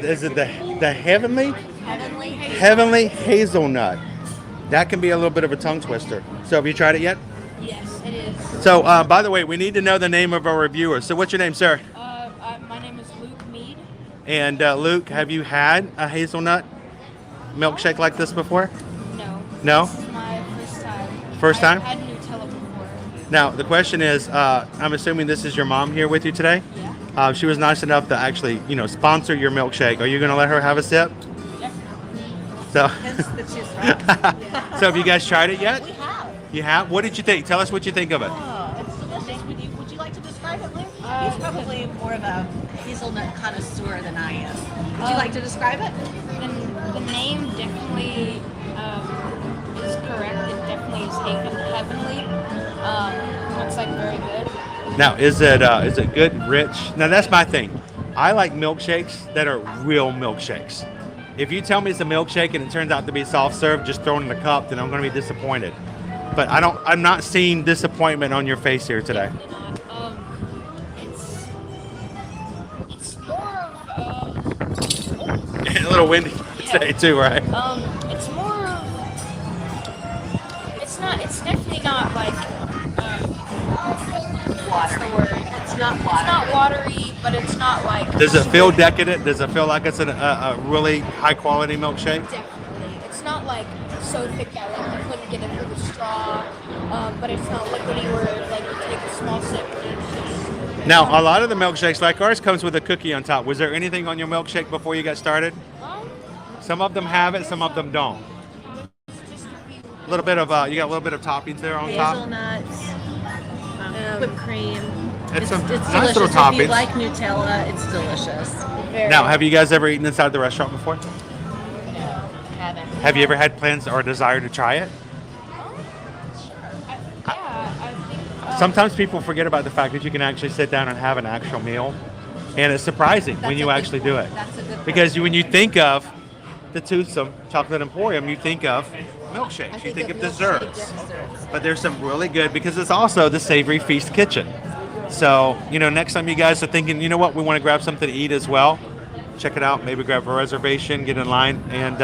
Is it the heavenly hazelnut? That can be a little bit of a tongue twister. So have you tried it yet? Yes, it is. So by the way, we need to know the name of our reviewer. So what's your name, sir? My name is Luke Mead. And Luke, have you had a hazelnut milkshake like this before? No. No? This is my first time. First time? I've had Nutella before. Now, the question is, I'm assuming this is your mom here with you today? Yeah. She was nice enough to actually, sponsor your milkshake. Are you going to let her have a sip? Definitely. So, Hence the juice, right? so have you guys tried it yet? We have. You have? What did you think? Tell us what you think of it. Oh, it's delicious. Would you like to describe it, Luke? He's probably more of a hazelnut connoisseur than I am. Would you like to describe it? The name definitely is correct. It definitely is heavenly. Looks like very good. Now, is it good, rich? Now, that's my thing. I like milkshakes that are real milkshakes. If you tell me it's a milkshake and it turns out to be soft serve, just thrown in a cup, then I'm going to be disappointed. But I'm not seeing disappointment on your face here today. It's more of A little windy today too, right? it's more of it's definitely not like what's the word? It's not water. It's not watery, but it's not like. Does it feel decadent? Does it feel like it's a really high quality milkshake? Definitely. It's not like so thick that like you couldn't get it through the straw, but it's not liquidy where like you take a small sip and it's just. Now, a lot of the milkshakes, like ours, comes with a cookie on top. Was there anything on your milkshake before you got started? Some of them have it, some of them don't. A little bit of you got a little bit of toppings there on top. Hazelnuts, whipped cream. It's some delicious. nice little If you toppings. like Nutella, it's delicious. Now, have you guys ever eaten inside the restaurant before? Haven't. Have you ever had plans or desire to try it? I think. Sometimes people forget about the fact that you can actually sit down and have an actual meal, and it's surprising when you actually do it. That's a good point. Because when you think of the Toothsome Chocolate Emporium, you think of milkshakes, you think of desserts. But there's some really good, because it's also the Savory Feast Kitchen. So, you know, next time you guys are thinking, you know what, we want to grab something to eat as well, check it out. Maybe grab a reservation, get in line, and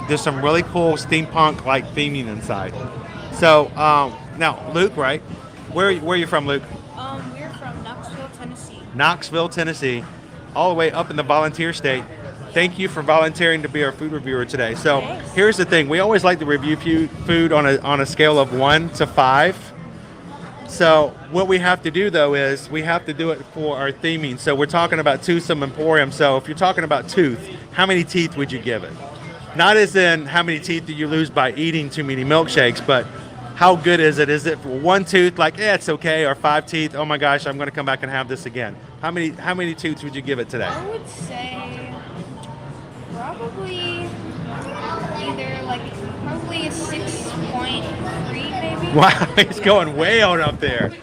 there's some really cool steampunk-like theming inside. So, now, Luke, right? Where are you from, Luke? We're from Knoxville, Tennessee. Knoxville, Tennessee, all the way up in the volunteer state. Thank you for volunteering to be our food reviewer today. So here's the thing. We always like to review food on a scale of 1 to 5. So what we have to do, though, is we have to do it for our theming. So we're talking about Toothsome Emporium. So if you're talking about tooth, how many teeth would you give it? Not as in how many teeth do you lose by eating too many milkshakes, but how good is it? Is it for 1 tooth, like, it's okay, or 5 teeth, oh my gosh, I'm going to come back and have this again? How many tooths would you give it today? I would say probably probably a 6.3 maybe. Wow, he's going way on up there.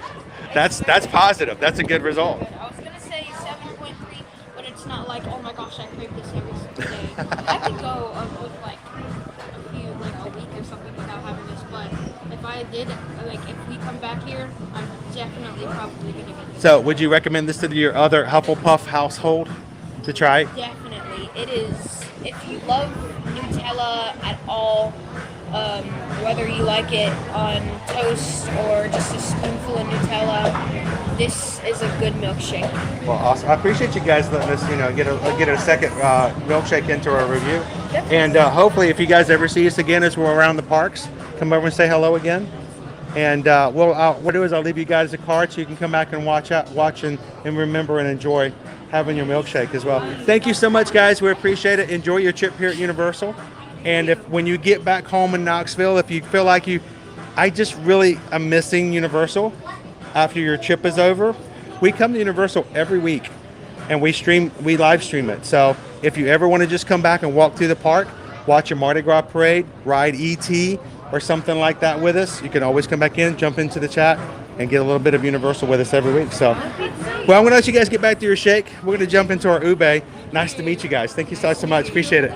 That's positive. That's a good result. I was gonna say 7.3, but it's not like, oh my gosh, I crave this every single day. I could go with like a week or something without having this, but if I did, if we come back here, I'm definitely probably gonna get this. So would you recommend this to your other Hufflepuff household to try it? Definitely. It is, if you love Nutella at all, whether you like it on toast or just a spoonful of Nutella, this is a good milkshake. Well, awesome. I appreciate you guys letting us, get a second milkshake into our review. Definitely. And hopefully, if you guys ever see us again as we're around the parks, come over and say hello again. And what I'll do is I'll leave you guys a card so you can come back and watch and remember and enjoy having your milkshake as well. Thank you so much, guys. We appreciate it. Enjoy your trip here at Universal. And when you get back home in Knoxville, if you feel like I just really am missing Universal after your trip is over, we come to Universal every week and we live stream it. So if you ever want to just come back and walk through the park, watch a Mardi Gras parade, ride ET or something like that with us, you can always come back in, jump into the chat, and get a little bit of Universal with us every week. So, well, I'm going to let you guys get back to your shake. We're going to jump into our ube. Nice to meet you guys. Thank you so much. Appreciate it.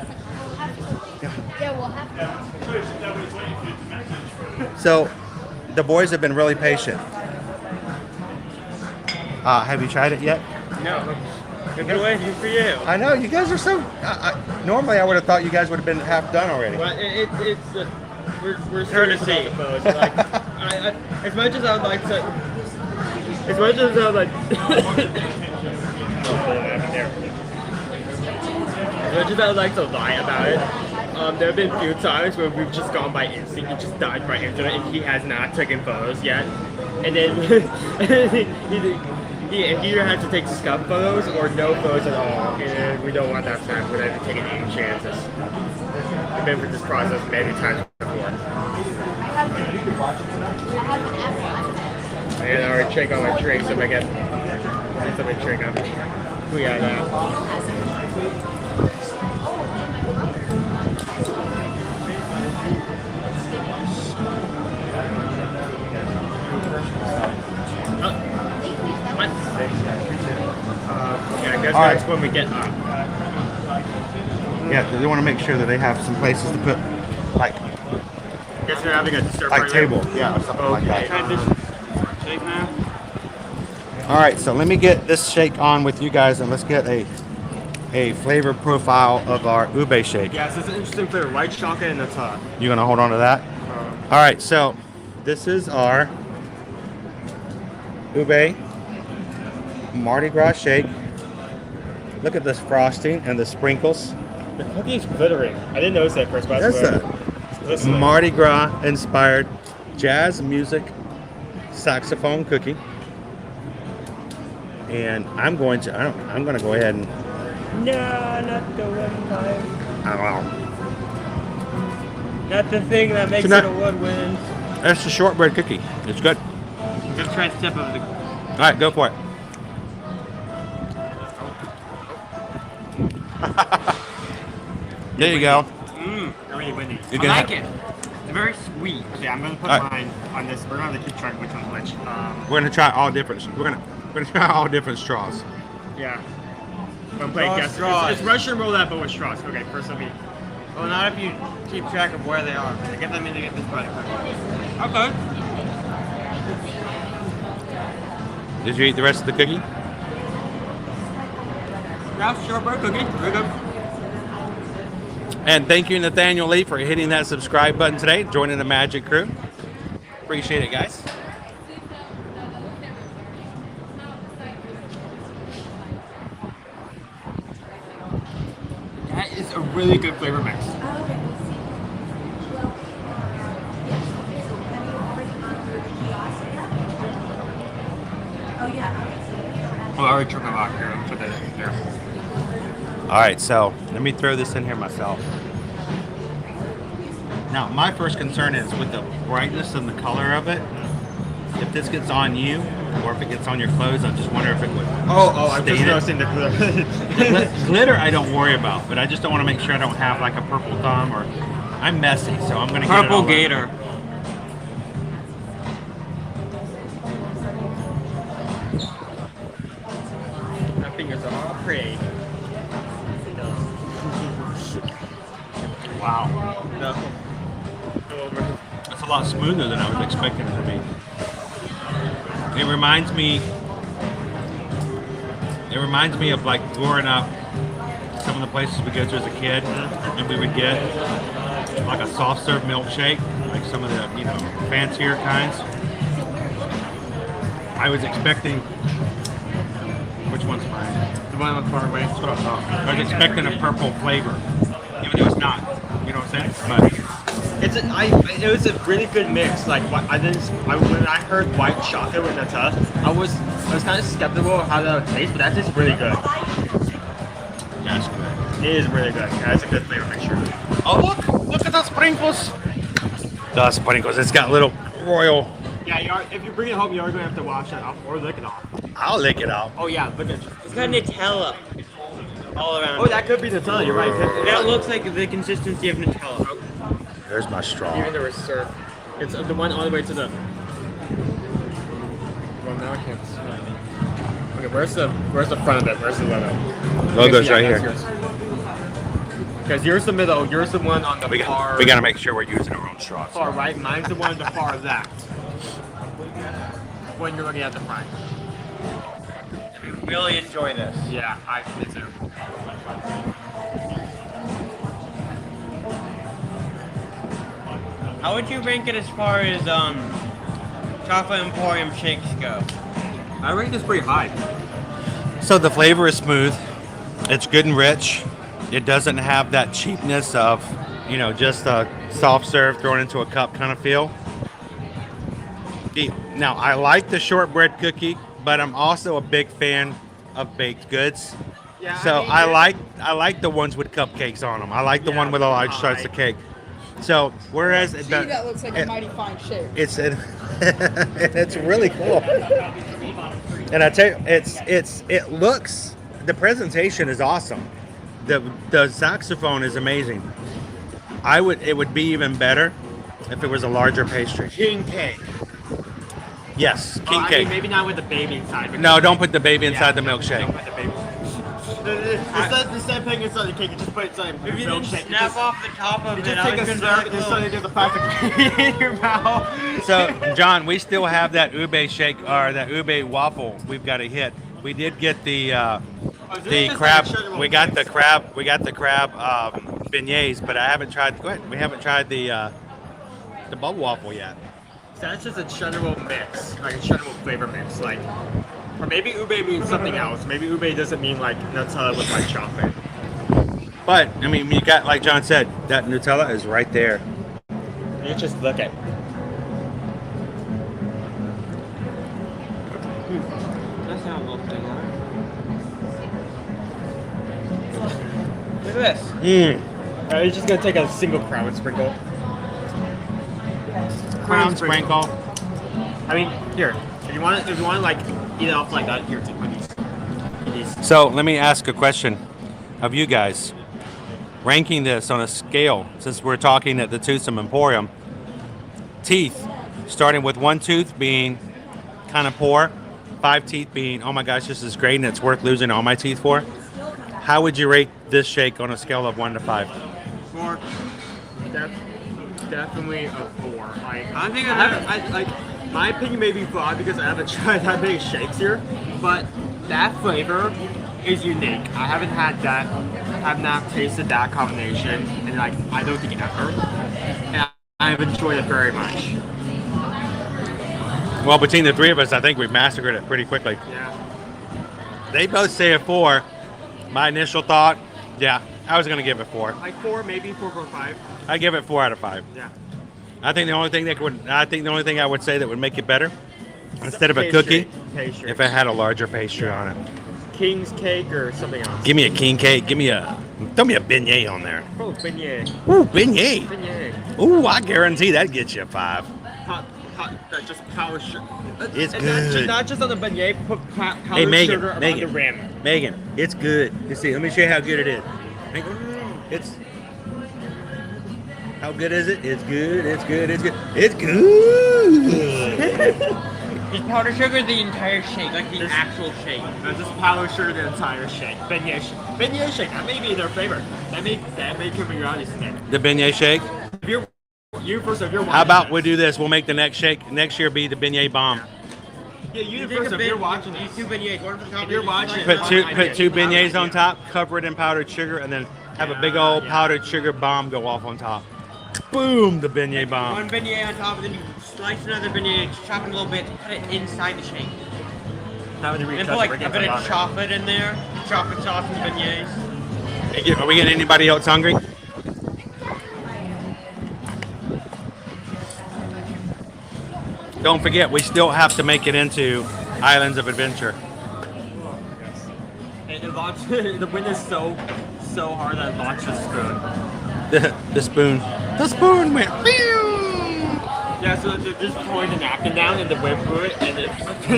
Yeah, we'll have to. So, the boys have been really patient. Have you tried it yet? No. I've been waiting for you. I know, you guys are so... normally, I would have thought you guys would have been half done already. Well, we're courtesy. Like, as much as I would like to... As much as I would like... As much as I would like to lie about it, there have been a few times where we've just gone by instinct and just dived right into it, and he has not taken photos yet. And then he either has to take scuff photos or no photos at all, and we don't want that to happen. We're not even taking any chances. We've been through this process many times before. And I already check on my drinks if I get something to drink up. We got that. Yeah, I guess All that's right. when we get up. Yeah, they want to make sure that they have some places to put, like I guess we're having a dessert party. table. Yeah, or something like that. Shake now. All right, so let me get this shake on with you guys, and let's get a flavor profile of our ube shake. Yeah, so it's an interesting flavor. White chocolate and Nutella. You gonna hold on to that? All right, so this is our ube Mardi Gras shake. Look at this frosting and the sprinkles. The cookie's glittering. I didn't notice that first, but That's a Mardi Gras inspired jazz music saxophone cookie. And I'm going to go ahead and... No, not the one time. Oh, Not the thing that makes it a woodwind. that's the shortbread cookie. It's good. Just try to step over the... All right, go for it. There you go. Really windy. You I can like have- it. It's very sweet. Okay, I'm gonna put All right. mine on this. We're gonna have to keep track of which one's which. We're gonna try all different. We're gonna try all different straws. Yeah. I'm gonna play guess. Straws. It's Russian roulette, but with straws. Okay, first let me. Well, not if you keep track of where they are. I guess I mean to get this right. Okay. Did you eat the rest of the cookie? Yeah, shortbread cookie. Very good. And thank you, Nathaniel Lee, for hitting that subscribe button today, joining the Magic Crew. Appreciate it, guys. That is a really good flavor mix. Oh, I already took a lot here. Put that in there. All right, so let me throw this in here myself. Now, my first concern is with the brightness and the color of it. If this gets on you, or if it gets on your clothes, I just wonder if it would. I'm stain just it. noticing the glitter. Glitter, I don't worry about, but I just don't want to make sure I don't have like a purple thumb or. I'm messy, so I'm gonna get it Purple all over. gator. My fingers are all pretty. Wow. No. It's a lot smoother than I was expecting it to be. It reminds me of like growing up, some of the places we go to as a kid, and we would get like a soft serve milkshake, like some of the, you know, fancier kinds. I was expecting, which one's mine? The one on the far away. That's what I thought. I was expecting a purple flavor, even though it's not. You know what I'm saying? But It was a really good mix. Like when I heard white chocolate with Nutella, I was kind of skeptical of how that would taste, but that tastes really good. that's good. It is really good. Yeah, it's a good flavor mixture. Oh look at those sprinkles. The sprinkles. It's got little royal. Yeah, if you bring it home, you're gonna have to wash that off or lick it off. I'll lick it off. Oh yeah, look at. It's got Nutella all around. Oh, that could be Nutella. You're right. That looks like the consistency of Nutella. There's my straw. Even the reserve. It's the one all the way to the. Well, now I can't see. Okay, where's the front of it? Where's the logo? Logo's Yeah, right that's here. yours. Because yours the middle. Yours the one on the We far. got to make sure we're using our own straws. Far right. Mine's the one on the far left. When you're looking at the front. We really enjoy this. Yeah, I me too. How would you rank it as far as chocolate emporium shakes go? I rate this pretty high. So the flavor is smooth. It's good and rich. It doesn't have that cheapness of, you know, just a soft serve thrown into a cup kind of feel. Now, I like the shortbread cookie, but I'm also a big fan of baked goods. Yeah, So mean, I like the ones with cupcakes on them. I like the one with a large slice of cake. So whereas That looks like a mighty fine shape. it's really cool. And I tell you, it looks, the presentation is awesome. The saxophone is amazing. It would be even better if it was a larger pastry. King cake. Yes, king I cake. mean, maybe not with the baby inside. but- No, don't put the baby inside the Don't milkshake. put the baby. Instead of putting it inside the cake, you just put it inside the If you didn't milkshake. snap off the top of You it, just I take was a concerned slurp and suddenly there's a plastic in your mouth. So, John, we still have that ube shake or that ube waffle we've got to hit. We did get the crab. We got the crab beignets, but I haven't tried. We haven't tried the bubble waffle yet. So that's just a chutney mix, like a chutney flavor mix, like. Or maybe ube means something else. Maybe ube doesn't mean like Nutella with like chocolate. But I mean, you got, like John said, that Nutella is right there. You just look at. That's not a little thing, Look at this. You're just gonna take a single crown sprinkle. Crown sprinkle. I mean, here. If you want to like eat it off like that, here, take one of these. So let me ask a question. of you guys ranking this on a scale, since we're talking at the Toothsome Emporium. Teeth, starting with 1 tooth being kind of poor, 5 teeth being, oh my gosh, this is great and it's worth losing all my teeth for. How would you rate this shake on a scale of 1 to 5? 4. Definitely a 4. Like, I think my opinion may be flawed because I haven't tried that many shakes here, but that flavor is unique. I haven't had that, I've not tasted that combination, and like I don't think ever. And I've enjoyed it very much. Well, between the three of us, I think we've massacred it pretty quickly. Yeah. They both say a 4. My initial thought, yeah, I was going to give it 4. Like 4, maybe 4.5. I give it 4 out of 5. Yeah. I think the only thing I would say that would make it better, instead of a cookie, if it had a larger pastry on it. King's cake or something else. Give me a king cake. Throw me a beignet on there. Oh, beignet. Ooh, beignet. Beignet. Ooh, I guarantee that gets you a 5. Hot, that just powder sugar. It's and good. Not just on the beignet, put powder Hey, Megan, sugar on Megan, the rim. Megan, it's good. You see, let me show you how good it is. It's how good is it? It's good. It's good. It's good. It's good. Is powdered sugar the entire shake, like the actual shake? Just powder sugar the entire shake. Beignet shake. Beignet shake. That may be their favorite. That may come in your audience today. The beignet shake. If you're watching. How about we do this? We'll make the next shake next year be the beignet bomb. Yeah, you first. If you're watching these 2 beignets, one for the top. If you're watching, Put two beignets on top, cover it in powdered sugar, and then have a big old powdered sugar bomb go off on top. Boom, the beignet bomb. One beignet on top, and then you slice another beignet, chop it a little bit, put it inside the shake. That would be And put like a bit of chocolate in there, chocolate sauce and beignets. Hey, are we getting anybody else hungry? Don't forget, we still have to make it into Islands of Adventure. And the wind is so hard that it launched the spoon. The spoon. The spoon went. Yeah, so they just poured the napkin down and the wind blew it, and the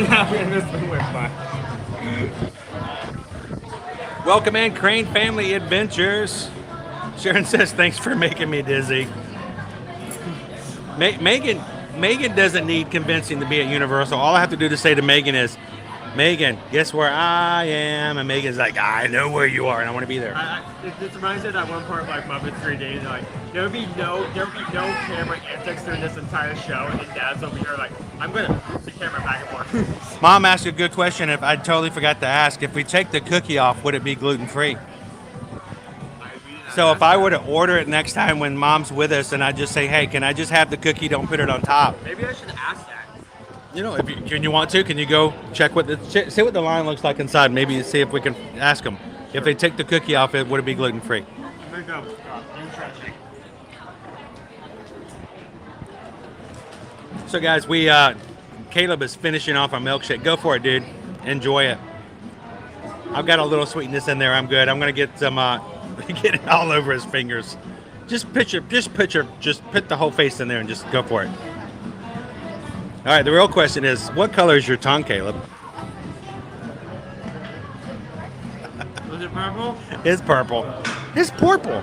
napkin and the spoon went by. Welcome in, Crane Family Adventures. Sharon says, thanks for making me dizzy. Megan doesn't need convincing to be at Universal. All I have to do to say to Megan is, Megan, guess where I am? And Megan's like, I know where you are, and I want to be there. It reminds me of that one part of like Muppets 3D. Like there would be no camera antics during this entire show, and Dad's over here like, I'm gonna move the camera back and forth. Mom asked a good question. If I totally forgot to ask, if we take the cookie off, would it be gluten free? So if I were to order it next time when Mom's with us, and I just say, hey, can I just have the cookie? Don't put it on top. Maybe I should ask that. You know, can you want to? Can you go check see what the line looks like inside? Maybe see if we can ask them. If they take the cookie off, would it be gluten free? There you go. Interesting. So guys, Caleb is finishing off our milkshake. Go for it, dude. Enjoy it. I've got a little sweetness in there. I'm good. I'm gonna get some. Get it all over his fingers. Just put the whole face in there and just go for it. All right, the real question is, what color is your tongue, Caleb? Was it purple? It's purple. It's purple.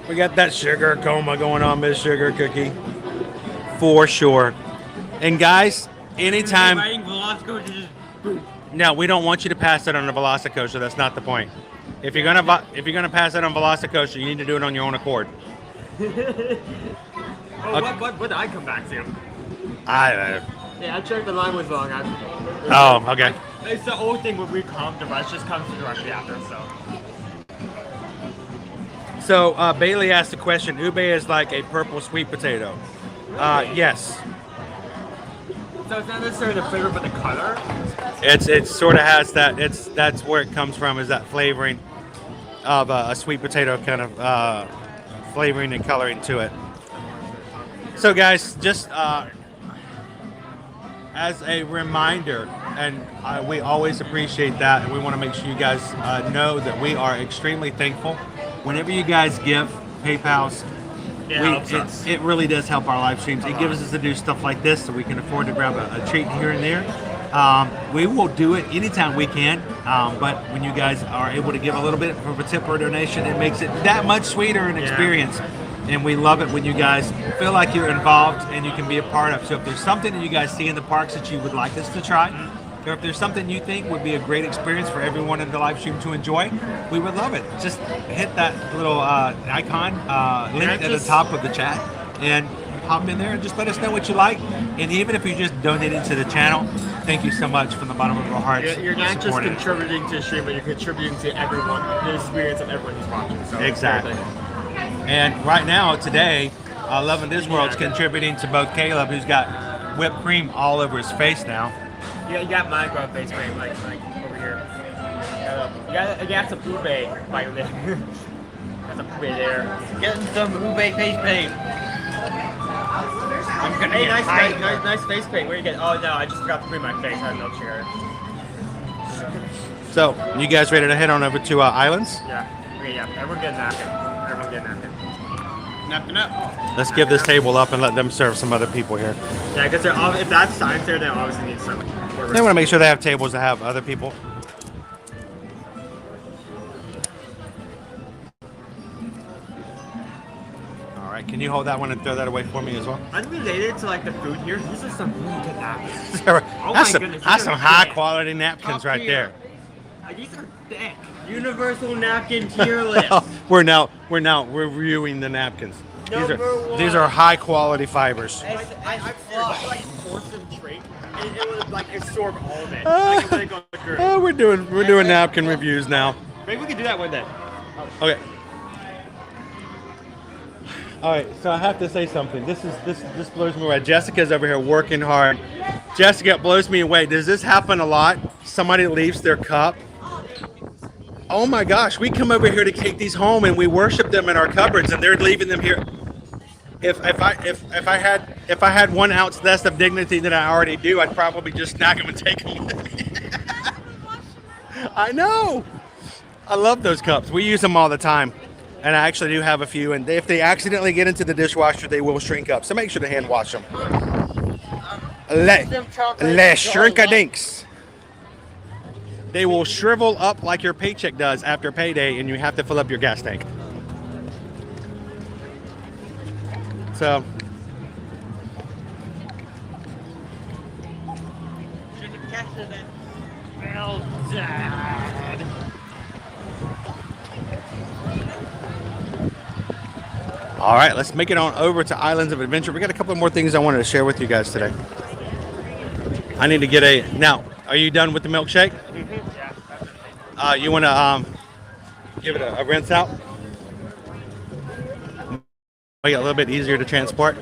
We got that sugar coma going on, Miss Sugar Cookie. For sure. And guys, anytime... No, we don't want you to pass it on a Velocicoaster. That's not the point. If you're gonna pass it on Velocicoaster, you need to do it on your own accord. What did I come back to? Yeah, I checked the line was wrong. Okay. It's the old thing when we come, the rush just comes directly after, So Bailey asked the question, ube is like a purple sweet potato. Yes. So it's not necessarily the flavor, but the color? It sort of has that, that's where it comes from, is that flavoring of a sweet potato kind of flavoring and coloring to it. So guys, just as a reminder, and we always appreciate that, and we want to make sure you guys know that we are extremely thankful. Whenever you guys give PayPal's, it really does help our live streams. It gives us to do stuff like this so we can afford to grab a treat here and there. We will do it anytime we can, but when you guys are able to give a little bit of a tip or a donation, it makes it that much sweeter an experience. And we love it when you guys feel like you're involved and you can be a part of. So if there's something that you guys see in the parks that you would like us to try, or if there's something you think would be a great experience for everyone in the live stream to enjoy, we would love it. Just hit that little icon link at the top of the chat and hop in there and just let us know what you like. And even if you just donated to the channel, thank you so much from the bottom of our hearts. You're not just supporting it. contributing to the stream, but you're contributing to everyone, the experience of everyone who's watching. So Exactly. And right now, today, Love and Disworld's contributing to both Caleb, who's got whipped cream all over his face now. Yeah, you got Minecraft face cream, like over here. You got some ube right there. Got some ube there. Getting some ube face paint. I'm gonna Hey, get nice face paint. Where you get? Oh no, I just forgot to clean my face. I had no chair. So, you guys ready to head on over to Islands? Yeah. Okay, yeah. Everyone get a napkin. Everyone get a napkin. Napkin up. Let's give this table up and let them serve some other people here. Yeah, because if that's science there, they obviously need some. They want to make sure they have tables that have other people. All right, can you hold that one and throw that away for me as well? Unrelated to like the food here, these are some really good napkins. That's some high quality napkins right there. These are thick. Universal napkin tier list. We're now reviewing the napkins. These are high quality fibers. I like force and drink, and it would like absorb all of it. Like, it wouldn't go through. We're doing napkin reviews now. Maybe we could do that one day. Okay. All right, so I have to say something. This blows me away. Jessica's over here working hard. Jessica, it blows me away. Does this happen a lot? Somebody leaves their cup. Oh my gosh, we come over here to take these home and we worship them in our cupboards, and they're leaving them here. If I had 1 ounce less of dignity than I already do, I'd probably just snag them and take them with me. I know. I love those cups. We use them all the time. And I actually do have a few, and if they accidentally get into the dishwasher, they will shrink up. So make sure to hand wash them. Les shrink-a-dinks. They will shrivel up like your paycheck does after payday, and you have to fill up your gas tank. So. Should have casted it. Well done. All right, let's make it on over to Islands of Adventure. We got a couple more things I wanted to share with you guys today. I need to get now, are you done with the milkshake? Mm-hmm. You want to give it a rinse out? Make it a little bit easier to transport.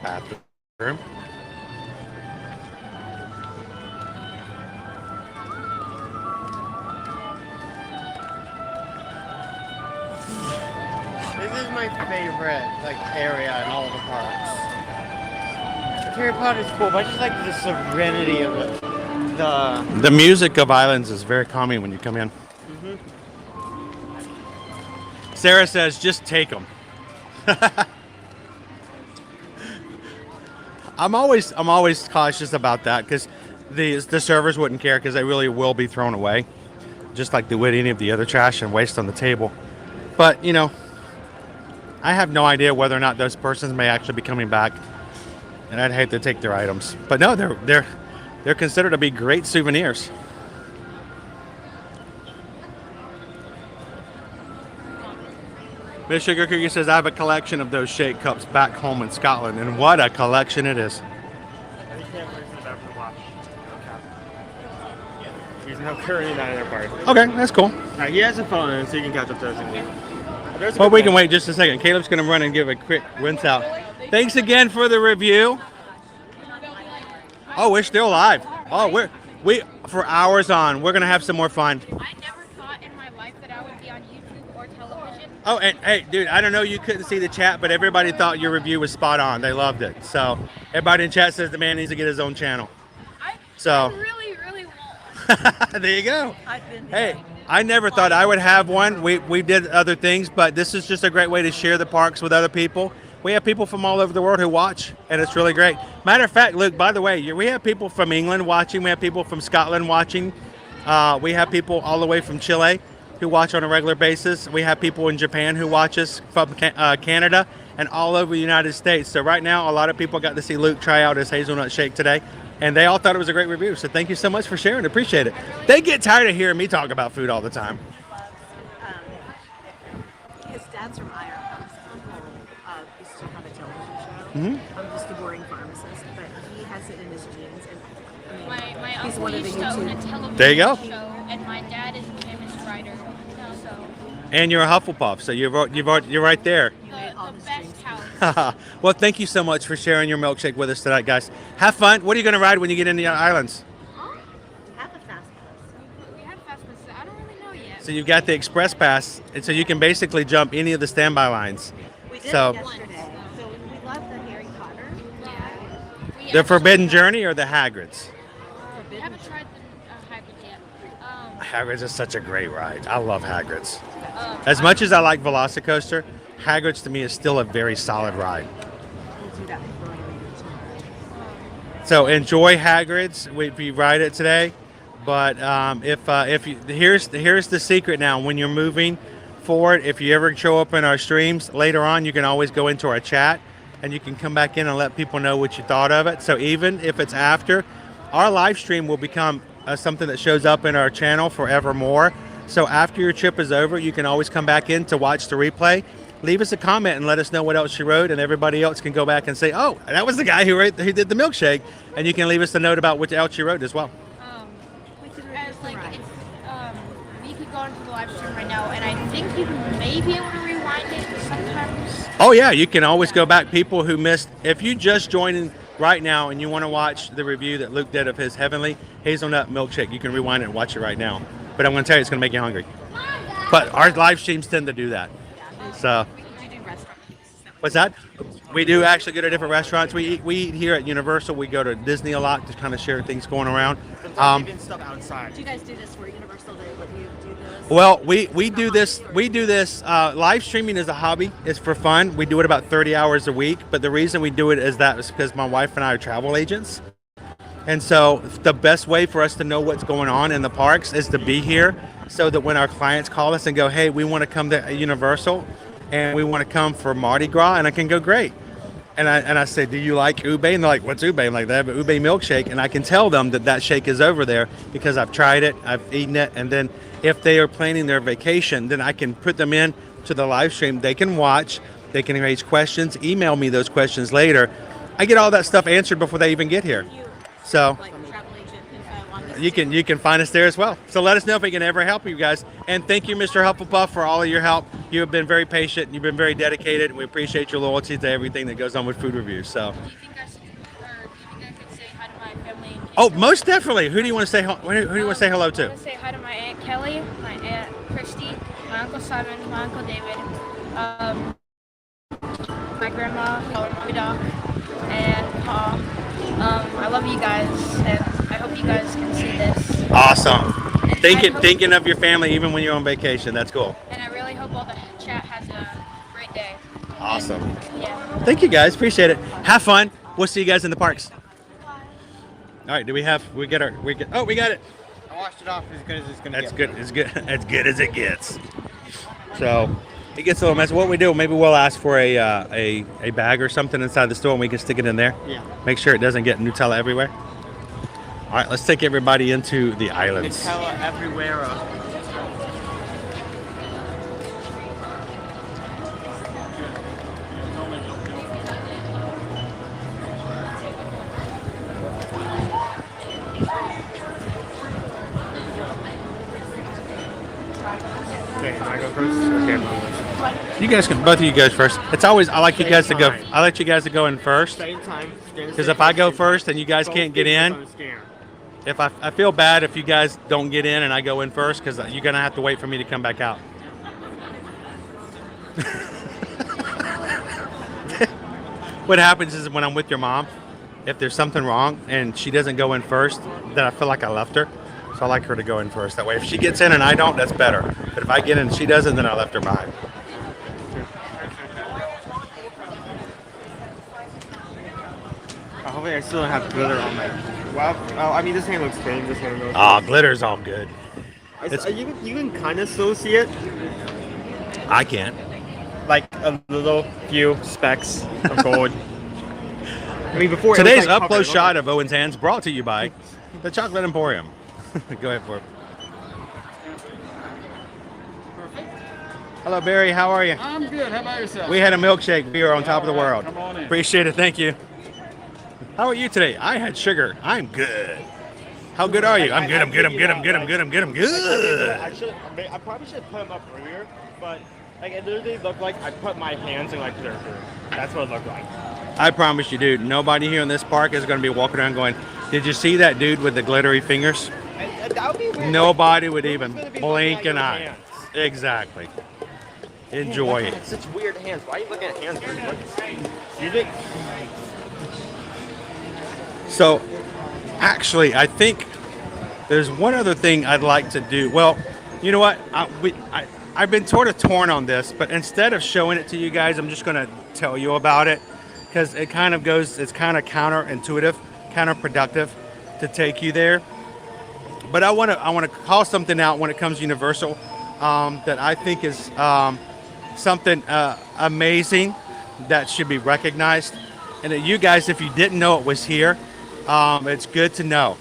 Bathroom. This is my favorite area in all the parks. Harry Potter's cool, but I just like the serenity of it. The music of Islands is very calming when you come in. Mm-hmm. Sarah says, just take them. I'm always cautious about that because the servers wouldn't care because they really will be thrown away, just like they would any of the other trash and waste on the table. But you know, I have no idea whether or not those persons may actually be coming back, and I'd hate to take their items. But no, they're considered to be great souvenirs. Miss Sugar Cookie says, I have a collection of those shake cups back home in Scotland, and what a collection it is. He's no currently not in their party. Okay, that's cool. He has a phone, so you can catch up to us. Well, we can wait just a second. Caleb's going to run and give a quick rinse out. Thanks again for the review. Oh, we're still live. Oh, we for hours on. We're going to have some more fun. I never thought in my life that I would be on YouTube or television. Oh, and hey, dude, I don't know you couldn't see the chat, but everybody thought your review was spot on. They loved it. So everybody in chat says the man needs to get his own channel. I So really, really won't. there you go. I've been Hey, I never thought I would have one. We did other things, but this is just a great way to share the parks with other people. We have people from all over the world who watch, and it's really great. Matter of fact, Luke, by the way, we have people from England watching. We have people from Scotland watching. We have people all the way from Chile who watch on a regular basis. We have people in Japan who watch us, from Canada, and all over the United States. So right now, a lot of people got to see Luke try out his hazelnut shake today, and they all thought it was a great review. So thank you so much for sharing. Appreciate it. They get tired of hearing me talk about food all the time. His dad's from Ireland. Used to have a television show. Mm-hmm. I'm just a boring pharmacist, but he has it in his genes. And My he's uncle one of the used to own a YouTube. television There you go. show, and my dad is a famous writer. So And you're a Hufflepuff, so you're right there. the best house. Well, thank you so much for sharing your milkshake with us tonight, guys. Have fun. What are you going to ride when you get into the islands? Have a fast pass. We have fast passes. I don't really know yet. So you've got the express pass, and so you can basically jump any of the standby lines. We did So- it yesterday. So we love the Harry Potter. Yeah. The Forbidden Journey or the Hagrid's? We haven't tried the hybrid yet. Hagrid's is such a great ride. I love Hagrid's. As much as I like Velocicoaster, Hagrid's to me is still a very solid ride. We'll do that before we leave tomorrow. So enjoy Hagrid's if you ride it today. But if you, here's the secret now. When you're moving forward, if you ever show up in our streams later on, you can always go into our chat and you can come back in and let people know what you thought of it. So even if it's after, our live stream will become something that shows up in our channel forevermore. So after your trip is over, you can always come back in to watch the replay. Leave us a comment and let us know what else you wrote, and everybody else can go back and say, oh, that was the guy who did the milkshake. And you can leave us a note about what else you wrote as well. As like it's, we could go into the live stream right now, and I think you may be able to rewind it sometimes. Oh yeah, you can always go back. People who missed, if you just joined in right now and you want to watch the review that Luke did of his Heavenly Hazelnut Milkshake, you can rewind it and watch it right now. But I'm going to tell you, it's going to make you hungry. But our live streams tend to do that. So, what's that? We do actually go to different restaurants. We eat here at Universal. We go to Disney a lot to kind of share things going around. Even stuff outside. Do you guys do this for Universal Day? What do you do this? Well, we do this. We do this. Live streaming is a hobby. It's for fun. We do it about 30 hours a week. But the reason we do it is because my wife and I are travel agents. And so the best way for us to know what's going on in the parks is to be here, so that when our clients call us and go, hey, we want to come to Universal and we want to come for Mardi Gras, and I can go, great. And I say, do you like ube? And they're like, what's ube? I'm like, they have an ube milkshake. And I can tell them that shake is over there because I've tried it, I've eaten it. And then if they are planning their vacation, then I can put them in to the live stream. They can watch, they can raise questions, email me those questions later. I get all that stuff answered before they even get here. So you can find us there as well. So let us know if we can ever help you guys. And thank you, Mr. Hufflepuff, for all of your help. You have been very patient. You've been very dedicated. And we appreciate your loyalty to everything that goes on with food reviews. So. Do you think I could say hi to my family? Oh, most definitely. Who do you want to say? Who do you want to say hello to? I want to say hi to my Aunt Kelly, my Aunt Christy, my Uncle Simon, my Uncle David, my grandma, my Doc, and Pa. I love you guys, and I hope you guys can see this. Awesome. Thinking of your family even when you're on vacation. That's cool. And I really hope all the chat has a great day. Awesome. Yeah. Thank you guys. Appreciate it. Have fun. We'll see you guys in the parks. All right. We got it. I washed it off as good as it's gonna That's get. good. It's good. As good as it gets. So it gets a little messy. What we do, maybe we'll ask for a bag or something inside the store, and we can stick it in there. Yeah. Make sure it doesn't get Nutella everywhere. All right, let's take everybody into the islands. Nutella everywhere. Okay, can I go first? Okay. You guys can, both of you guys first. It's always, I like you guys to go. I like you guys to go in first. Same time. Because if I go first and you guys can't get in, if I feel bad if you guys don't get in and I go in first, because you're gonna have to wait for me to come back out. What happens is when I'm with your mom, if there's something wrong and she doesn't go in first, then I feel like I left her. So I like her to go in first. That way, if she gets in and I don't, that's better. But if I get in and she doesn't, then I left her behind. Hopefully I still don't have glitter on my... Wow. Oh, I mean, this hand looks clean. This one looks... Ah, glitter's all good. You can kind of still see it. I can't. Like a little few specks of gold. I mean, before Today's like up-close shot of Owen's hands brought to you by the Chocolate Emporium. Go ahead for it. Hello, Barry. How are you? I'm good. How about yourself? We had a milkshake. We are on top of the world. Come on in. Appreciate it. Thank you. How are you today? I had sugar. I'm good. How good are you? I'm good. I'm good. I'm good. I'm good. I'm good. I'm good. I'm good. I probably should put them up earlier, but like it literally looked like I put my hands in like glitter. That's what it looked like. I promise you, dude, nobody here in this park is going to be walking around going, did you see that dude with the glittery fingers? That would be weird. Nobody would even blink an eye. Exactly. Enjoy it. It's such weird hands. Why are you looking at hands? Excuse me? So, actually, I think there's one other thing I'd like to do. Well, you know what? I've been sort of torn on this, but instead of showing it to you guys, I'm just going to tell you about it because it kind of goes, it's kind of counterintuitive, counterproductive to take you there. But I want to call something out when it comes to Universal that I think is something amazing that should be recognized. And that you guys, if you didn't know it was here, it's good to know.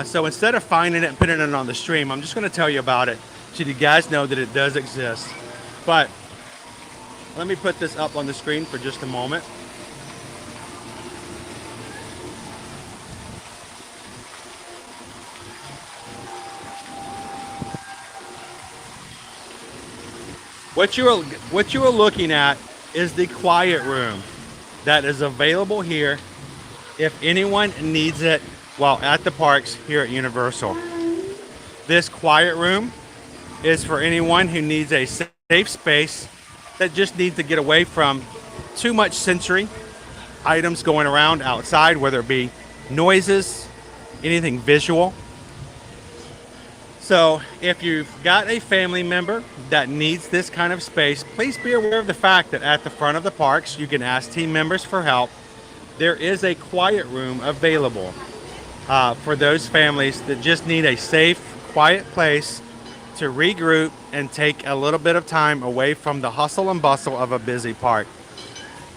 So instead of finding it and putting it on the stream, I'm just going to tell you about it so you guys know that it does exist. But let me put this up on the screen for just a moment. What you are looking at is the quiet room that is available here if anyone needs it while at the parks here at Universal. This quiet room is for anyone who needs a safe space that just needs to get away from too much sensory items going around outside, whether it be noises, anything visual. So if you've got a family member that needs this kind of space, please be aware of the fact that at the front of the parks, you can ask team members for help. There is a quiet room available for those families that just need a safe, quiet place to regroup and take a little bit of time away from the hustle and bustle of a busy park.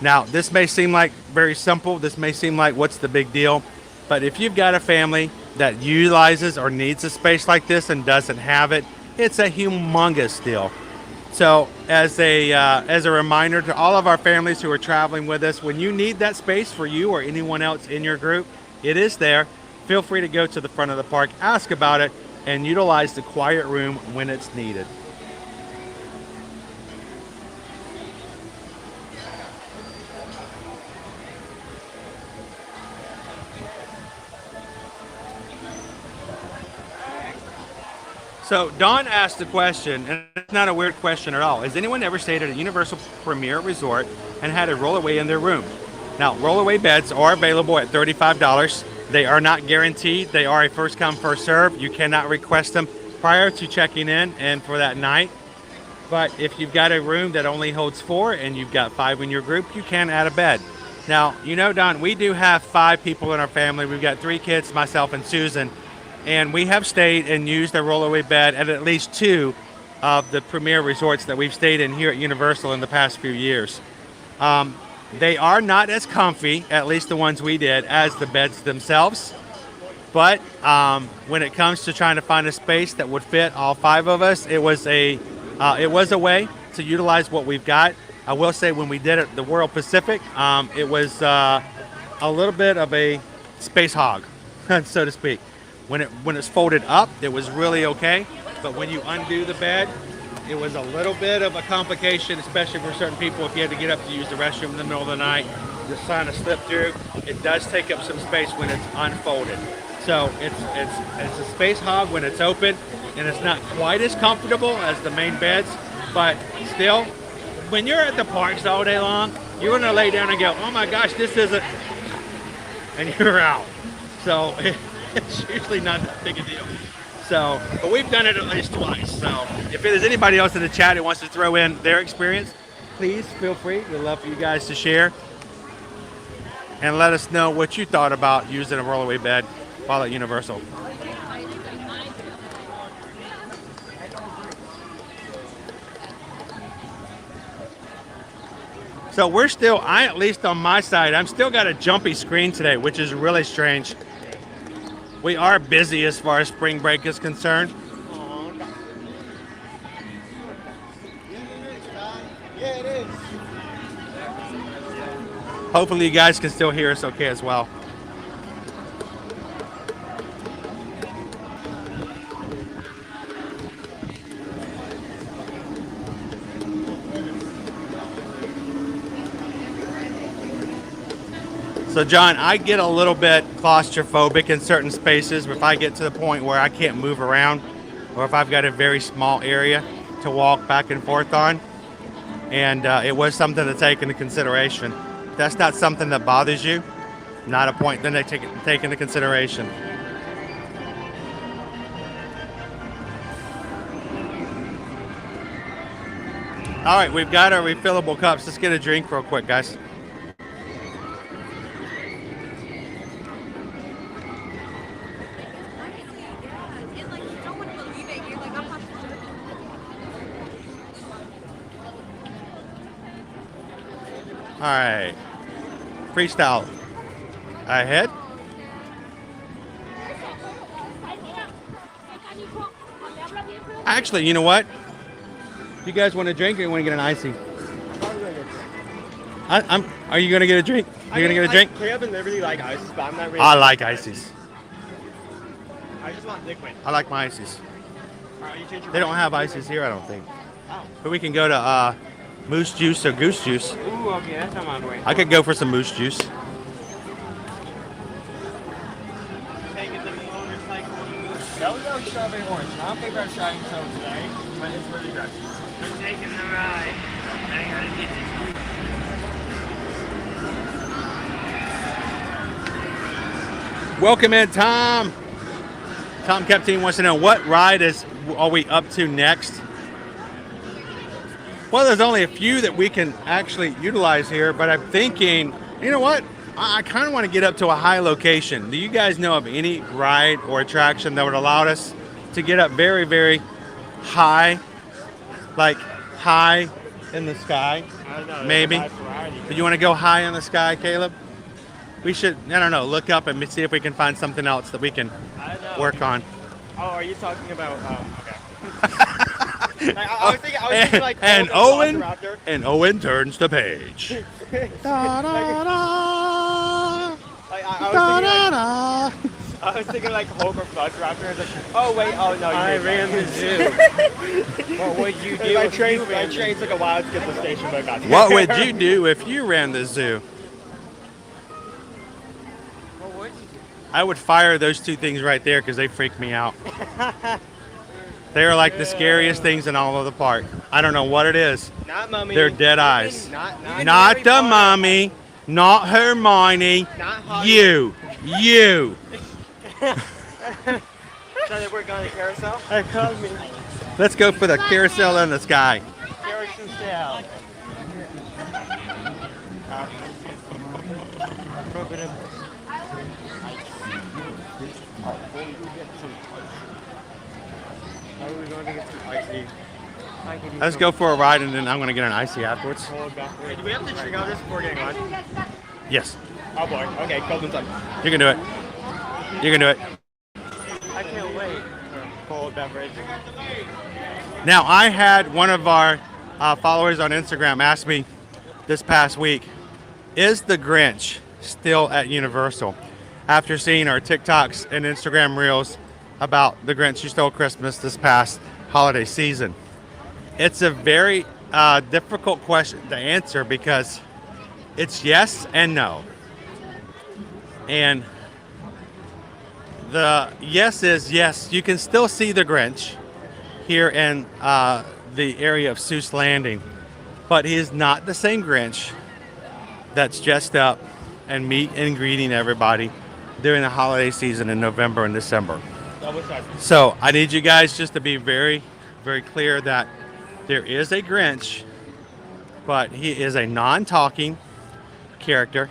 Now, this may seem like very simple. This may seem like what's the big deal? But if you've got a family that utilizes or needs a space like this and doesn't have it, it's a humongous deal. So as a reminder to all of our families who are traveling with us, when you need that space for you or anyone else in your group, it is there. Feel free to go to the front of the park, ask about it, and utilize the quiet room when it's needed. So Dawn asked a question, and it's not a weird question at all. Has anyone ever stayed at a Universal Premier Resort and had a rollaway in their room? Now, rollaway beds are available at $35. They are not guaranteed. They are a first come, first serve. You cannot request them prior to checking in and for that night. But if you've got a room that only holds 4 and you've got 5 in your group, you can add a bed. Now, you know, Don, we do have 5 people in our family. We've got 3 kids, myself and Susan. And we have stayed and used a rollaway bed at least 2 of the premier resorts that we've stayed in here at Universal in the past few years. They are not as comfy, at least the ones we did, as the beds themselves. But when it comes to trying to find a space that would fit all 5 of us, it was a way to utilize what we've got. I will say when we did it, the World Pacific, it was a little bit of a space hog, so to speak. When it's folded up, it was really okay. But when you undo the bed, it was a little bit of a complication, especially for certain people if you had to get up to use the restroom in the middle of the night, just trying to slip through. It does take up some space when it's unfolded. So it's a space hog when it's open, and it's not quite as comfortable as the main beds, but still, when you're at the parks all day long, you're gonna lay down and go, oh my gosh, this isn't, and you're out. So it's usually not that big a deal. So, but we've done it at least twice. So if there's anybody else in the chat who wants to throw in their experience, please feel free. We'd love for you guys to share and let us know what you thought about using a rollaway bed while at Universal. So we're still, at least on my side, I'm still got a jumpy screen today, which is really strange. We are busy as far as spring break is concerned. Yeah, it is. Hopefully you guys can still hear us okay as well. So John, I get a little bit claustrophobic in certain spaces if I get to the point where I can't move around, or if I've got a very small area to walk back and forth on. And it was something to take into consideration. If that's not something that bothers you, not a point then they take into consideration. All right, we've got our refillable cups. Let's get a drink real quick, guys. All right, freestyle ahead. Actually, you know what? You guys want a drink or you want to get an icy? Are you gonna get a drink? Are you gonna get a drink? Caleb and Liberty like ices, but I'm not really. I like ices. I just want liquid. I like my ices. Alright, you change your They don't mind? have ices here, I don't think. Oh. But we can go to moose juice or goose juice. Ooh, okay, that's on my way. I could go for some moose juice. That was our strawberry orange. I don't think our shining toe today, but it's really good. I'm taking the ride. I gotta get this. Welcome in, Tom. Tom Captain wants to know what ride are we up to next? Well, there's only a few that we can actually utilize here, but I'm thinking, you know what? I kind of want to get up to a high location. Do you guys know of any ride or attraction that would allow us to get up very, very high, like high in the sky? I don't know. Maybe. Do you want to go high in the sky, Caleb? We should, I don't know, look up and see if we can find something else that we can work on. Oh, are you talking about, okay. I was thinking like, and Owen turns the page. Da, da, da. I was thinking like Hulk or Velociraptor. I was like, oh wait, oh no, I ran the zoo. What would you do? My train took a while to get to the station, but I got there. What would you do if you ran the zoo? What would you do? I would fire those two things right there because they freak me out. They are like the scariest things in all of the park. I don't know what it is. Not Mummy. They're dead eyes. Not the Mummy. Not Hermione. Not you. So that we're going to carousel? That called me. Let's go for the carousel in the sky. Carousel. Let's go for a ride and then I'm going to get an icy afterwards. Do we have to drink all this before getting on? Yes. Oh boy. Okay, golden time. You can do it. You can do it. I can't wait for cold beverage. Now, I had one of our followers on Instagram ask me this past week, is the Grinch still at Universal? After seeing our TikToks and Instagram reels about the Grinch Who Stole Christmas this past holiday season. It's a very difficult question to answer because it's yes and no. And the yes is yes, you can still see the Grinch here in the area of Seuss Landing, but he is not the same Grinch that's dressed up and meet and greeting everybody during the holiday season in November and December. Double size. So I need you guys just to be very, very clear that there is a Grinch, but he is a non-talking character.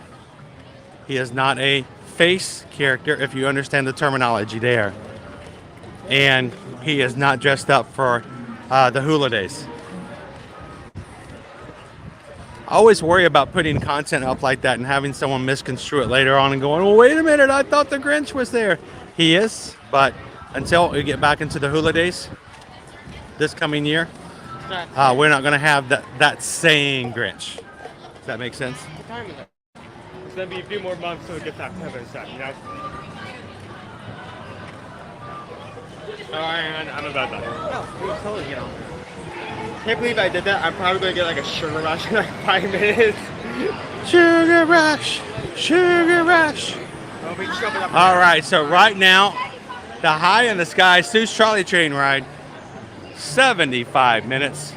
He is not a face character, if you understand the terminology there. And he is not dressed up for the hula days. I always worry about putting content up like that and having someone misconstrue it later on and going, well, wait a minute, I thought the Grinch was there. He is, but until we get back into the hula days this coming year, we're not going to have that same Grinch. Does that make sense? What time is it? It's going to be a few more months till it gets that heaven set, you know? I'm about that. No, totally, you know. Can't believe I did that. I'm probably going to get like a sugar rush in like 5 minutes. Sugar rush, sugar rush. I'll be jumping up. All right, so right now, the High in the Sky Sue's Trolley Train ride, 75 minutes.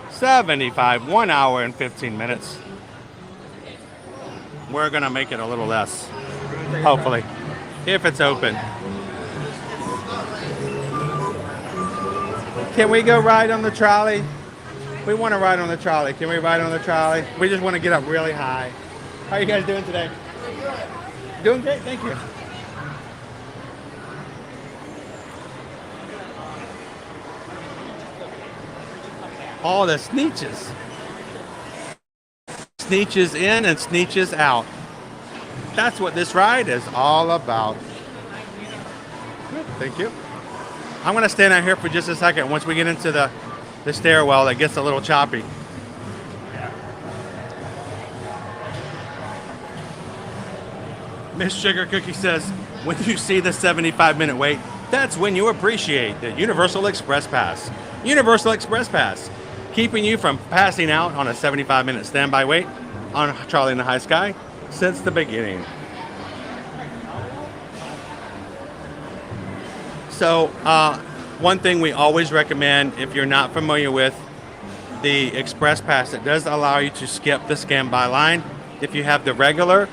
75, 1 hour and 15 minutes. We're gonna make it a little less, hopefully, if it's open. Can we go ride on the trolley? We want to ride on the trolley. Can we ride on the trolley? We just want to get up really high. How are you guys doing today? Doing great, thank you. All the sneeches. Sneeches in and sneeches out. That's what this ride is all about. Good, thank you. I'm going to stand out here for just a second once we get into the stairwell that gets a little choppy. Miss Sugar Cookie says, when you see the 75-minute wait, that's when you appreciate the Universal Express Pass. Universal Express Pass, keeping you from passing out on a 75-minute standby wait on Trolley in the High Sky since the beginning. So, one thing we always recommend, if you're not familiar with the Express Pass, it does allow you to skip the standby line. If you have the regular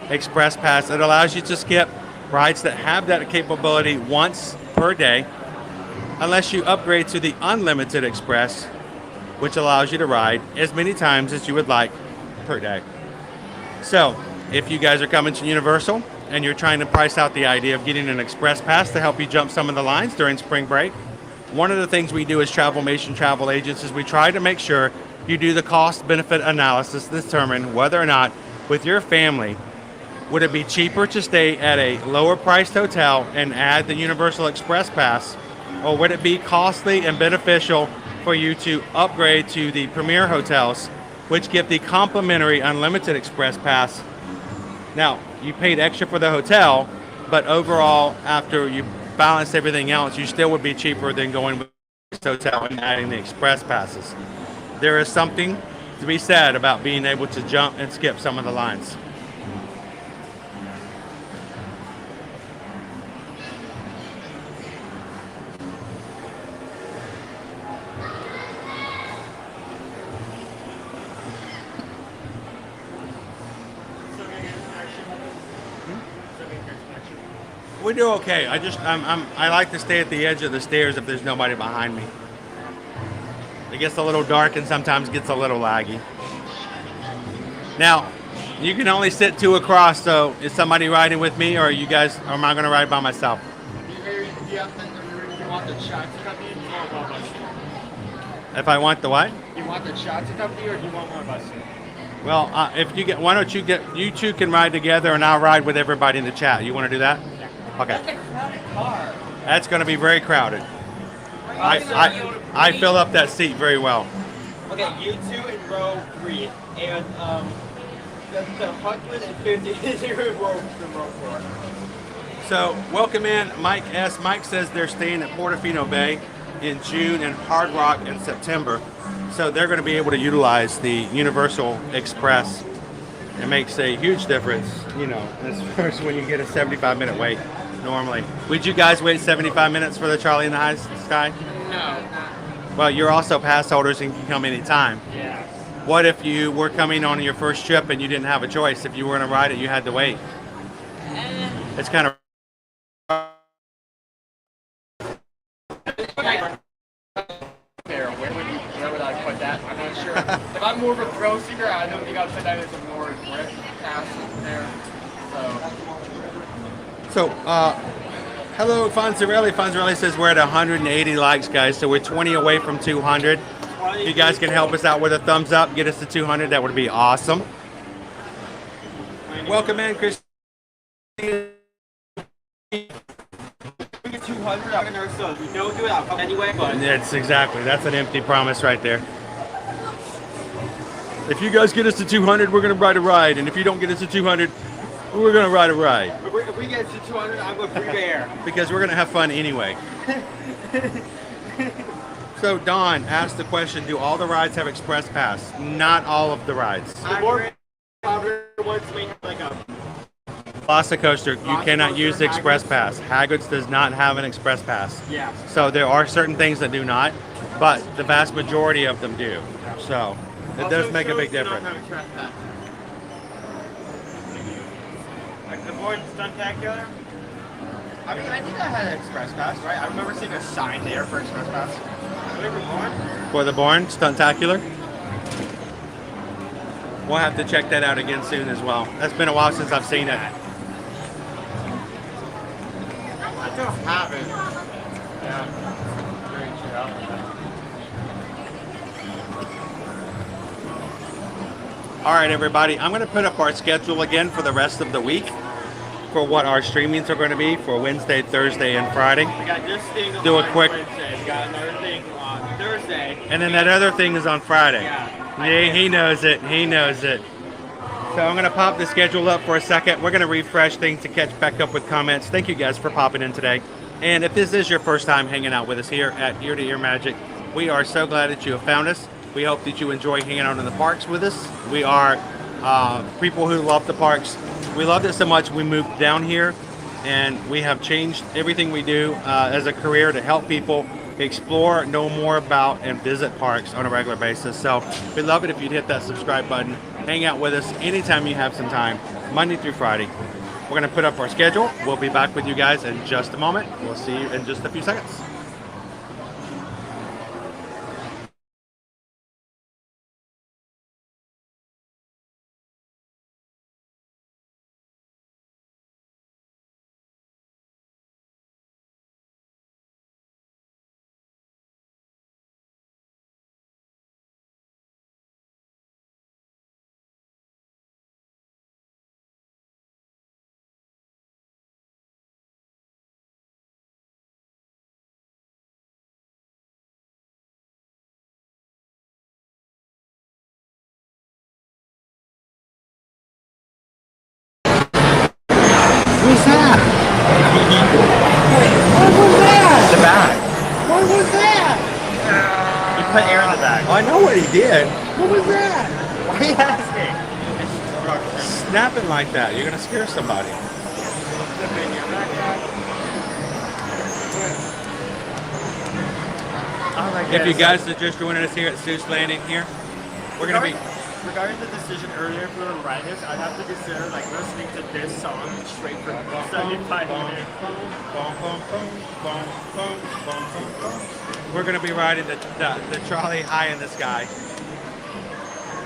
Express Pass, it allows you to skip rides that have that capability once per day, unless you upgrade to the Unlimited Express, which allows you to ride as many times as you would like per day. So, if you guys are coming to Universal and you're trying to price out the idea of getting an Express Pass to help you jump some of the lines during spring break, one of the things we do as Travelmation travel agents is we try to make sure you do the cost-benefit analysis to determine whether or not, with your family, would it be cheaper to stay at a lower-priced hotel and add the Universal Express Pass, or would it be costly and beneficial for you to upgrade to the Premier hotels, which give the complimentary Unlimited Express Pass? Now, you paid extra for the hotel, but overall, after you balance everything else, you still would be cheaper than going with the hotel and adding the Express Passes. There is something to be said about being able to jump and skip some of the lines. We do okay. I like to stay at the edge of the stairs if there's nobody behind me. It gets a little dark and sometimes gets a little laggy. Now, you can only sit two across, so is somebody riding with me, or you guys, or am I going to ride by myself? You want the shot to come in, or more bus? If I want the what? You want the shot to come in, or do you want more bus? Well, if you get, why don't you two can ride together, and I'll ride with everybody in the chat. You want to do that? Okay. That's a crowded car. That's going to be very crowded. I fill up that seat very well. Okay, you two in row 3, and the 150 is in row 4. So, welcome in Mike S. Mike says they're staying at Portofino Bay in June and Hard Rock in September. So they're going to be able to utilize the Universal Express. It makes a huge difference, you know, as far as when you get a 75-minute wait normally. Would you guys wait 75 minutes for the Trolley in the High Sky? No. Well, you're also pass holders and can come anytime. Yeah. What if you were coming on your first trip and you didn't have a choice? If you were going to ride it, you had to wait. It's kind of I'm more of a thrill seeker. I don't think I'd say that is a more grip pass there. So, hello, Fonzarelli. Fonzarelli says we're at 180 likes, guys. So we're 20 away from 200. If you guys can help us out with a thumbs up, get us to 200. That would be awesome. Welcome in, Chris. We get 200 out there, so if we don't do it, I'll come anyway. But That's exactly. That's an empty promise right there. If you guys get us to 200, we're going to ride a ride. And if you don't get us to 200, we're going to ride a ride. if we get to 200, I'm going to free bear. Because we're going to have fun anyway. So Don asked the question, do all the rides have express pass? Not all of the rides. The more popular ones may have like a Velocicoaster, you cannot use the express pass. Hagrid's does not have an express pass. Yeah. So there are certain things that do not, but the vast majority of them do. So it does make a big difference. Like the board Stuntacular? I mean, I think I had an express pass, right? I remember seeing a sign there for express pass. For the Bourne Stuntacular? We'll have to check that out again soon as well. That's been a while since I've seen it. I don't have it. Yeah. Very chill. All right, everybody. I'm going to put up our schedule again for the rest of the week for what our streamings are going to be for Wednesday, Thursday, and Friday. We got this thing Do on a quick, Wednesday. We got another thing on Thursday. and then that other thing is on Friday. Yeah. He knows it. He knows it. So I'm going to pop the schedule up for a second. We're going to refresh things to catch back up with comments. Thank you guys for popping in today. And if this is your first time hanging out with us here at Ear to Ear Magic, we are so glad that you have found us. We hope that you enjoy hanging out in the parks with us. We are people who love the parks. We loved it so much we moved down here, and we have changed everything we do as a career to help people explore, know more about, and visit parks on a regular basis. So we'd love it if you'd hit that subscribe button. Hang out with us anytime you have some time, Monday through Friday. We're going to put up our schedule. We'll be back with you guys in just a moment. We'll see you in just a few seconds. Who's that? What was that? The bag. What was that? You put air in the bag. I know what he did. What was that? Why are you asking? Snap it like that. You're going to scare somebody. If you guys are just joining us here at Seuss Landing here, we're going to be... Regarding the decision earlier if we were to ride this, I'd have to consider like listening to this song straight for 75 minutes. We're going to be riding the Charlie High in the Sky.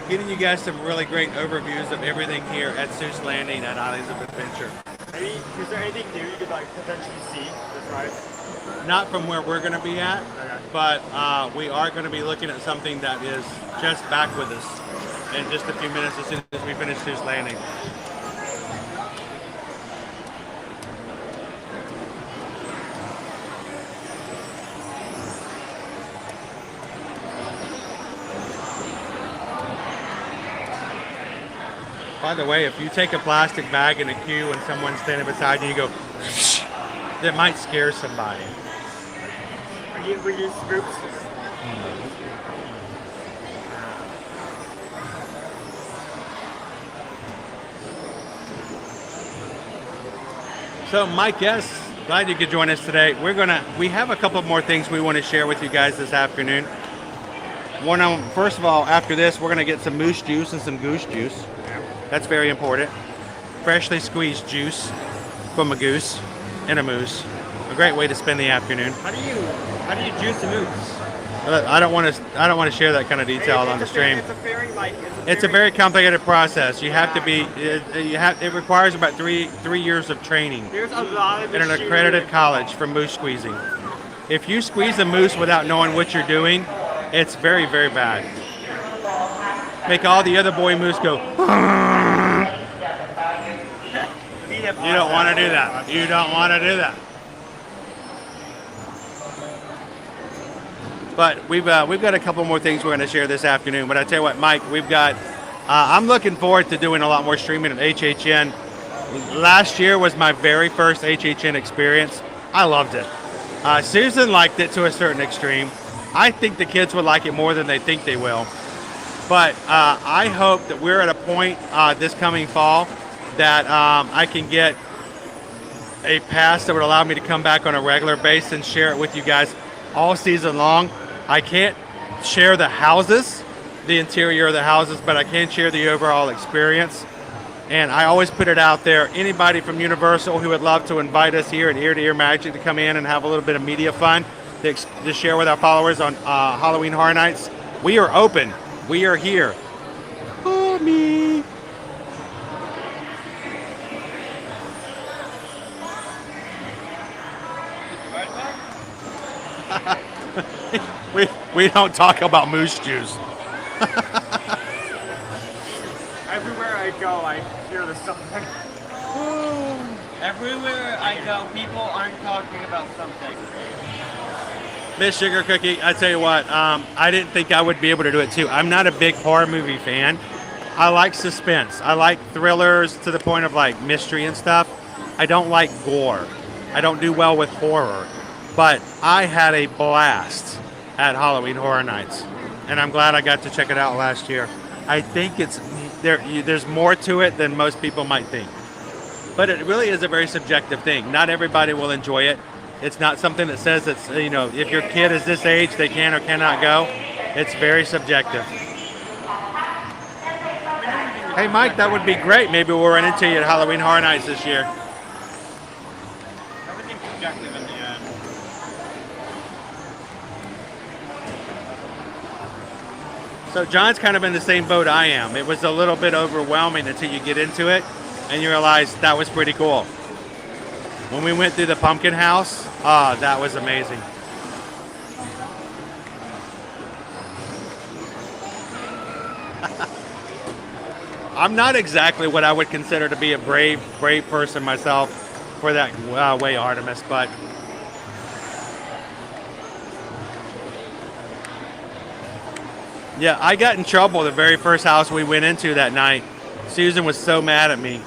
Getting you guys some really great overviews of everything here at Seuss Landing and Islands of Adventure. Is there anything new you could like potentially see this ride? Not from where we're going to be at, but we are going to be looking at something that is just back with us in just a few minutes as soon as we finish Seuss Landing. By the way, if you take a plastic bag in a queue and someone's standing beside you, you go, that might scare somebody. Were you spooks? So Mike, yes, glad you could join us today. We have a couple more things we want to share with you guys this afternoon. First of all, after this, we're gonna get some moose juice and some goose juice. That's very important. Freshly squeezed juice from a goose and a moose. A great way to spend the afternoon. How do you juice a moose? I don't want to share that kind of detail on the stream. It's a very complicated process. You have to be. It requires about three years of training There's a lot of in an accredited college for moose squeezing. If you squeeze a moose without knowing what you're doing, it's very, very bad. Make all the other boy moose go. You don't want to do that. You don't want to do that. But we've got a couple more things we're going to share this afternoon. But I tell you what, Mike, we've got. I'm looking forward to doing a lot more streaming at HHN. Last year was my very first HHN experience. I loved it. Susan liked it to a certain extreme. I think the kids would like it more than they think they will. But I hope that we're at a point this coming fall that I can get a pass that would allow me to come back on a regular basis and share it with you guys all season long. I can't share the houses, the interior of the houses, but I can share the overall experience. And I always put it out there. Anybody from Universal who would love to invite us here at Ear to Ear Magic to come in and have a little bit of media fun to share with our followers on Halloween Horror Nights, we are open. We are here. Oh, me. we don't talk about moose juice. Everywhere I go, I hear the something. Everywhere I go, people aren't talking about something. Miss Sugar Cookie, I tell you what, I didn't think I would be able to do it too. I'm not a big horror movie fan. I like suspense. I like thrillers to the point of like mystery and stuff. I don't like gore. I don't do well with horror. But I had a blast at Halloween Horror Nights, and I'm glad I got to check it out last year. I think there's more to it than most people might think. But it really is a very subjective thing. Not everybody will enjoy it. It's not something that says it's, if your kid is this age, they can or cannot go. It's very subjective. Hey, Mike, that would be great. Maybe we'll run into you at Halloween Horror Nights this year. Everything's subjective in the end. So John's kind of in the same boat I am. It was a little bit overwhelming until you get into it and you realize that was pretty cool. When we went through the pumpkin house, that was amazing. I'm not exactly what I would consider to be a brave person myself for that way, Artemis, but yeah, I got in trouble the very first house we went into that night. Susan was so mad at me.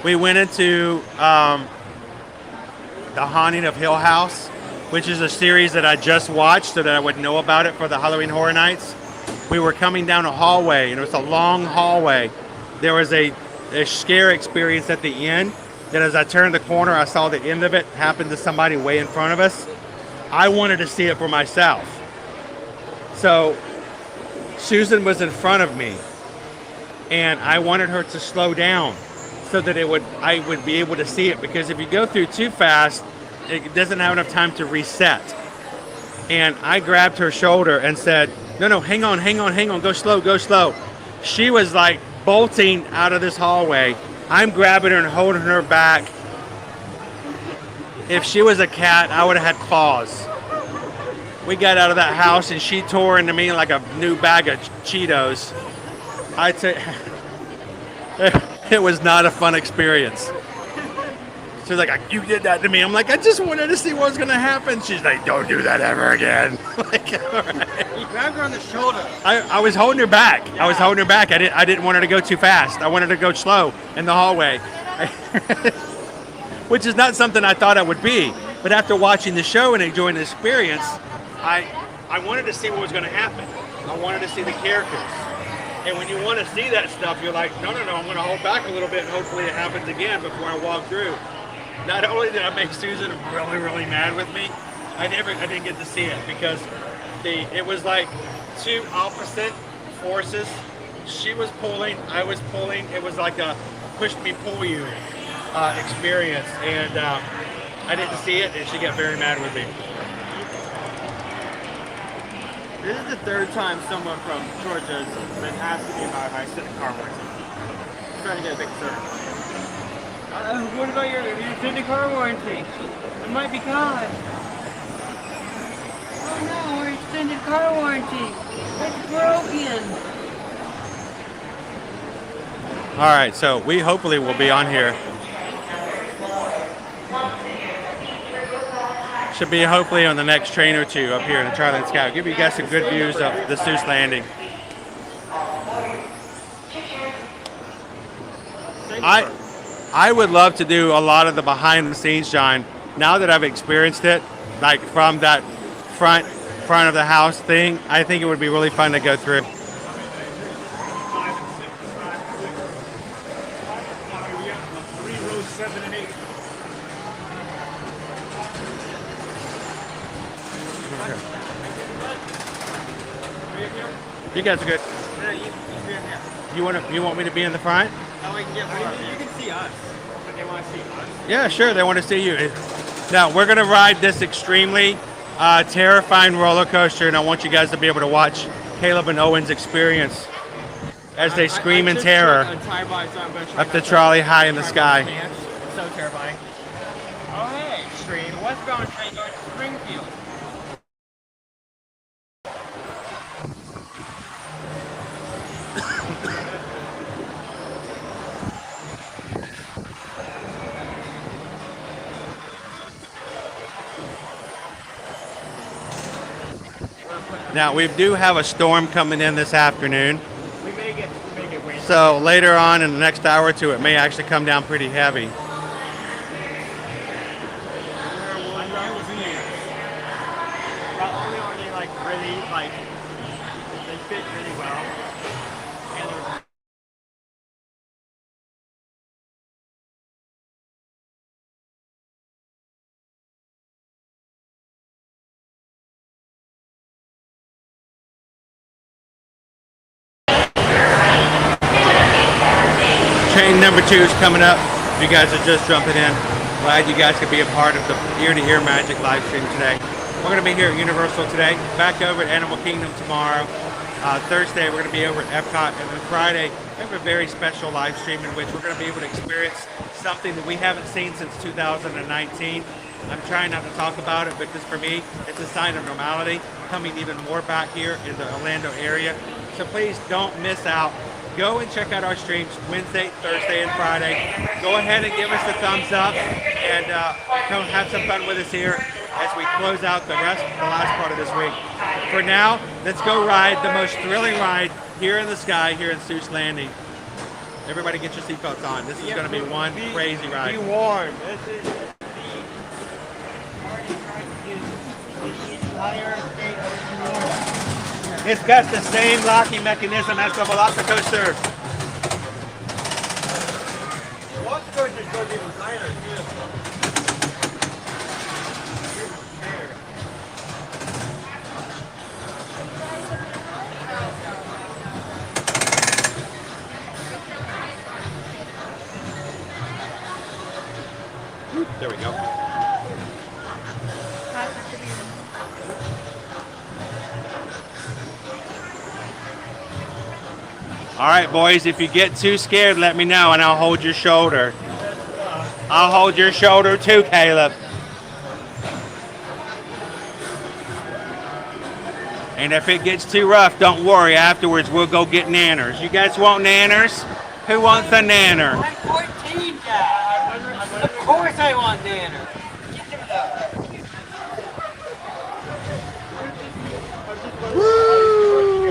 We went into The Haunting of Hill House, which is a series that I just watched so that I would know about it for the Halloween Horror Nights. We were coming down a hallway, and it was a long hallway. There was a scare experience at the end. Then as I turned the corner, I saw the end of it happen to somebody way in front of us. I wanted to see it for myself. So Susan was in front of me, and I wanted her to slow down so that I would be able to see it, because if you go through too fast, it doesn't have enough time to reset. And I grabbed her shoulder and said, no, hang on, go slow. She was like bolting out of this hallway. I'm grabbing her and holding her back. If she was a cat, I would have had claws. We got out of that house and she tore into me like a new bag of Cheetos. It was not a fun experience. She was like, you did that to me. I'm like, I just wanted to see what was going to happen. She's like, don't do that ever again. Like, all right. You grabbed her on the shoulder. I was holding her back. Yeah. I was holding her back. I didn't want her to go too fast. I wanted her to go slow in the hallway. Which is not something I thought I would be. But after watching the show and enjoying the experience, I wanted to see what was going to happen. I wanted to see the characters. And when you want to see that stuff, you're like, no, I'm going to hold back a little bit and hopefully it happens again before I walk through. Not only did I make Susan really, really mad with me, I didn't get to see it because it was like two opposite forces. She was pulling, I was pulling. It was like a push me, pull you experience. And I didn't see it and she got very mad with me. This is the third time someone from Georgia has been asking me about if I extended car warranty. I'm trying to get a big concern. What about your extended car warranty? It might be gone. Oh no, we're extended car warranty. It's broken. All right, so we hopefully will be on here. Should be hopefully on the next train or two up here in the Charlie and Scout. Give you guys some good views of the Seuss Landing. I would love to do a lot of the behind the scenes, John. Now that I've experienced it, like from that front of the house thing, I think it would be really fun to go through. You guys are good. You want me to be in the front? You can see us, but they want to see us. Yeah, sure. They want to see you. Now we're gonna ride this extremely terrifying roller coaster, and I want you guys to be able to watch Caleb and Owen's experience as they scream in terror up the trolley high in the sky. It's so terrifying. Oh hey, Stream. What's going to Springfield? Now we do have a storm coming in this afternoon. We may get wind. So later on in the next hour or two, it may actually come down pretty heavy. Only are they like really like they fit really well. And they're Train number 2 is coming up. If you guys are just jumping in, glad you guys could be a part of the Ear-to-Ear Magic live stream today. We're going to be here at Universal today, back over at Animal Kingdom tomorrow. Thursday, we're going to be over at Epcot, and then Friday, we have a very special live stream in which we're going to be able to experience something that we haven't seen since 2019. I'm trying not to talk about it, but just for me, it's a sign of normality, coming even more back here in the Orlando area. So please don't miss out. Go and check out our streams Wednesday, Thursday, and Friday. Go ahead and give us a thumbs up and come have some fun with us here as we close out the last part of this week. For now, let's go ride the most thrilling ride here in the sky, here in Seuss Landing. Everybody get your seatbelts on. This is going to be one crazy ride. Be warned. This is the entire state of Florida. It's got the same locking mechanism as the Velocicoaster. Velocicoaster is going to be designer too. There we go. All right, boys, if you get too scared, let me know and I'll hold your shoulder. I'll hold your shoulder too, Caleb. And if it gets too rough, don't worry. Afterwards, we'll go get nanners. You guys want nanners? Who wants a nanner? I'm 14, Dad. Of course I want nanner.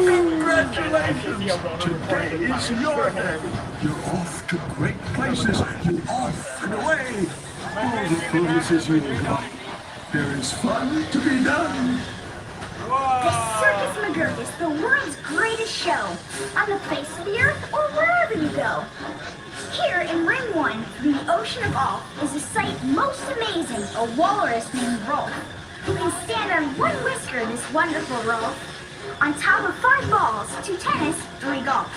Congratulations! Today is your day. You're off to great places. You're off and away. All the places you will go. There is fun to be done. The Circus McGurk is the world's greatest show, on the face of the earth or wherever you go. Here in Ring 1, the Ocean of Off, is a sight most amazing, a walrus named Rolf, who can stand on one whisker, this wonderful Rolf, on top of 5 balls, 2 tennis, 3 golf.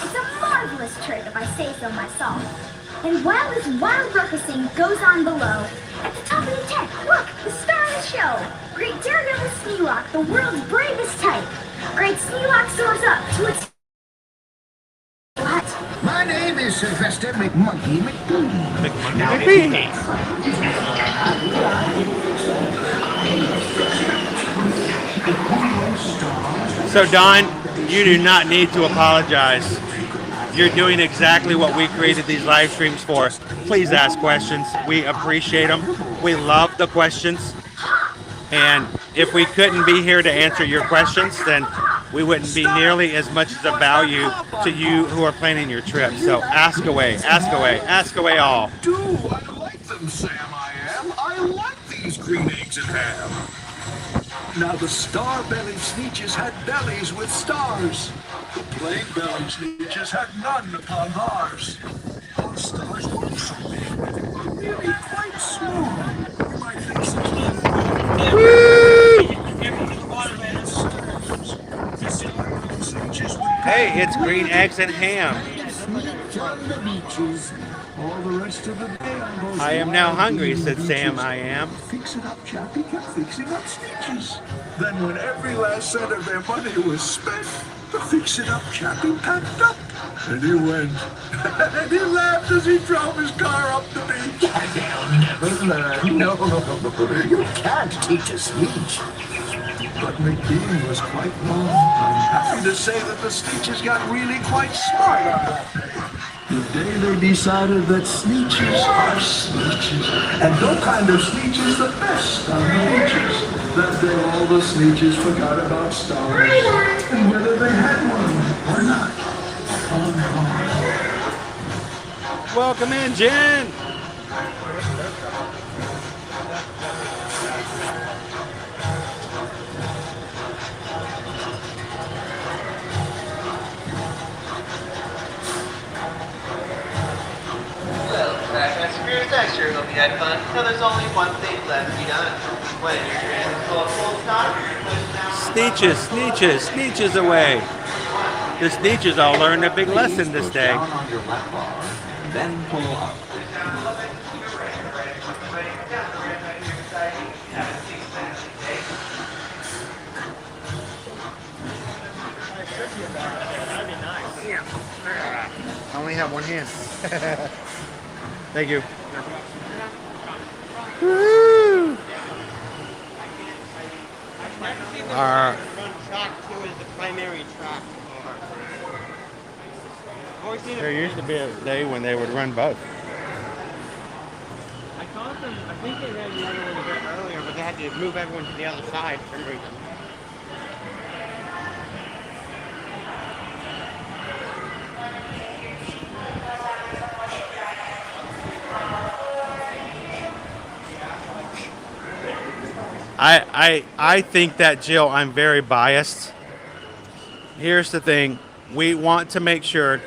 It's a marvelous trick if I say so myself. And while this wild ruckusing goes on below, at the top of the tent, look, the star of the show. Great Daredevil Sneelock, the world's bravest type. Great Sneelock soars up to its... What? My name is Sylvester McMonkey McBee. So Don, you do not need to apologize. You're doing exactly what we created these live streams for. Please ask questions. We appreciate them. We love the questions. And if we couldn't be here to answer your questions, then we wouldn't be nearly as much as a value to you who are planning your trip. So ask away, ask away, ask away all. Do I like them, Sam? I like these green eggs and ham. Now the star-bellied Sneetches had bellies with stars. The plain-bellied Sneetches had none upon ours. Our stars weren't so big, they were really quite small. You might think so. Hey, it's green eggs and ham. On the beaches. All the rest of the day on those I am now wild hungry, green said Sam. beaches. I am. Fix it up, Chappie kept fixing up Sneetches. Then when every last cent of their money was spent, the fix-it-up Chappie packed up. And he went. And he laughed as he drove his car up the beach. They'll never learn. No, you can't teach a Sneetch. But McBean was quite wrong. I'm happy to say that the Sneetches got really quite smart on that day. The day they decided that Sneetches are Sneetches, and no kind of Sneetch is the best on the beaches. That day all the Sneetches forgot about stars, and whether they had one or not. Welcome in, Jen. I sure hope you had fun. Now there's only one thing left to be done. When your train is full of full stop, Sneetches, Sneetches, Sneetches away. The Sneetches all learned a big lesson this day. Then pull up. I only have one hand. Thank you. Woo! Run track 2 is the primary track. There used to be a day when they would run both. I thought them, I think they ran the other one a bit earlier, but they had to move everyone to the other side for some reason. I think that, Jill, I'm very biased. Here's the thing. We want to make sure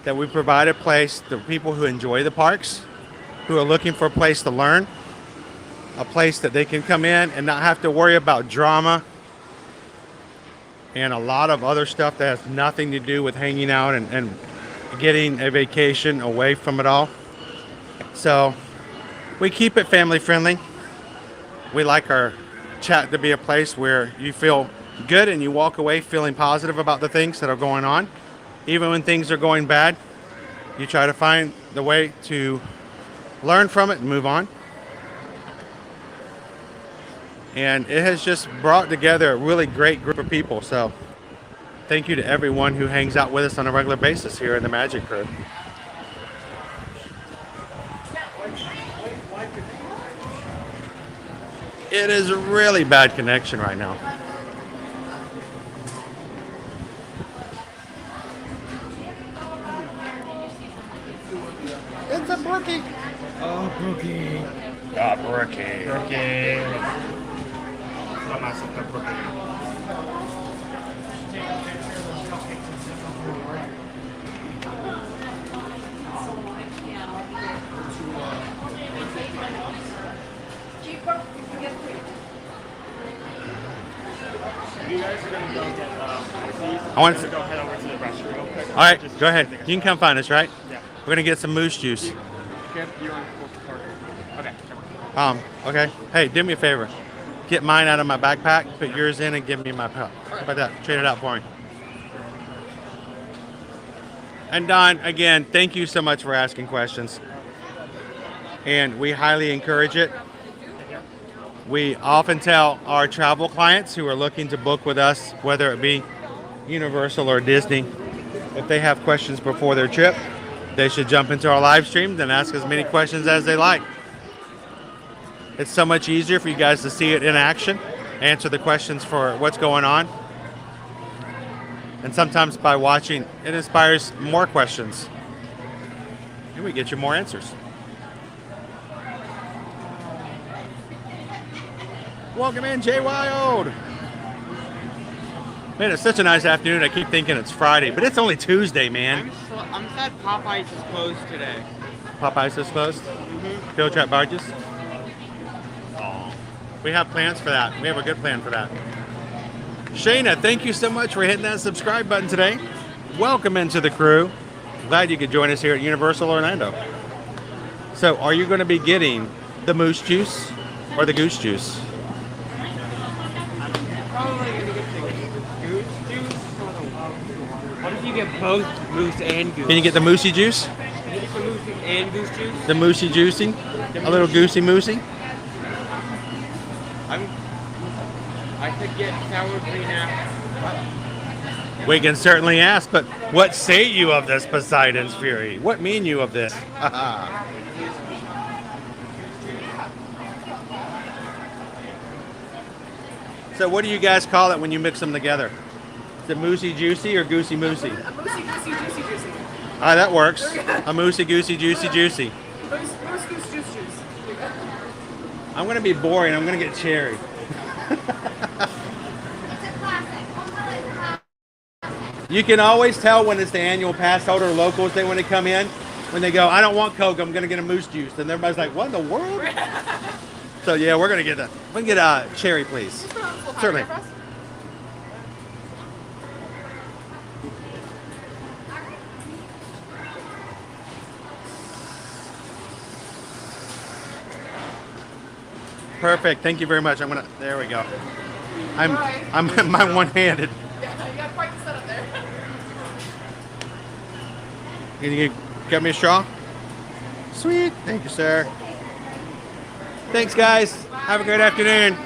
that we provide a place to people who enjoy the parks, who are looking for a place to learn, a place that they can come in and not have to worry about drama and a lot of other stuff that has nothing to do with hanging out and getting a vacation away from it all. So we keep it family friendly. We like our chat to be a place where you feel good and you walk away feeling positive about the things that are going on. Even when things are going bad, you try to find the way to learn from it and move on. And it has just brought together a really great group of people. So thank you to everyone who hangs out with us on a regular basis here in the Magic Crew. It is a really bad connection right now. It's a brookie. Oh, brookie. Ah, brookie. Brookie. Got myself a brookie. You guys are gonna go get I want to go head over to the restroom real quick. All right, go ahead. You can come find us, right? Yeah. We're gonna get some moose juice. Okay, you want to go to Parker? Okay. Okay. Hey, do me a favor. get mine out of my backpack, put yours in, and give me my pup. How about that? Trade it out for me. And Don, again, thank you so much for asking questions. And we highly encourage it. We often tell our travel clients who are looking to book with us, whether it be Universal or Disney, if they have questions before their trip, they should jump into our live stream and ask as many questions as they like. It's so much easier for you guys to see it in action, answer the questions for what's going on. And sometimes by watching, it inspires more questions. And we get you more answers. Welcome in, Jay Wild. Man, it's such a nice afternoon. I keep thinking it's Friday, but it's only Tuesday, man. I'm sad Popeyes is closed today. Popeyes is closed? Mm-hmm. Field trap barges? Oh, we have plans for that. We have a good plan for that. Shayna, thank you so much for hitting that subscribe button today. Welcome into the crew. Glad you could join us here at Universal Orlando. So, are you going to be getting the moose juice or the goose juice? Probably gonna get the goose juice. What if you get both moose and goose? Can you get the moosey juice? Can you get the moose and goose juice? The moosey juicy? A little goosey moosey? I could get sour green apple. We can certainly ask, but what say you of this, Poseidon's Fury? What mean you of this? So what do you guys call it when you mix them together? Is it moosey juicy or goosey moosey? Moosey, goosey, juicy, juicy. Ah, that works. A moosey goosey juicy juicy. Moose, goose, juice, juice. I'm gonna be boring. I'm gonna get cherry. You can always tell when it's the annual pass holder locals they when they come in, when they go, I don't want Coke, I'm gonna get a moose juice. And everybody's like, what in the world? So yeah, we're gonna get that. We can get cherry, please. Certainly. Perfect. Thank you very much. I'm gonna. There we go. I'm my one-handed. Yeah, you got quite the setup there. Can you get me a straw? Sweet. Thank you, sir. Thanks, guys. Have a great afternoon.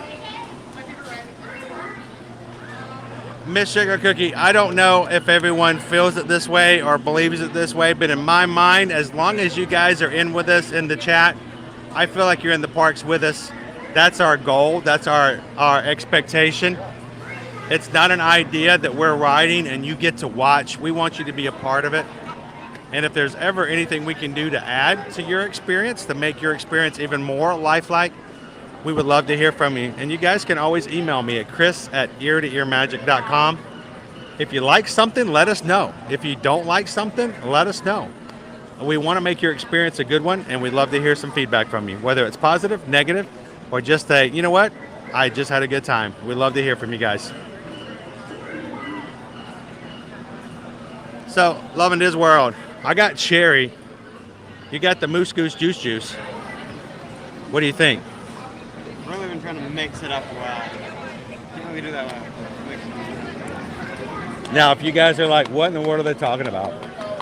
Miss Sugar Cookie, I don't know if everyone feels it this way or believes it this way, but in my mind, as long as you guys are in with us in the chat, I feel like you're in the parks with us. That's our goal. That's our expectation. It's not an idea that we're riding and you get to watch. We want you to be a part of it. And if there's ever anything we can do to add to your experience, to make your experience even more lifelike, we would love to hear from you. And you guys can always email me at chris@eartoearmagic.com. If you like something, let us know. If you don't like something, let us know. We want to make your experience a good one, and we'd love to hear some feedback from you, whether it's positive, negative, or just say, you know what, I just had a good time. We'd love to hear from you guys. So, loving this world. I got cherry. You got the Moose Goose Juice. What do you think? I've really been trying to mix it up well. Can't really do that well. Now, if you guys are like, what in the world are they talking about?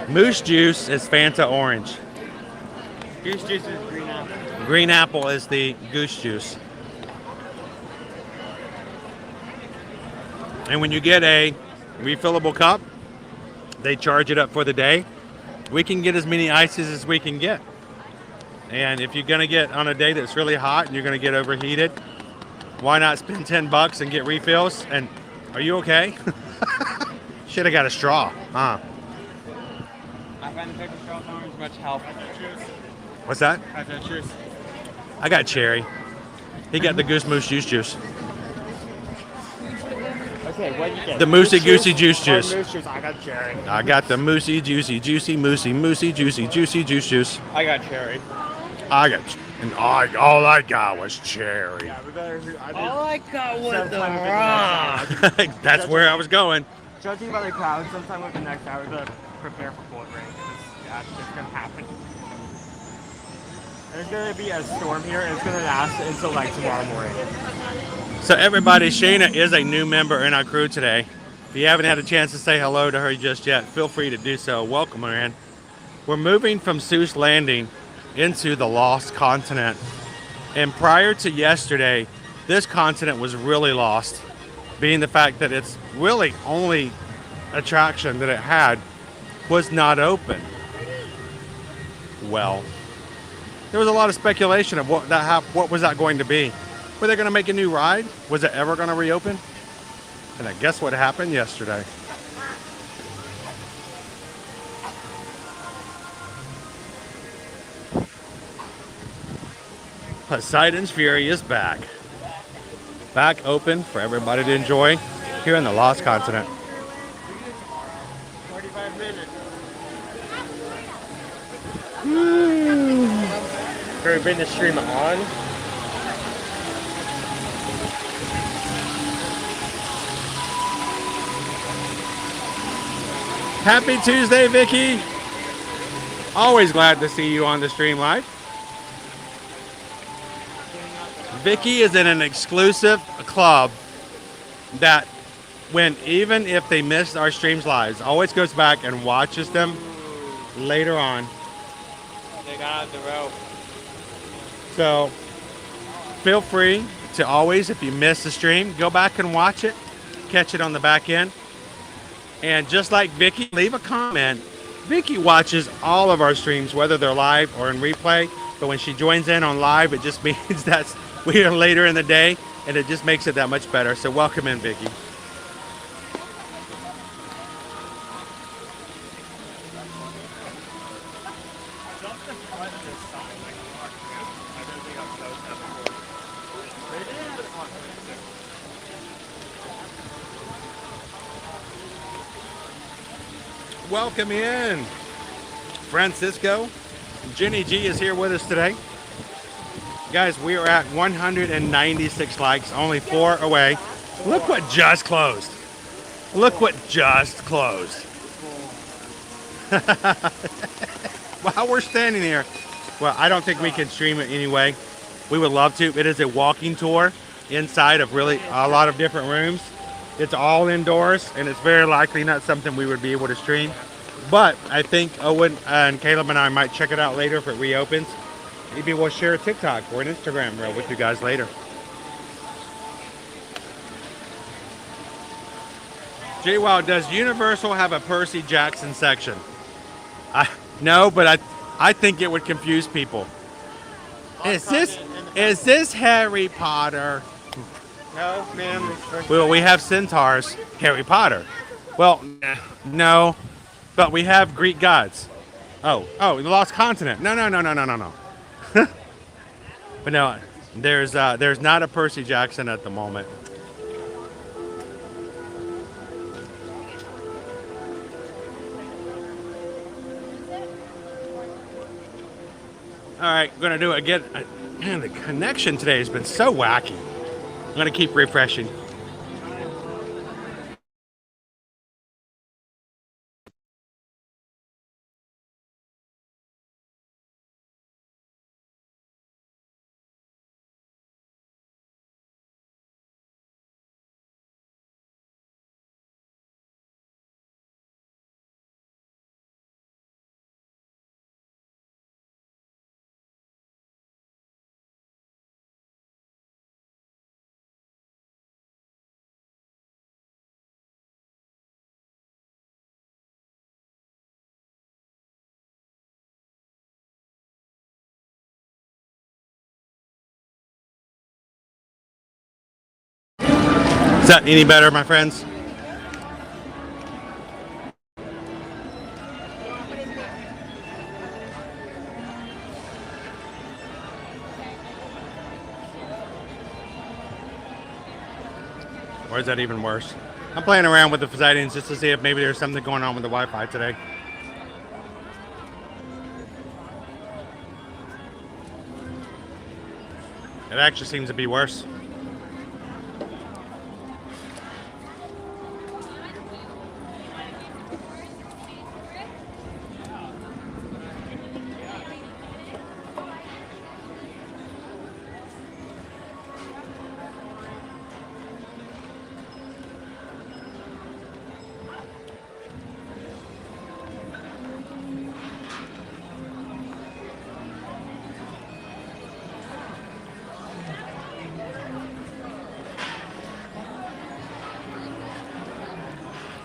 Moose Juice is Fanta Orange. Goose juice is green apple. Green apple is the goose juice. And when you get a refillable cup, they charge it up for the day. We can get as many ices as we can get. And if you're gonna get on a day that's really hot and you're gonna get overheated, why not spend $10 and get refills? And are you okay? Should have got a straw, huh? I find the paper straws aren't as much help. What's that? I got cherry. He got the Goose Moose Juice. Okay, what you get? The Moosey Goosey Juice Juice. Moose juice. I got cherry. I got the Moosey Juicy Juicy Moosey Juicy Juice Juice. I got cherry. And all I got was cherry. Yeah, we better. All I got was the rock. That's where I was going. Judging by the crowd, sometime with the next hour, we better prepare for cold rain. That's just gonna happen. There's gonna be a storm here, and it's gonna last until like tomorrow morning. So everybody, Shayna is a new member in our crew today. If you haven't had a chance to say hello to her just yet, feel free to do so. Welcome her in. We're moving from Seuss Landing into the Lost Continent. And prior to yesterday, this continent was really lost, being the fact that its really only attraction that it had was not open. Well, there was a lot of speculation of what was that going to be. Were they going to make a new ride? Was it ever going to reopen? And I guess what happened yesterday. Poseidon's Fury is back. Back open for everybody to enjoy here in the Lost Continent. 45 minutes. Can we bring the stream on? Happy Tuesday, Vicky. Always glad to see you on the stream live. Vicky is in an exclusive club that even if they miss our streams live, always goes back and watches them later on. They got out the rope. So feel free to always, if you miss the stream, go back and watch it, catch it on the back end. And just like Vicky, leave a comment. Vicky watches all of our streams, whether they're live or in replay. But when she joins in on live, it just means that we are later in the day, and it just makes it that much better. So welcome in, Vicky. Welcome in, Francisco. Jenny G is here with us today. Guys, we are at 196 likes, only 4 away. Look what just closed. Look what just closed. While we're standing here, well, I don't think we can stream it anyway. We would love to. It is a walking tour inside of really a lot of different rooms. It's all indoors, and it's very likely not something we would be able to stream. But I think Owen and Caleb and I might check it out later if it reopens. Maybe we'll share a TikTok or an Instagram reel with you guys later. J-Wow, does Universal have a Percy Jackson section? No, but I think it would confuse people. Is this Harry Potter? No, ma'am. Well, we have centaurs. Harry Potter. Well, no, but we have Greek gods. Oh, the Lost Continent. No. But no, there's not a Percy Jackson at the moment. All right, I'm gonna do it again. Man, the connection today has been so wacky. I'm gonna keep refreshing. Is that any better, my friends? Or is that even worse? I'm playing around with the Poseidons just to see if maybe there's something going on with the Wi-Fi today. It actually seems to be worse.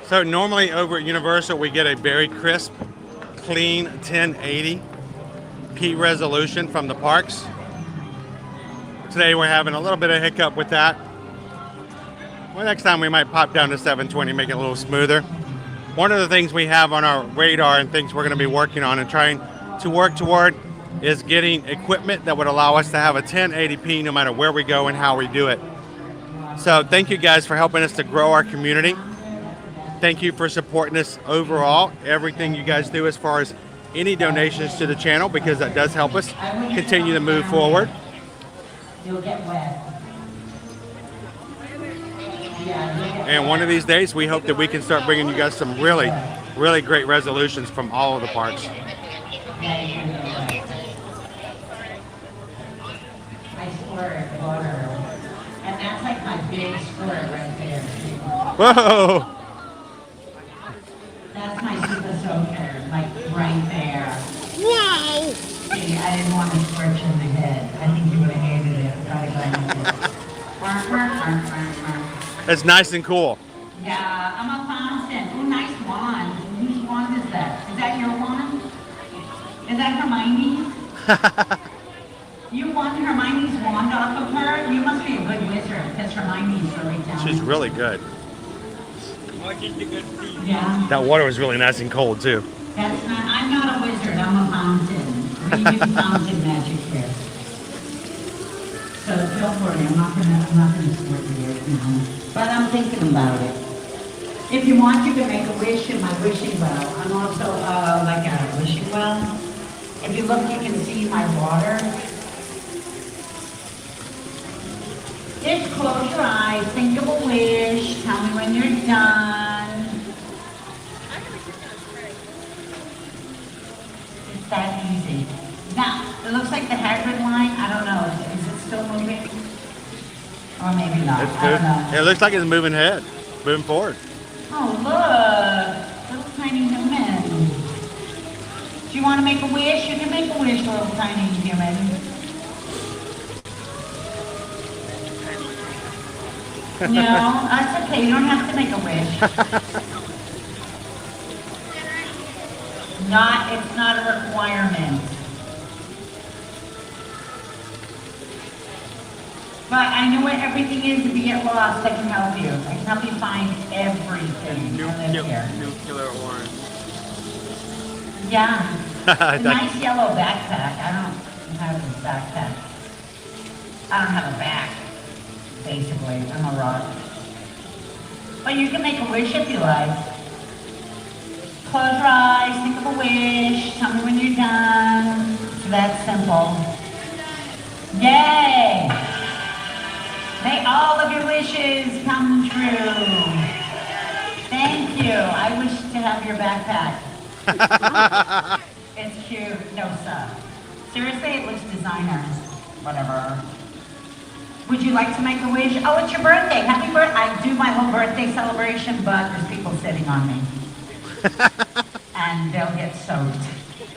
So normally over at Universal, we get a very crisp, clean 1080p resolution from the parks. Today we're having a little bit of hiccup with that. Well, next time we might pop down to 720, make it a little smoother. One of the things we have on our radar and things we're going to be working on and trying to work toward is getting equipment that would allow us to have a 1080p no matter where we go and how we do it. So thank you guys for helping us to grow our community. Thank you for supporting us overall, everything you guys do as far as any donations to the channel, because that does help us continue to move forward. You'll get wet. And one of these days, we hope that we can start bringing you guys some really, really great resolutions from all of the parks. I squirt water. And that's like my big squirt right there. Whoa! That's my super soaker, like right there. Wow! See, I didn't want to squirt you in the head. I think you would have hated it. It's nice and cool. Yeah, I'm a fountain. Oh, nice wand. Whose wand is that? Is that your wand? Is that Hermione's? You won Hermione's wand off of her? You must be a good wizard, because Hermione's really talented. She's really good. Yeah. That water was really nice and cold too. That's not, I'm not a wizard, I'm a fountain. We do fountain magic here. So don't worry, I'm not gonna squirt you right now. But I'm thinking about it. If you want, you can make a wish in my wishing well. I'm also like a wishing well. If you look, you can see my water. Just close your eyes, think of a wish, tell me when you're done. It's that easy. Now, it looks like the Hagrid line, I don't know, is it still moving? Or maybe not, I don't know. It looks like it's moving ahead, moving forward. Oh, look, little tiny human. Do you want to make a wish? You can make a wish, little tiny human. No, that's okay. You don't have to make a wish. It's not a requirement. But I know what everything is. If you get lost, I can help you. I can help you find everything. Nuclear orange. Yeah. A nice yellow backpack. I don't have a backpack. I don't have a back. Basically, I'm a rock. But you can make a wish if you like. Close your eyes, think of a wish, tell me when you're done. It's that simple. Yay! May all of your wishes come true. Thank you. I wish to have your backpack. It's cute. No, sir. Seriously, it looks designer. Whatever. Would you like to make a wish? Oh, it's your birthday. Happy birthday. I do my whole birthday celebration, but there's people sitting on me. And they'll get soaked.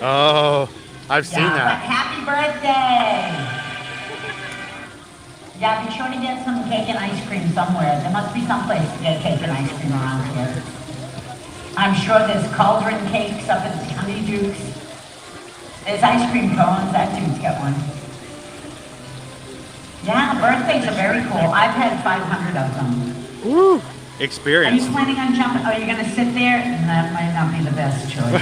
Oh, I've seen But that. happy birthday. Yeah, be sure to get some cake and ice cream somewhere. There must be some place to get cake and ice cream around here. I'm sure there's cauldron cakes up at the Honeyduke's. There's ice cream cones. That dude's got one. Yeah, birthdays are very cool. I've had 500 of them. Woo! Are Experience. you planning on jumping? Oh, you're going to sit there? That might not be the best choice.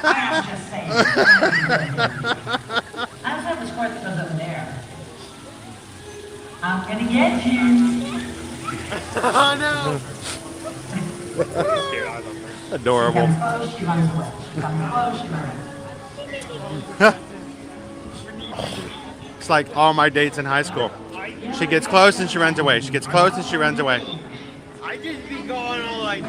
I'm just saying. I also have a squirt that goes over there. I'm going to get you. Oh no! Adorable. She comes close, she runs away. She comes close, she runs. It's like all my dates in high school. She gets close and she runs away. She gets close and she runs away. I just be going all like.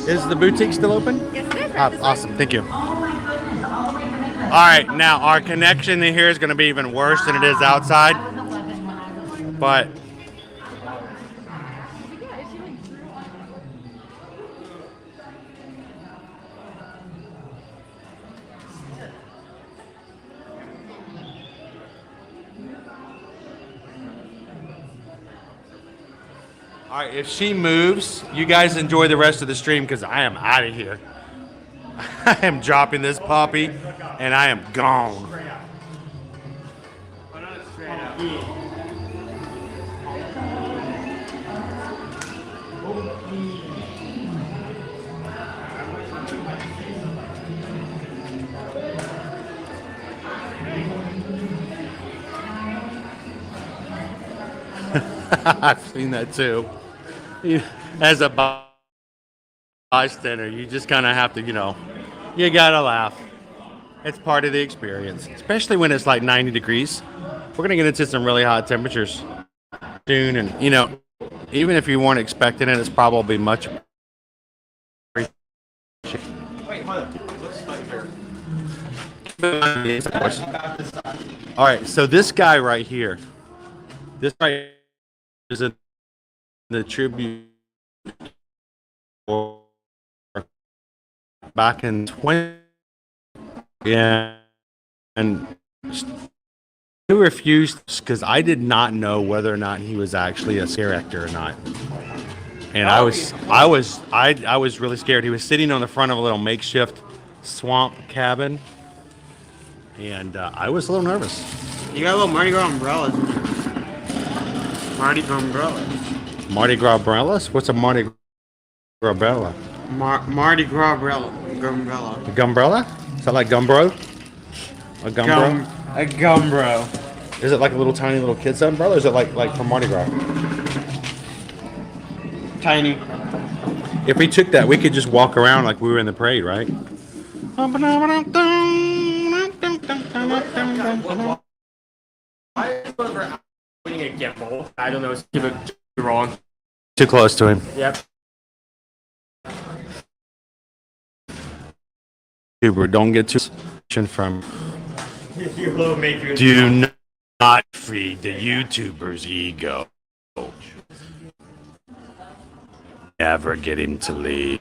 Is the boutique still open? Yes, it is. Awesome. Thank you. All right, now our connection in here is going to be even worse than it is outside. But All right, if she moves, you guys enjoy the rest of the stream because I am out of here. I am dropping this puppy and I am gone. I've seen that too. As a bystander, you just kind of have to, you gotta laugh. It's part of the experience, especially when it's like 90 degrees. We're gonna get into some really hot temperatures soon, and even if you weren't expecting it, it's probably much. Wait, hold up. Let's start here. All right, so this guy right here, this right is in the tribute back in 20. Yeah, and he refused because I did not know whether or not he was actually a scare actor or not. And I was really scared. He was sitting on the front of a little makeshift swamp cabin, and I was a little nervous. You got a little Mardi Gras umbrellas. Mardi Gras umbrellas. Mardi Gras umbrellas? What's a Mardi Gras umbrella? Mardi Gras umbrella. A gumbrella? Is that like Gumbro? A Gumbro? A Gumbro. Is it like a little tiny little kid's umbrella, or is it like from Mardi Gras? Tiny. If we took that, we could just walk around like we were in the parade, right? Why is whoever winning a gimbal? I don't know. It's too wrong. Too close to him. Yep. YouTuber, don't get too from. Do Do not feed the YouTuber's ego. Never get him to leave.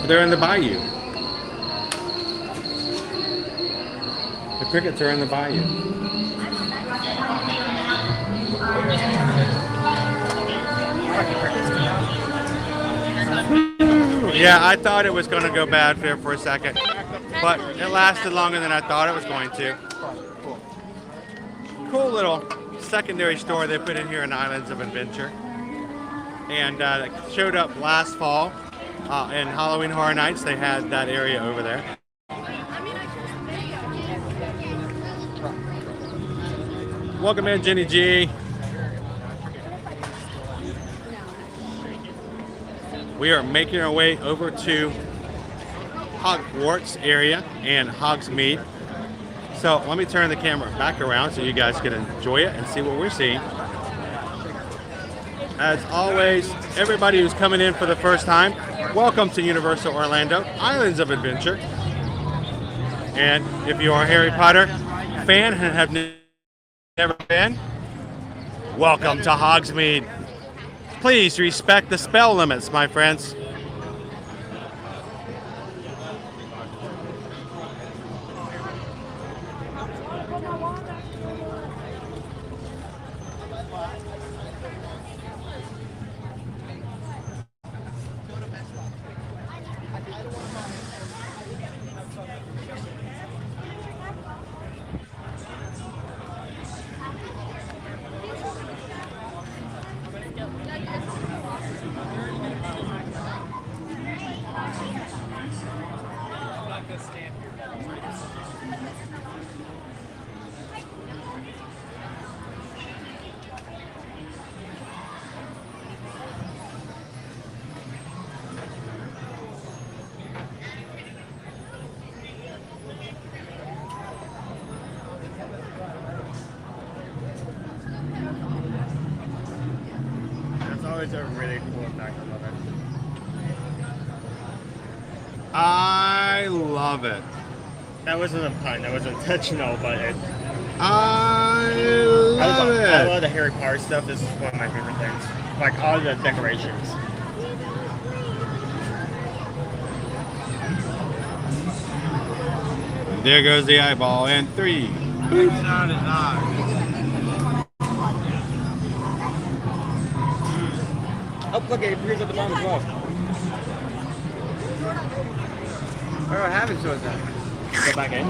They're in the bayou. The crickets are in the bayou. Yeah, I thought it was going to go bad there for a second, but it lasted longer than I thought it was going to. Cool little secondary store they put in here in Islands of Adventure, and it showed up last fall. In Halloween Horror Nights, they had that area over there. Welcome in, Jenny G. We are making our way over to Hogwarts area and Hogsmeade. So let me turn the camera back around so you guys can enjoy it and see what we're seeing. As always, everybody who's coming in for the first time, welcome to Universal Orlando, Islands of Adventure. And if you are a Harry Potter fan and have never been, welcome to Hogsmeade. Please respect the spell limits, my friends. Oh, it's a really cool effect. I love it. That wasn't a pun. That was intentional, but it. I love it. I love the Harry Potter stuff. This is one of my favorite things. Like all the decorations. There goes the eyeball in 3. Oh, look, it appears at the bottom as well. Oh, I haven't showed that. Go back in.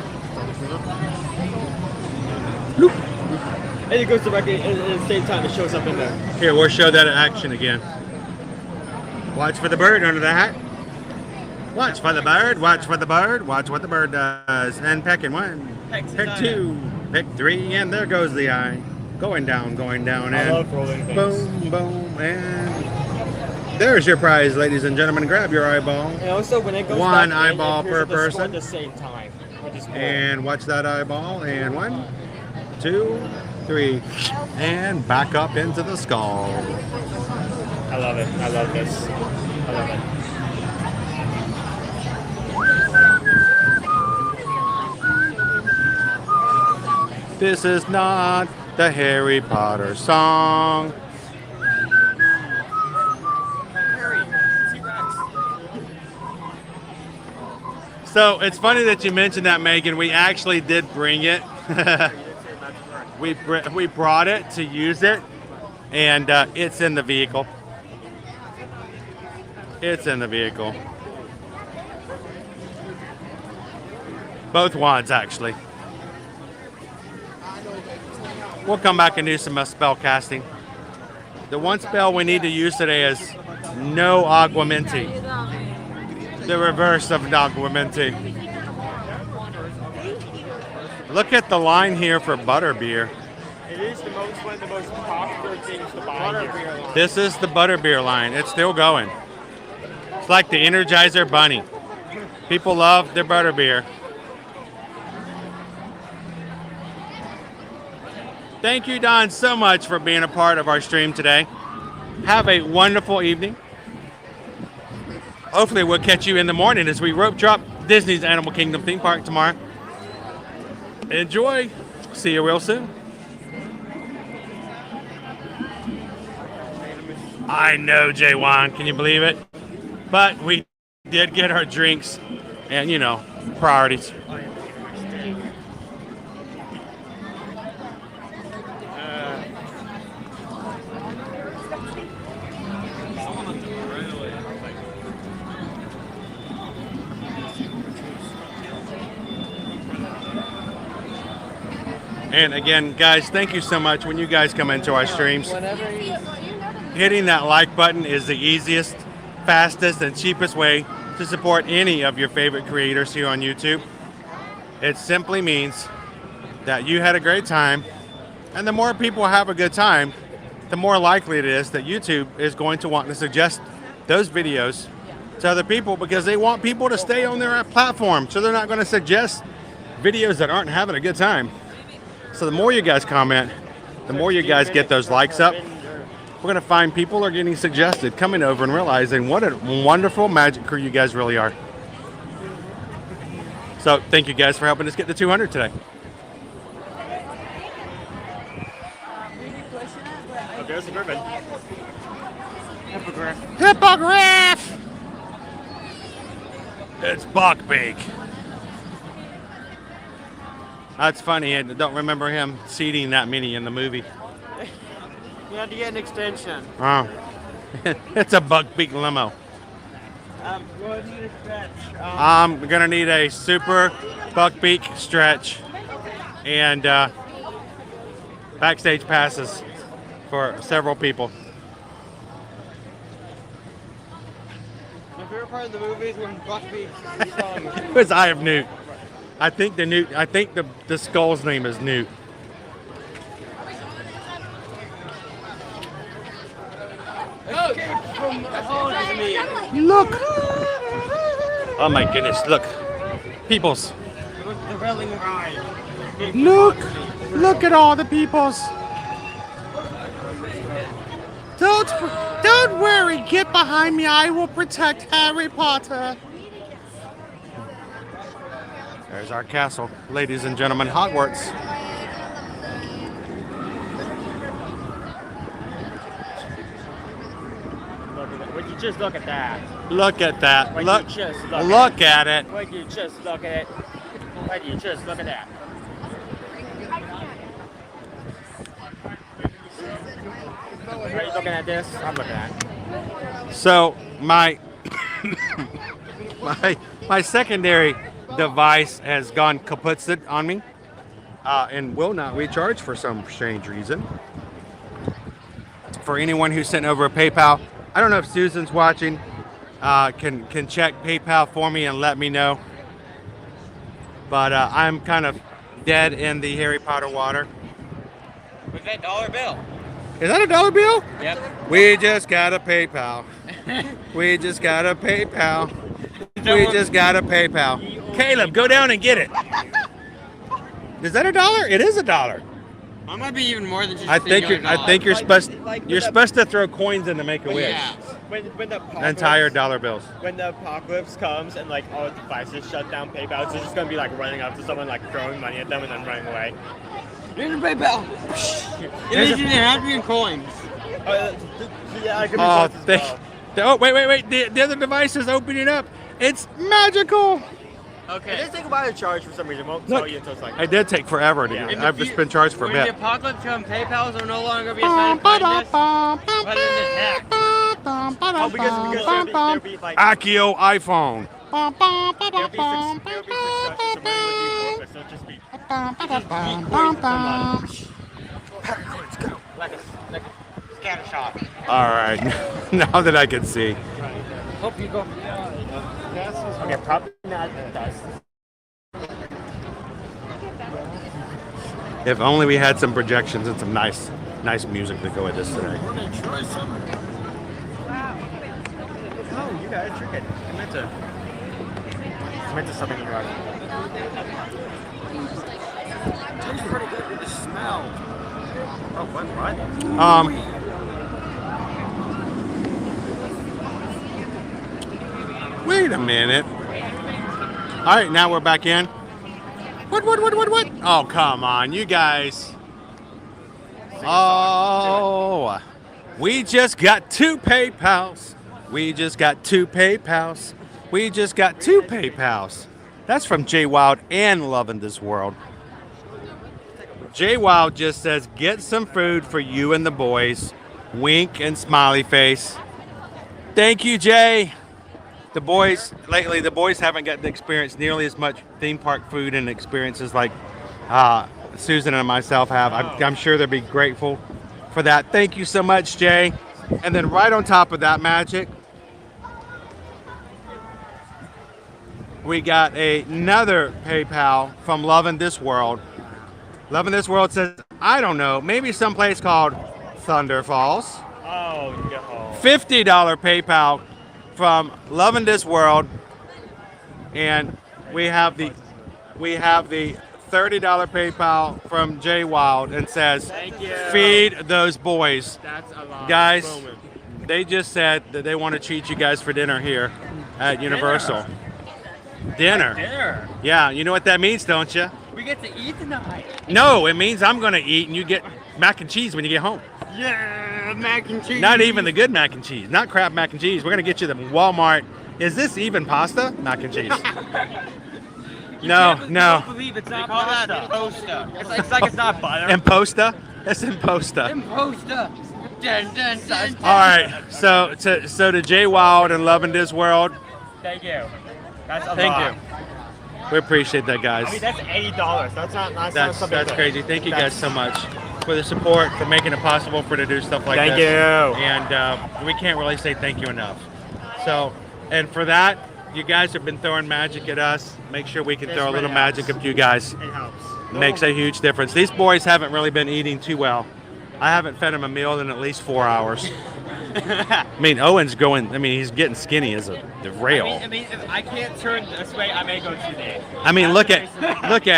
And it goes back in at the same time. It shows up in there. Here, we'll show that in action again. Watch for the bird under the hat. Watch for the bird. Watch for the bird. Watch what the bird does. And peck in 1. Peck 2. Peck 3. And there goes the eye. Going down, and I love rolling things. boom, boom, and there's your prize, ladies and gentlemen. Grab your eyeball. And also, when it goes One back eyeball in, it per appears at person. the same time. Which is cool. And watch that eyeball. And 1, 2, 3. And back up into the skull. I love it. I love this. I love it. This is not the Harry Potter song. So it's funny that you mentioned that, Megan. We actually did bring it. we brought it to use it, and it's in the vehicle. It's in the vehicle. Both wands, actually. We'll come back and do some spell casting. The one spell we need to use today is no aguamenti. The reverse of aguamenti. Look at the line here for butterbeer. It is one of the most popular things to buy here. This is the butterbeer line. It's still going. It's like the Energizer Bunny. People love their butterbeer. Thank you, Don, so much for being a part of our stream today. Have a wonderful evening. Hopefully we'll catch you in the morning as we rope drop Disney's Animal Kingdom theme park tomorrow. Enjoy. See you real soon. I know, Jaywan. Can you believe it? But we did get our drinks and, you know, priorities. And again, guys, thank you so much when you guys come into our streams. Hitting that like button is the easiest, fastest, and cheapest way to support any of your favorite creators here on YouTube. It simply means that you had a great time, and the more people have a good time, the more likely it is that YouTube is going to want to suggest those videos to other people because they want people to stay on their platform. So they're not going to suggest videos that aren't having a good time. So the more you guys comment, the more you guys get those likes up, we're going to find people are getting suggested, coming over and realizing what a wonderful magic crew you guys really are. So thank you guys for helping us get to 200 today. Oh, there's the ribbon. Hippogriff. Hippogriff! It's Buckbeak. That's funny. I don't remember him seating that many in the movie. You had to get an extension. Oh. It's a Buckbeak limo. What do you stretch? We're going to need a super Buckbeak stretch and backstage passes for several people. My favorite part of the movie is when Buckbeak song. It was Eye of Newt. I think the skull's name is Newt. Look! Oh my goodness, look. Peoples. The railing ride. Look at all the peoples. Don't worry, get behind me. I will protect Harry Potter. There's our castle. Ladies and gentlemen, Hogwarts. Would you just look at that? Look at that. Would Look, you just look at it. Would you just look at it? Would you just look at that? Are you looking at this? I'm looking at it. So my my secondary device has gone kaput on me and will not recharge for some strange reason. For anyone who sent over a PayPal, I don't know if Susan's watching. Can check PayPal for me and let me know. But I'm kind of dead in the Harry Potter water. With that dollar bill. Is that a dollar bill? Yep. We just got a PayPal. We just got a PayPal. We just got a PayPal. Caleb, go down and get it. Is that a dollar? It is a dollar. I might be even more than just. I think you're supposed to throw coins in to make a wish. Yeah. When the Entire dollar bills. When the apocalypse comes and like all the devices shut down PayPal, it's just gonna be like running up to someone like throwing money at them and then running away. Here's a PayPal. It doesn't have to be in coins. Yeah, it could be Oh, coins as well. oh, wait. The other device is opening up. It's magical. Okay. It does take a while to charge for some reason. It won't Look, tell you until it's like. I did take forever to get. I've just been charged for a When bit. the apocalypse comes, PayPals are no longer going to be a sign of kindness, but an attack. Oh, because there'll be like. Accio iPhone. There'll be success. Somebody would be focused. It'll just be. Like a scatter shot. All right, now that I can see. Hope you go. Okay, probably not dust. If only we had some projections and some nice music to go with this today. Oh, you got a trick. I meant to something in your eye. Tastes pretty good with the smell. Oh, what? Wait a minute. All right, now we're back in. What? Oh, come on, you guys. Oh, we just got 2 PayPals. We just got 2 PayPals. We just got 2 PayPals. That's from Jay Wild and Loving This World. Jay Wild just says, get some food for you and the boys. Wink and smiley face. Thank you, Jay. The boys haven't gotten to experience nearly as much theme park food and experiences like Susan and myself have. I'm sure they'll be grateful for that. Thank you so much, Jay. And then right on top of that magic, we got another PayPal from Loving This World. Loving This World says, I don't know, maybe someplace called Thunder Falls. Oh, no. $50 PayPal from Loving This World, and we have the $30 PayPal from Jay Wild and says, Thank you. Feed those boys. That's a lot. Guys, Moment. they just said that they want to treat you guys for dinner here at Universal. Dinner. Dinner. Yeah, you know what that means, don't you? We get to eat tonight. No, it means I'm going to eat and you get mac and cheese when you get home. Yeah, mac and cheese. Not even the good mac and cheese. Not crap mac and cheese. We're going to get you the Walmart. Is this even pasta? Mac and cheese. No. I don't believe it's not pasta. Imposta. It's like it's not butter. Imposta? That's imposta. Imposta. Dun, dun, dun, dun. All right. So to Jay Wild and Loving This World, Thank you. That's a thank lot. you. We appreciate that, guys. I mean, that's $80. That's not something. That's crazy. Thank you guys so much for the support, for making it possible for to do stuff like Thank this. you. And we can't really say thank you enough. So, and for that, you guys have been throwing magic at us. Make sure we can throw a little magic at you guys. It helps. Makes a huge difference. These boys haven't really been eating too well. I haven't fed them a meal in at least 4 hours. I mean, Owen's going. I mean, he's getting skinny as a rail. I mean, if I can't turn this way, I may go today. I mean, look at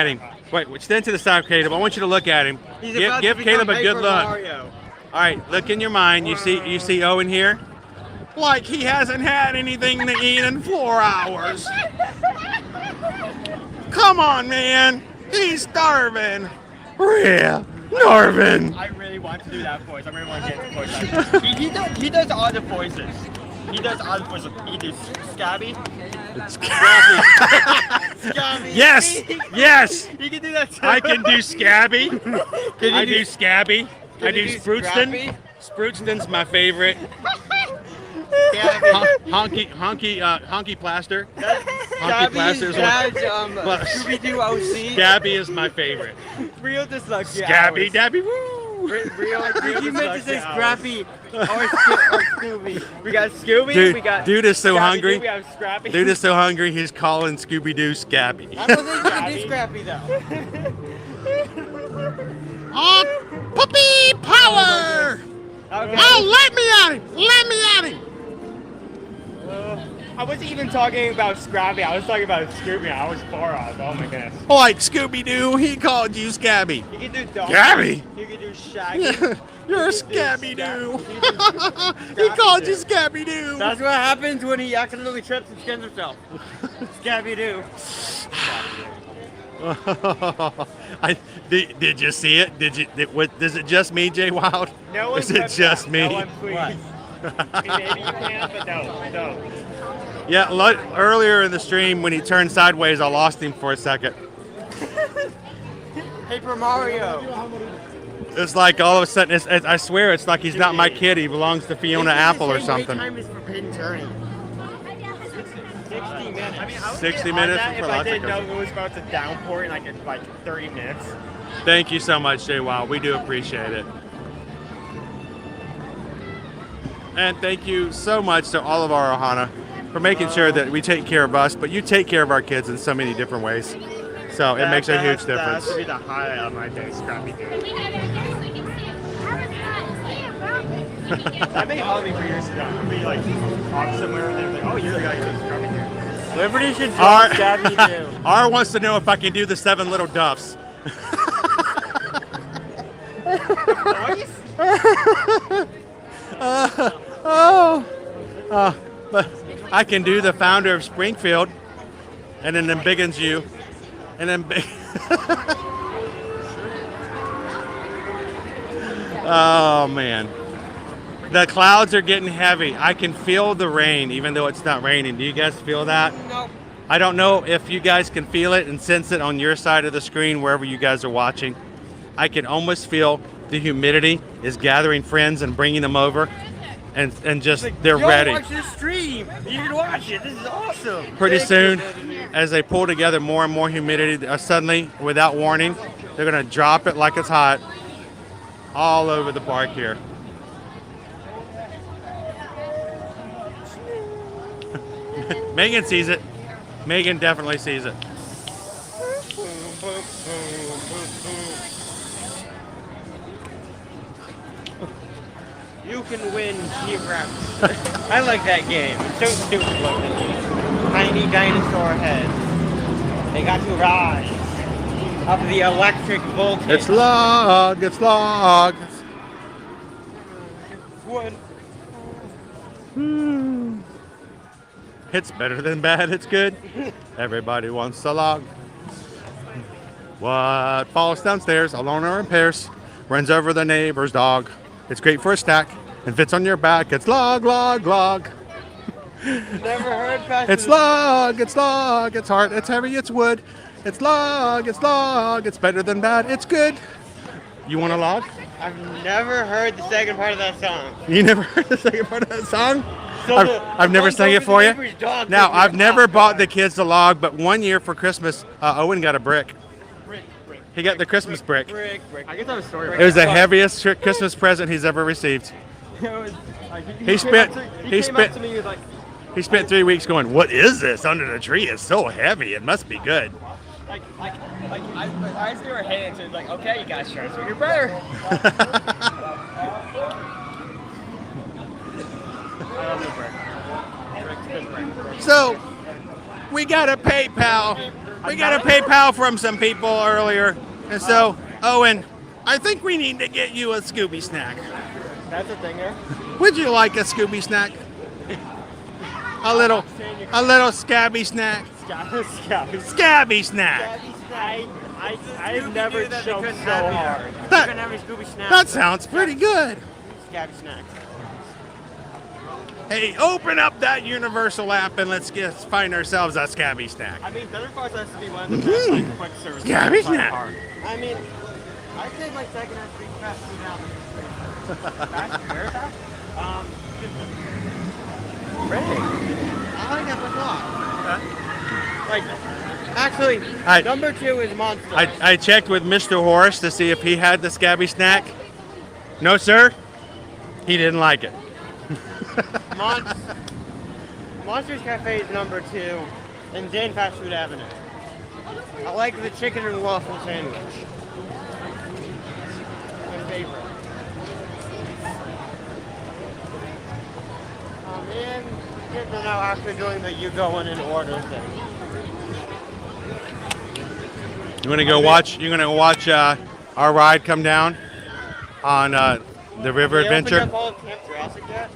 him. Wait, stand to the side, Caleb. I want you to look at him. Give Caleb a good look. Mario. All right, look in your mind. You see Owen here. like he hasn't had anything to eat in 4 hours. Come on, man. He's starving. Yeah, Norvin. I really want to do that voice. I really want to get the voice. He does all the voices. He does all the voices. He does Scabby. Scabby. Yes, yes. You can do that too. I can do Scabby. I do Scabby. I do do Spruceton. Scrappy? Spruceton's my favorite. Honky plaster. Honky plaster is one. Scooby-Doo OC. Scabby is my favorite. Real dyslexia. Scabby Dabby Woo. Real You meant to say dyslexia Scrappy or Scooby. We got Scooby. Dude, we got dude is so Scrappy-Doo, hungry. We have Scrappy. Dude is so hungry, he's calling Scooby-Doo Scabby. I don't think you can do Scrappy though. Oh, puppy power! Okay. Oh, let me at him! Let me at him! I wasn't even talking about Scrappy. I was talking about Scooby. I was far off. Oh my goodness. Like Scooby-Doo, he called you Scabby. You can do Donkey. Scabby? You can do Shaggy. You're a Scabby-Doo. He called you Scabby-Doo. That's what happens when he accidentally trips and skins himself. Scabby-Doo. Did you see it? Is it just me, Jay Wild? No one Is it clipped just that. me? No one, please. Maybe you can, but no. Yeah, earlier in the stream when he turned sideways, I lost him for a second. Paper Mario. It's like all of a sudden, I swear it's like he's not my kid. He belongs to Fiona Apple or something. Wait time is for pin turning. 60 minutes. I mean, I would 60 get minutes on that for if I lots of didn't know cookies. it was about to downpour in like 30 minutes. Thank you so much, Jay Wild. We do appreciate it. And thank you so much to all of our Ohana for making sure that we take care of us, but you take care of our kids in so many different ways. So it makes a huge difference. That has to be the highlight of my day, Scrappy-Doo. I've been calling me for years ago. I'll be like off somewhere and they're like, oh, you're the guy who does Scrappy-Doo. Liberty should draw Scabby-Doo. R wants to know if I can do the 7 little duffs. But I can do the founder of Springfield, and then Biggins you, and then oh man, the clouds are getting heavy. I can feel the rain, even though it's not raining. Do you guys feel that? Nope. I don't know if you guys can feel it and sense it on your side of the screen, wherever you guys are watching. I can almost feel the humidity is gathering friends and bringing them over, and just they're ready. Watch this stream. You can watch it. This is awesome. Pretty soon, as they pull together more and more humidity, suddenly, without warning, they're gonna drop it like it's hot all over the park here. Megan sees it. Megan definitely sees it. You can win geographics. I like that game. It's so stupid looking. Tiny dinosaur heads. They got to rise up the electric voltage. It's log. It's log. What? It's better than bad. It's good. Everybody wants a log. What falls downstairs alone or in pairs runs over the neighbor's dog. It's great for a stack and fits on your back. It's log, log, log. Never heard past It's log, it's log, it's hard, it's heavy, it's wood. It's log, it's log, it's better than bad, it's good. You want a log? I've never heard the second part of that song. You never heard the second part of that song? So I've never sang it for you. Now, I've never bought the kids the log, but one year for Christmas, Owen got a brick. He got the Christmas brick. I guess that was story. It was the heaviest Christmas present he's ever received. He spent 3 weeks going, what is this under the tree? It's so heavy. It must be good. I just were hands and like, okay, you guys show us what you're better. I love the brick. So, we got a PayPal. We got a PayPal from some people earlier. And so, Owen, I think we need to get you a Scooby snack. That's a thing there. Would you like a Scooby snack? A little scabby snack. Scabby snack. I've never choked so hard. You can have a Scooby snack. That sounds pretty good. Scabby snacks. Hey, open up that Universal app and let's find ourselves a scabby snack. I mean, Thundercars has to be one of the best like, quick service. Scabby snack. I mean, I think like second has to be fast food now. Fast food, where is that? Really? I like that a lot. Like, actually, number 2 is Monster. I checked with Mr. Horace to see if he had the scabby snack. No, sir. He didn't like it. Monsters Cafe is number 2, and then Fast Food Avenue. I like the chicken and waffle sandwich. My favorite. And kids are now actually doing the you go in and order thing. You're gonna go watch our ride come down on the River Adventure. Opened up all of Camp Jurassic yet?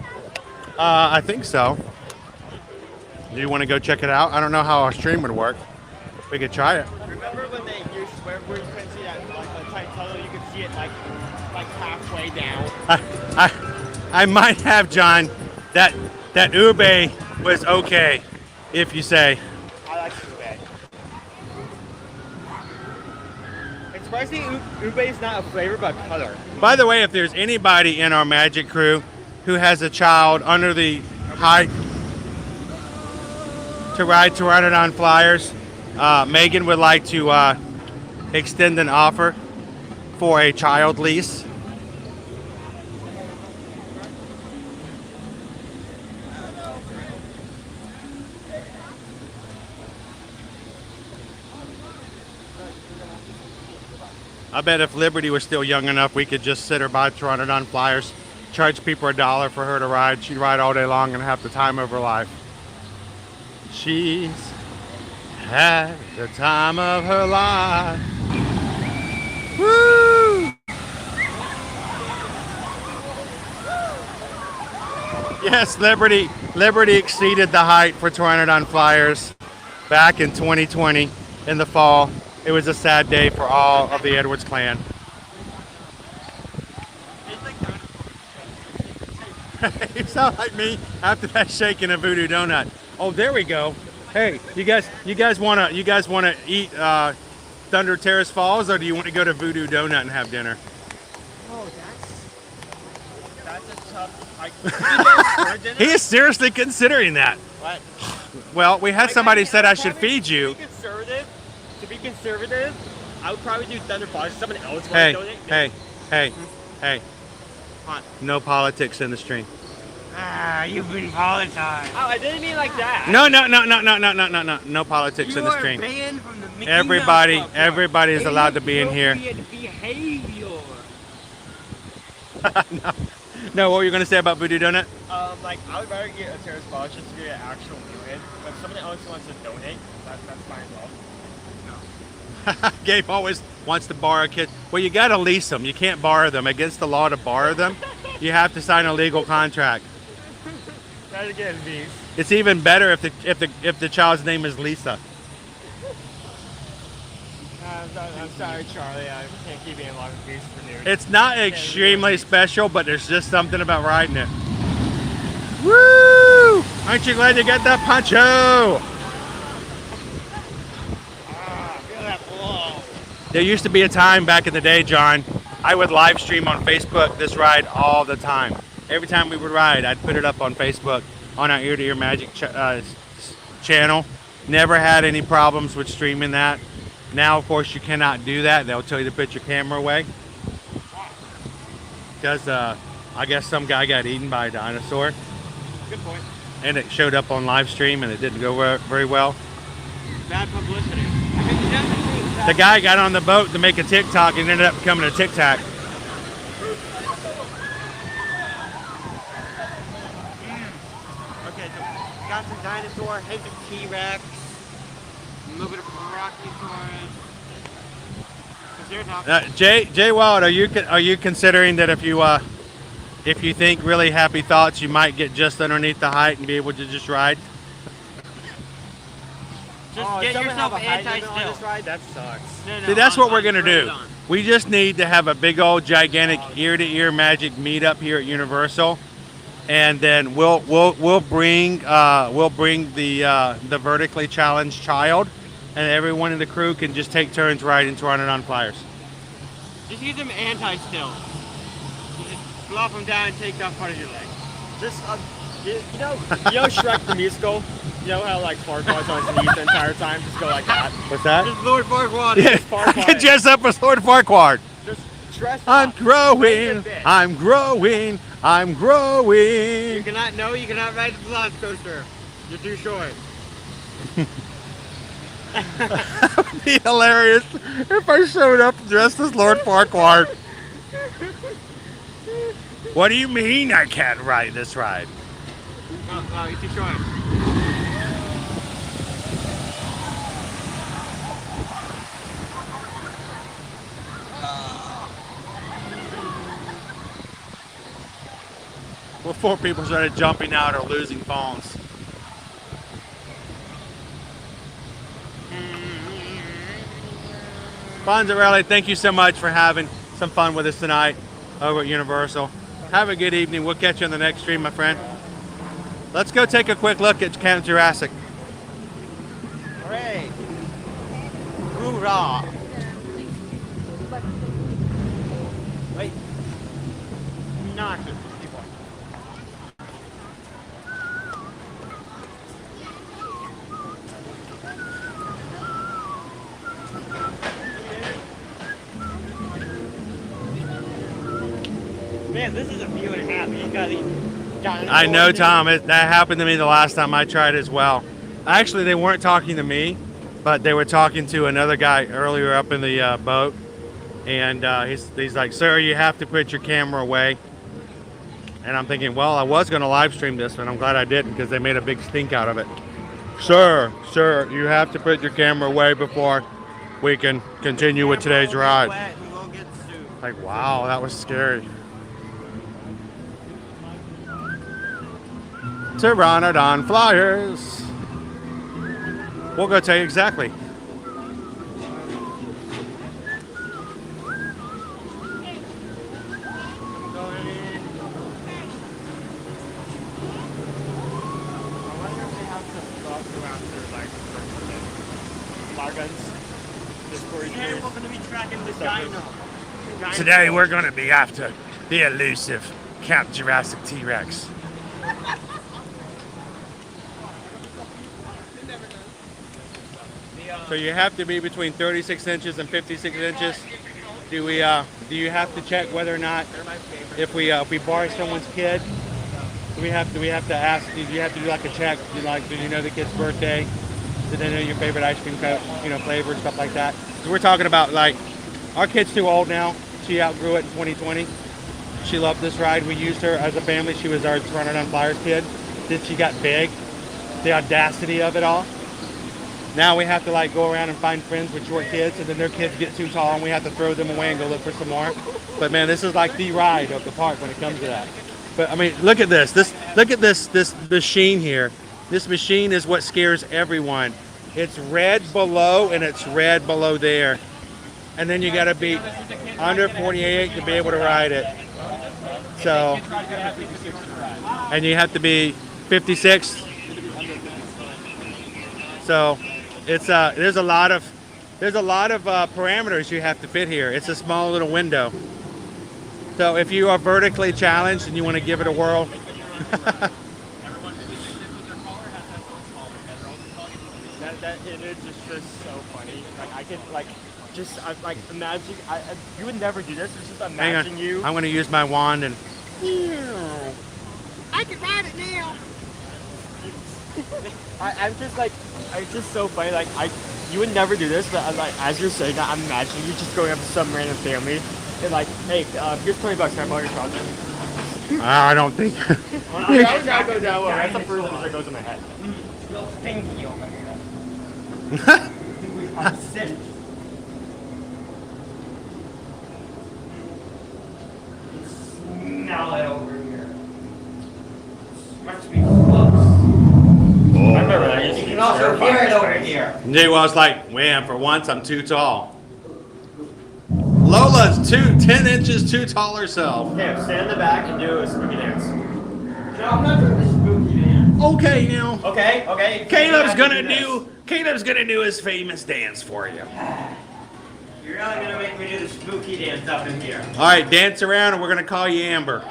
I think so. Do you want to go check it out? I don't know how our stream would work. We could try it. Remember when they used where you couldn't see that like the tight tunnel, you could see it like halfway down. I might have, John. That ube was okay, if you say. I like ube. It's surprising ube is not a flavor but color. By the way, if there's anybody in our Magic crew who has a child under the height to ride Pteranodon Flyers, Megan would like to extend an offer for a child lease. I bet if Liberty was still young enough, we could just sit her by Pteranodon Flyers, charge people $1 for her to ride. She'd ride all day long and have the time of her life. She's had the time of her life. Woo! Yes, Liberty exceeded the height for Pteranodon Flyers back in 2020 in the fall. It was a sad day for all of the Edwards clan. You sound like me after that shaking a voodoo donut. Oh, there we go. Hey, you guys wanna eat Thunder Terrace Falls, or do you want to go to Voodoo Donut and have dinner? Oh, that's a tough. He is seriously considering that. What? Well, we had somebody said I should feed you. To be conservative, I would probably do Thunder Falls. Someone else wants Hey, to donate. hey. What? No politics in the stream. Ah, you've been politicized. Oh, I didn't mean like that. No. No politics in the stream. Banned from the Mickey Everybody is allowed to be in here. Behavior. No, what were you going to say about Voodoo Donut? Like, I would rather get a Terrace Falls just to get an actual meal in. But if someone else wants to donate, that's fine as well. Gabe always wants to borrow kids. Well, you got to lease them. You can't borrow them. Against the law to borrow them, you have to sign a legal contract. Gotta get these. It's even better if the child's name is Lisa. I'm sorry, Charlie. I can't keep eating a lot of beef for news. It's not extremely special, but there's just something about riding it. Woo! Aren't you glad you got that poncho? Feel that blow. There used to be a time back in the day, John, I would live stream on Facebook this ride all the time. Every time we would ride, I'd put it up on Facebook on our Ear to Ear Magic channel. Never had any problems with streaming that. Now, of course, you cannot do that. They'll tell you to put your camera away. Because I guess some guy got eaten by a dinosaur. Good point. And it showed up on live stream and it didn't go very well. Bad publicity. The guy got on the boat to make a TikTok and ended up becoming a Tic Tac. Okay, so got some dinosaur, heads of T-Rex, a little bit of Brachiosaurus. Jay Wild, are you considering that if you think really happy thoughts, you might get just underneath the height and be able to just ride? Just get yourself anti-still. anti-still. Ride? That sucks. No, See, that's what we're gonna straight do. on. We just need to have a big old gigantic ear-to-ear magic meetup here at Universal, and then we'll bring the vertically challenged child, and everyone in the crew can just take turns riding 200 on flyers. Just use them anti-still. You just flop them down and take off part of your leg. Just you know Shrek the musical. You know how like Farquaad's on his knees the entire time? Just go like that. What's that? Just Lord Farquaad. Yeah, I can dress up as Lord Farquaad. Just dress I'm up. growing, I'm growing, I'm You growing. cannot ride the Velocicoaster. You're too short. It'd be hilarious if I showed up dressed as Lord Farquaad. What do you mean I can't ride this ride? Oh, you're too short. Before people started jumping out or losing phones. Fonzarelli, thank you so much for having some fun with us tonight over at Universal. Have a good evening. We'll catch you on the next stream, my friend. Let's go take a quick look at Camp Jurassic. Hooray! Hoorah! Wait. Knock it. Man, this is a view and a half. You got these dinosaurs. I know, Tom. That happened to me the last time I tried as well. Actually, they weren't talking to me, but they were talking to another guy earlier up in the boat. And he's like, "Sir, you have to put your camera away." And I'm thinking, well, I was going to live stream this, but I'm glad I didn't because they made a big stink out of it. Sir, you have to put your camera away before we can continue with today's ride. Like, wow, that was scary. Pteranodon flyers. We'll go tell you exactly. Today we're going to be after the elusive Camp Jurassic T-Rex. So you have to be between 36 inches and 56 inches. Do you have to check whether or not if we borrow someone's kid? Do we have to ask? Do you have to do like a check? Do you know the kid's birthday? Do they know your favorite ice cream flavor, stuff like that? So we're talking about like our kid's too old now. She outgrew it in 2020. She loved this ride. We used her as a family. She was our Pteranodon Flyers kid. Then she got big. The audacity of it all. Now we have to like go around and find friends with short kids, and then their kids get too tall, and we have to throw them away and go look for some more. But man, this is like the ride of the park when it comes to that. But I mean, look at this. Look at this machine here. This machine is what scares everyone. It's red below and it's red below there, and then you got to be under 48 to be able to ride it. So, and you have to be 56. So. There's a lot of parameters you have to fit here. It's a small little window. So if you are vertically challenged and you want to give it a whirl, that image is just so funny. Like I can imagine. You would never do this. It's just imagine you. I'm going to use my wand and. I can ride it now. It's just so funny. Like you would never do this, but as you're saying that, I'm imagining you just going up to some random family and like, hey, here's $20. Can I borrow your trousers? I don't think. That goes that way. That's the first thing that goes in my head. Little stinky over here. I'm sick. Smell it over here. Must be close. I remember that. You can also hear it over right here. And Jay was like, "Wham! For once, I'm too tall." Lola's 10 inches too tall herself. Okay, stand in the back and do a spooky dance. No, I'm not doing the spooky dance. Okay, now. Okay. Caleb's gonna do his famous dance for you. You're really gonna make me do the spooky dance up in here. All right, dance around, and we're gonna call you Amber.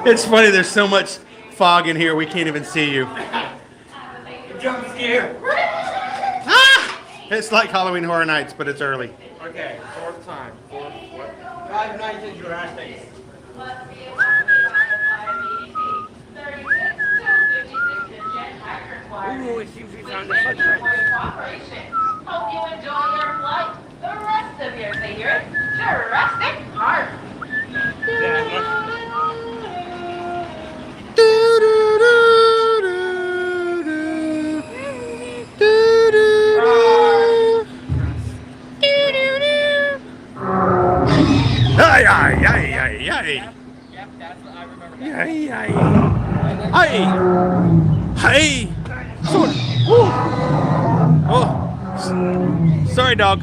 It's funny, there's so much fog in here, we can't even see you. Jump scare. Ah! It's like Halloween Horror Nights, but it's early. Okay, fourth time. What? 5 nights in Jurassic. Ooh, it seems we found a footprint. Hope you enjoy your flight. The rest of your favorite Jurassic Park. Ay, ay, ay, ay, ay. Yep, that's what I remember. Ay, ay. Ay. Hey. Oh. Sorry, dog.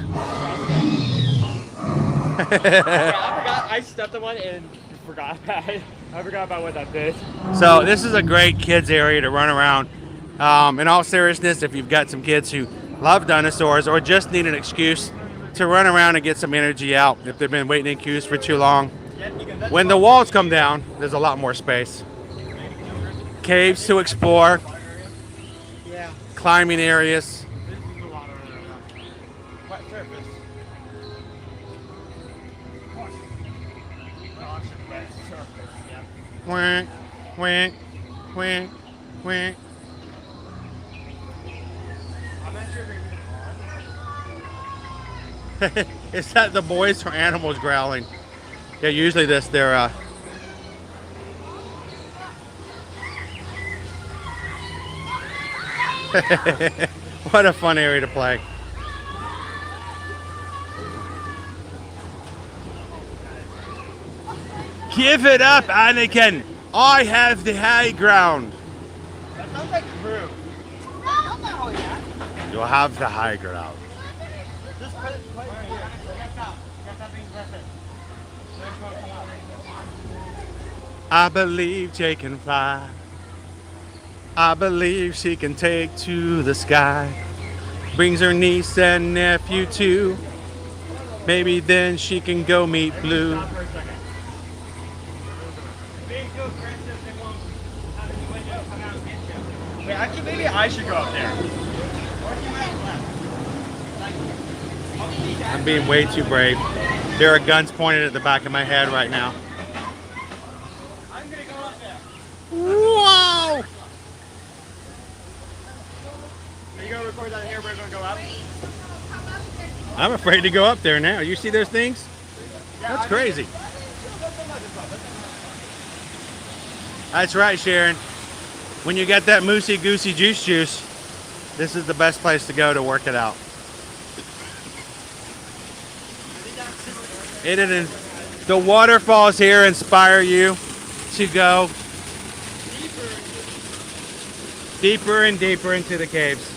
I forgot. I stepped on one and forgot about it. I forgot about what that did. So this is a great kids area to run around. In all seriousness, if you've got some kids who love dinosaurs or just need an excuse to run around and get some energy out if they've been waiting in queues for too long. When the walls come down, there's a lot more space. Caves to explore. Yeah. Climbing areas. This is a lot of wet surface. Wet surface, yeah. Wink, wink, wink, wink. I'm not sure Is that the boys or animals growling? Yeah, usually they're what a fun area to play. Give it up, Anakin. I have the high ground. That sounds like Drew. You have the high ground. Just put it right here. Get out. Get that thing perfect. I believe Jay can fly. I believe she can take to the sky. Brings her niece and nephew too. Maybe then she can go meet Blue. Wait, actually, maybe I should go up there. I'm being way too brave. There are guns pointed at the back of my head right now. I'm gonna go up there. Whoa! Are you gonna record that here? We're gonna go up. I'm afraid to go up there now. You see those things? That's crazy. That's right, Sharon. When you get that moosey goosey juice, this is the best place to go to work it out. The waterfalls here inspire you to go deeper and deeper into the caves.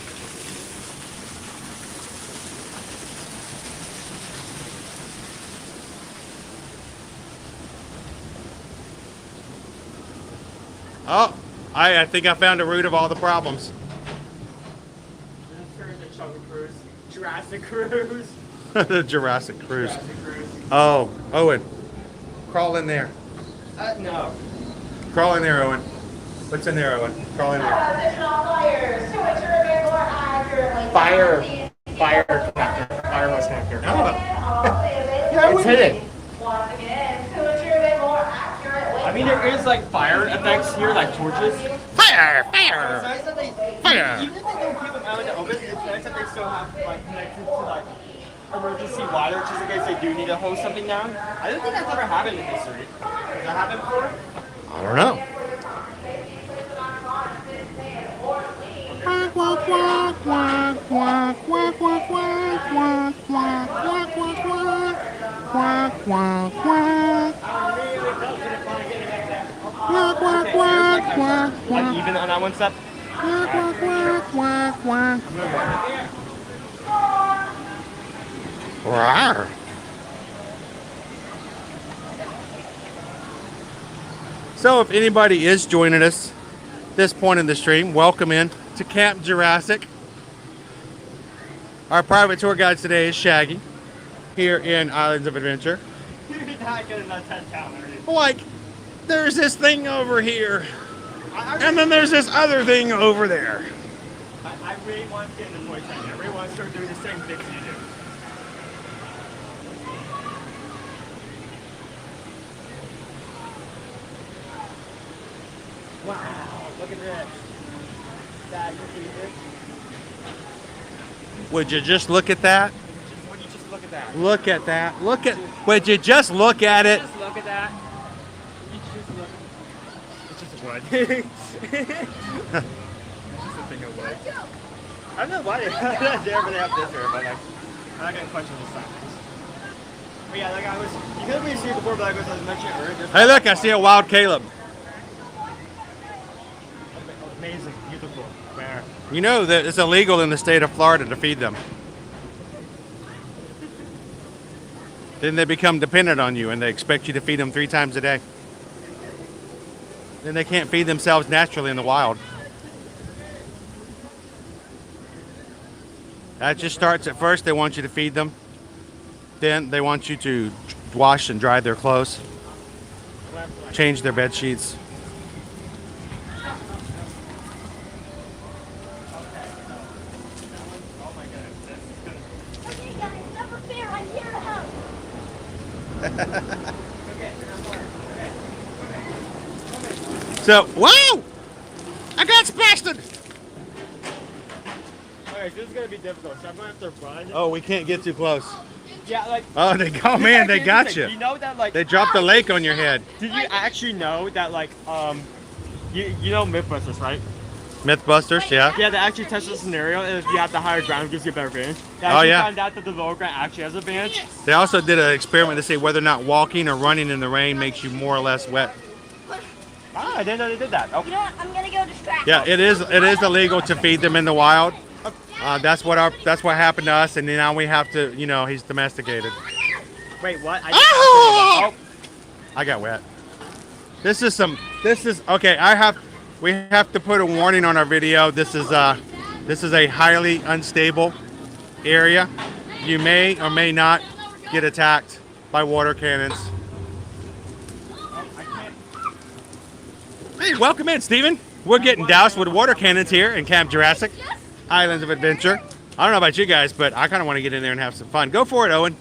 Oh, I think I found the root of all the problems. Jurassic Cruise. The Jurassic Cruise. Oh, Owen. Crawl in there. No. Crawl in there, Owen. What's in there, Owen? Crawl in there. Fire connector. Fireless connector. Yeah, it's hidden. I mean, there is like fire effects here, like torches. Fire! It's nice that they, even if they don't keep them out in the open, it's nice that they still have like connected to like emergency water, just in case they do need to hose something down. I don't think that's ever happened in history. Has that happened before? I don't know. Quack, quack, quack, quack, quack, quack, quack, quack, quack, even on that one step? Rawr. So if anybody is joining us this point in the stream, welcome in to Camp Jurassic. Our private tour guide today is Shaggy here in Islands of Adventure. Like, there's this thing over here, and then there's this other thing over there. I really want to get in the voice acting. I really want to start doing the same things you do. Wow, look at this. Dad, you see this? Would you just look at that? Would you just look at that? Look at that. Look at. Would you just look at it? Just look at that. You just look. It's just wood. It's just a thing of wood. I don't know why they have this here, but like, I'm not gonna question the science. But yeah, like you couldn't really see it before, but like I was mentioning earlier. Hey, look! I see a wild Caleb. Amazing, beautiful, rare. You know that it's illegal in the state of Florida to feed them. Then they become dependent on you and they expect you to feed them 3 times a day. Then they can't feed themselves naturally in the wild. That just starts at first. They want you to feed them. Then they want you to wash and dry their clothes, change their bed sheets. So, whoa! I got splashed! Alright, this is gonna be difficult, so I'm gonna have to run. Oh, we can't get too close. Yeah, like. Oh, man, they got you. You know that, like. They dropped the lake on your head. Did you actually know that, like, you know Mythbusters, right? Mythbusters, yeah. Yeah, they actually tested the scenario, and if you have the higher ground, it gives you a better advantage. They Oh, actually yeah. found out that the lower ground actually has an advantage. They also did an experiment to see whether or not walking or running in the rain makes you more or less wet. Ah, I didn't know they did that. Oh. You know what? I'm gonna go distract. Yeah, it is illegal to feed them in the wild. That's what happened to us, and now we have to, you know, he's domesticated. Wait, what? I got wet. This is okay. We have to put a warning on our video. This is a highly unstable area. You may or may not get attacked by water cannons. Hey, welcome in, Steven. We're getting doused with water cannons here in Camp Jurassic, Islands of Adventure. I don't know about you guys, but I kind of want to get in there and have some fun. Go for it, Owen.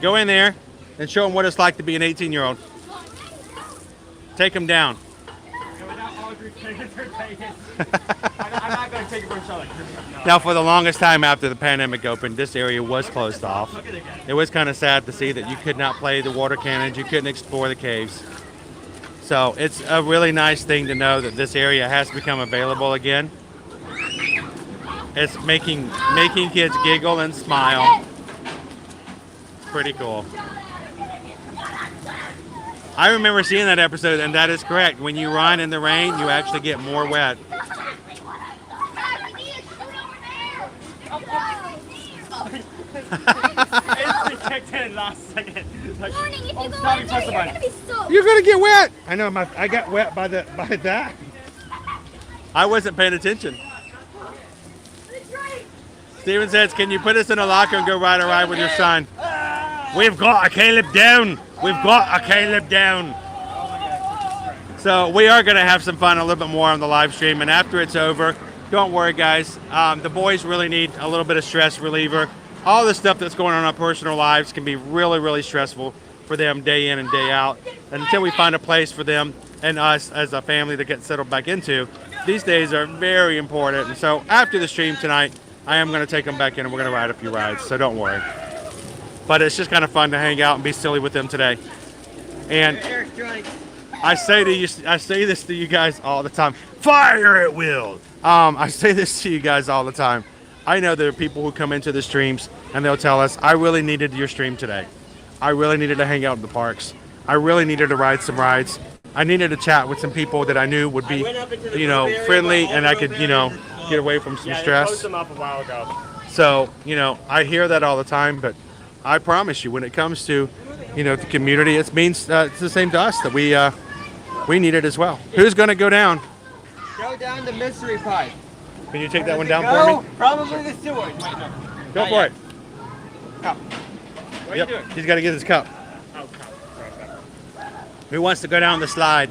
Go in there and show them what it's like to be an 18-year-old. Take them down. I'm not going to take it for a shot. Now, for the longest time after the pandemic opened, this area was closed off. It was kind of sad to see that you could not play the water cannons, you couldn't explore the caves. So it's a really nice thing to know that this area has become available again. It's making kids giggle and smile. It's pretty cool. I remember seeing that episode, and that is correct. When you run in the rain, you actually get more wet. You're gonna get wet. I know. I got wet by that. I wasn't paying attention. Steven says, "Can you put us in a locker and go ride a ride with your son?" We've got a Caleb down. We've got a Caleb down. So we are going to have some fun a little bit more on the live stream. And after it's over, don't worry, guys. The boys really need a little bit of stress reliever. All the stuff that's going on in our personal lives can be really, really stressful for them day in and day out. And until we find a place for them and us as a family to get settled back into, these days are very important. And so after the stream tonight, I am going to take them back in and we're going to ride a few rides. So don't worry. But it's just kind of fun to hang out and be silly with them today. And I say this to you guys all the time. Fire at will. I say this to you guys all the time. I know there are people who come into the streams and they'll tell us, I really needed your stream today. I really needed to hang out in the parks. I really needed to ride some rides. I needed to chat with some people that I knew would be, you know, friendly, and I could, you know, get away from some stress. They posted them up a while ago. So, you know, I hear that all the time, but I promise you, when it comes to, you know, the community, it means it's the same to us that we need it as well. Who's going to go down? Go down the mystery pipe. Can you take that one down for me? Probably the steward. Wait, no. Go for it. Cup. What are Yep. you doing? He's got to get his cup. Oh, cup. Who wants to go down the slide?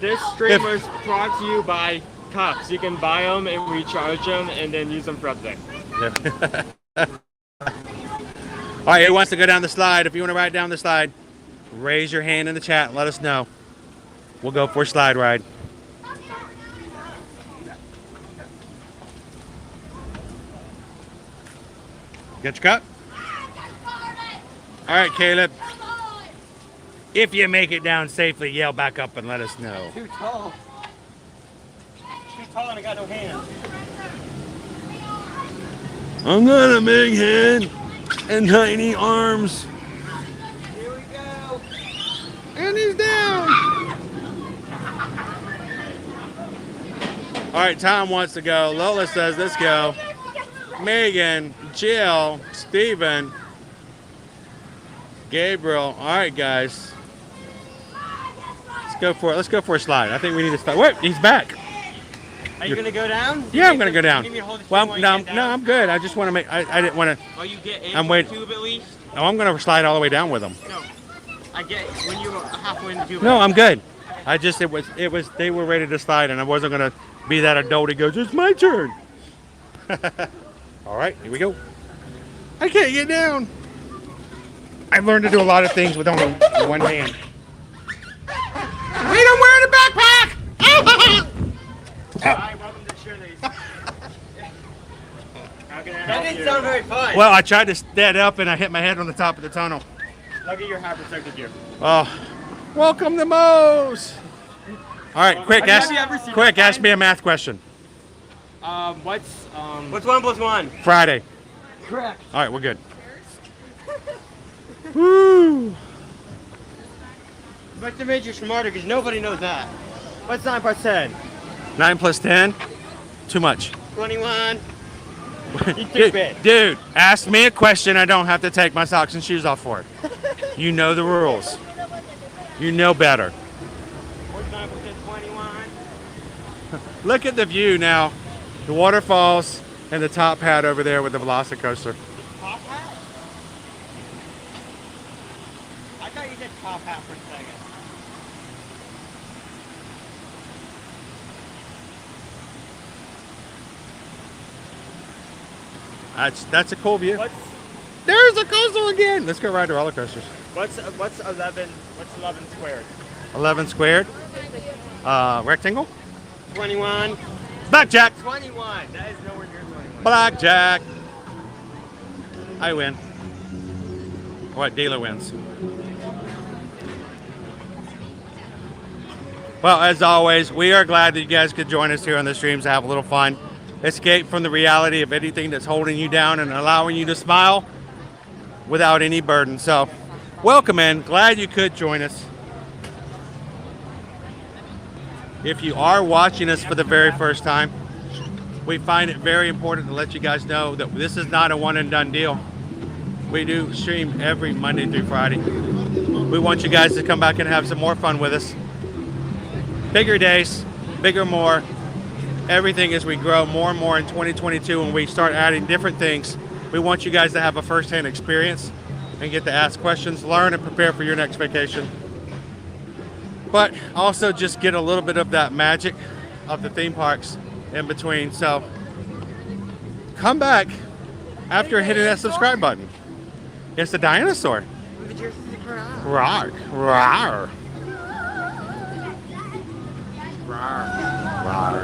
This stream was brought to you by cups. You can buy them and recharge them and then use them for other things. All right, who wants to go down the slide? If you want to ride down the slide, raise your hand in the chat and let us know. We'll go for a slide ride. Get your cup? All right, Caleb. If you make it down safely, yell back up and let us know. Too tall. Too tall and I got no hands. I'm got a big head and tiny arms. Here we go. And he's down. All right, Tom wants to go. Lola says, let's go. Megan, Jill, Steven, Gabriel. All right, guys. Let's go for it. Let's go for a slide. I think we need to start. Wait, he's back. Are you gonna go down? Yeah, I'm gonna go down. You need me to hold the Well, stream while no, you get no, down? I'm good. I just want to make. I didn't want to. Oh, you get in I'm the waiting. tube at least? Oh, I'm gonna slide all the way down with him. No. I get when you were halfway in the tube. No, I'm good. I just it was they were ready to slide, and I wasn't gonna be that adult who goes, it's my turn. All right, here we go. I can't get down. I've learned to do a lot of things with only one hand. We don't wear the backpack. Hi, welcome to Shirley's. That didn't sound very fun. Well, I tried to stand up and I hit my head on the top of the tunnel. Look at your high protected gear. Oh, welcome to Moe's. All right, quick, ask me a math question. What's 1 plus 1? Friday. Correct. All right, we're good. Woo! But to make you smarter, because nobody knows that. What's 9 plus 10? 9 plus 10? Too much. 21. You too big. Dude, ask me a question. I don't have to take my socks and shoes off for it. You know the rules. You know better. What's 9 plus 10? 21. Look at the view now. The waterfalls and the top hat over there with the Velocicoaster. Top hat? I thought you said top hat for a second. That's a cool view. There's a coaster again. Let's go ride the roller coasters. What's 11 squared? 11 squared. Rectangle. 21. Blackjack. 21. That is nowhere near 21. Blackjack. I win. What? Dealer wins. Well, as always, we are glad that you guys could join us here on the streams to have a little fun. Escape from the reality of anything that's holding you down and allowing you to smile without any burden. So, welcome in. Glad you could join us. If you are watching us for the very first time, we find it very important to let you guys know that this is not a one and done deal. We do stream every Monday through Friday. We want you guys to come back and have some more fun with us. Bigger days, bigger more. Everything as we grow more and more in 2022 and we start adding different things. We want you guys to have a first-hand experience and get to ask questions, learn, and prepare for your next vacation. But also just get a little bit of that magic of the theme parks in between. So come back after hitting that subscribe button. It's the dinosaur. Rawr, rawr.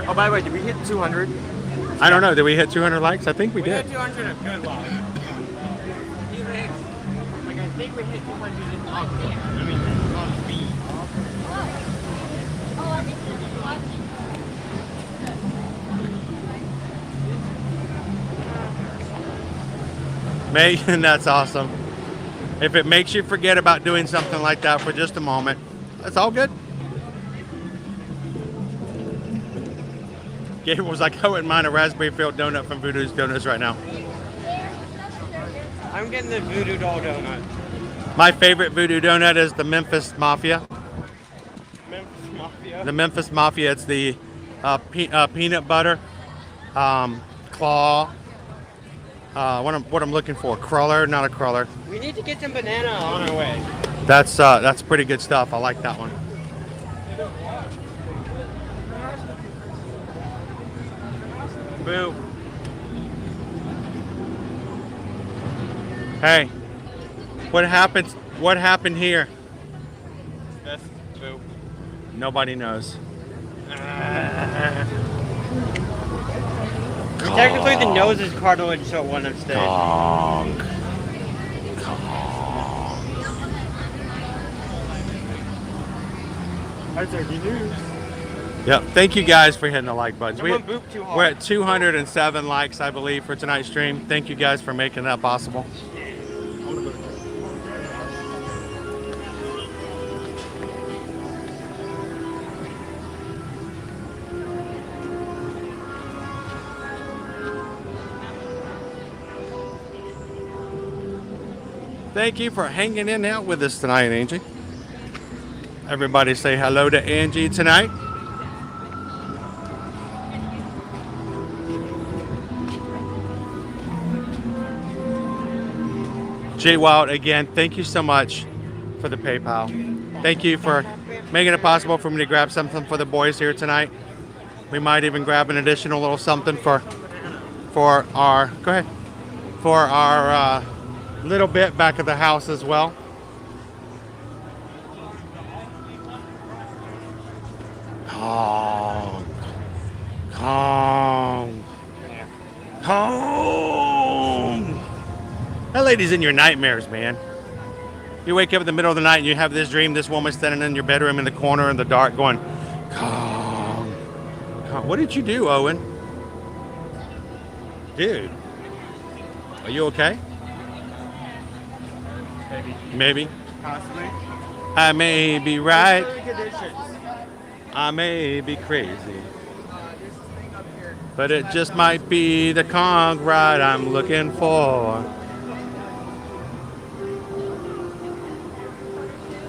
Oh, by the way, did we hit 200? I don't know. Did we hit 200 likes? I think we did. hit 200 a good lot. Like, I think we hit 200 on speed. I mean, on speed. Megan, that's awesome. If it makes you forget about doing something like that for just a moment, That's all good. Gabriel was like, I wouldn't mind a raspberry filled donut from Voodoo's Donuts right now. I'm getting the Voodoo Doll donut. My favorite Voodoo donut is the Memphis Mafia. Memphis Mafia. The Memphis Mafia. It's the peanut butter claw. What I'm looking for? Cruller, not a cruller. We need to get some banana on our way. That's pretty good stuff. I like that one. Boo. Hey, what happened? What happened here? That's boo. Nobody knows. Technically, the nose is cartilage, so it wouldn't have stayed. Kong. That's our news. Yep. Thank you guys for hitting the like buttons. Someone booped too hard. We're at 207 likes, I believe, for tonight's stream. Thank you guys for making that possible. Thank you for hanging in out with us tonight, Angie. Everybody say hello to Angie tonight. Jay Wild, again, thank you so much for the PayPal. Thank you for making it possible for me to grab something for the boys here tonight. We might even grab an additional little something for our, go ahead, for our little bit back at the house as well. Kong. Kong. Kong. That lady's in your nightmares, man. You wake up in the middle of the night and you have this dream, this woman standing in your bedroom in the corner in the dark going, Kong. Kong. What did you do, Owen? Dude. Are you okay? Maybe. Possibly. I may be right. Certain conditions. I may be crazy. But it just might be the Kong ride I'm looking for.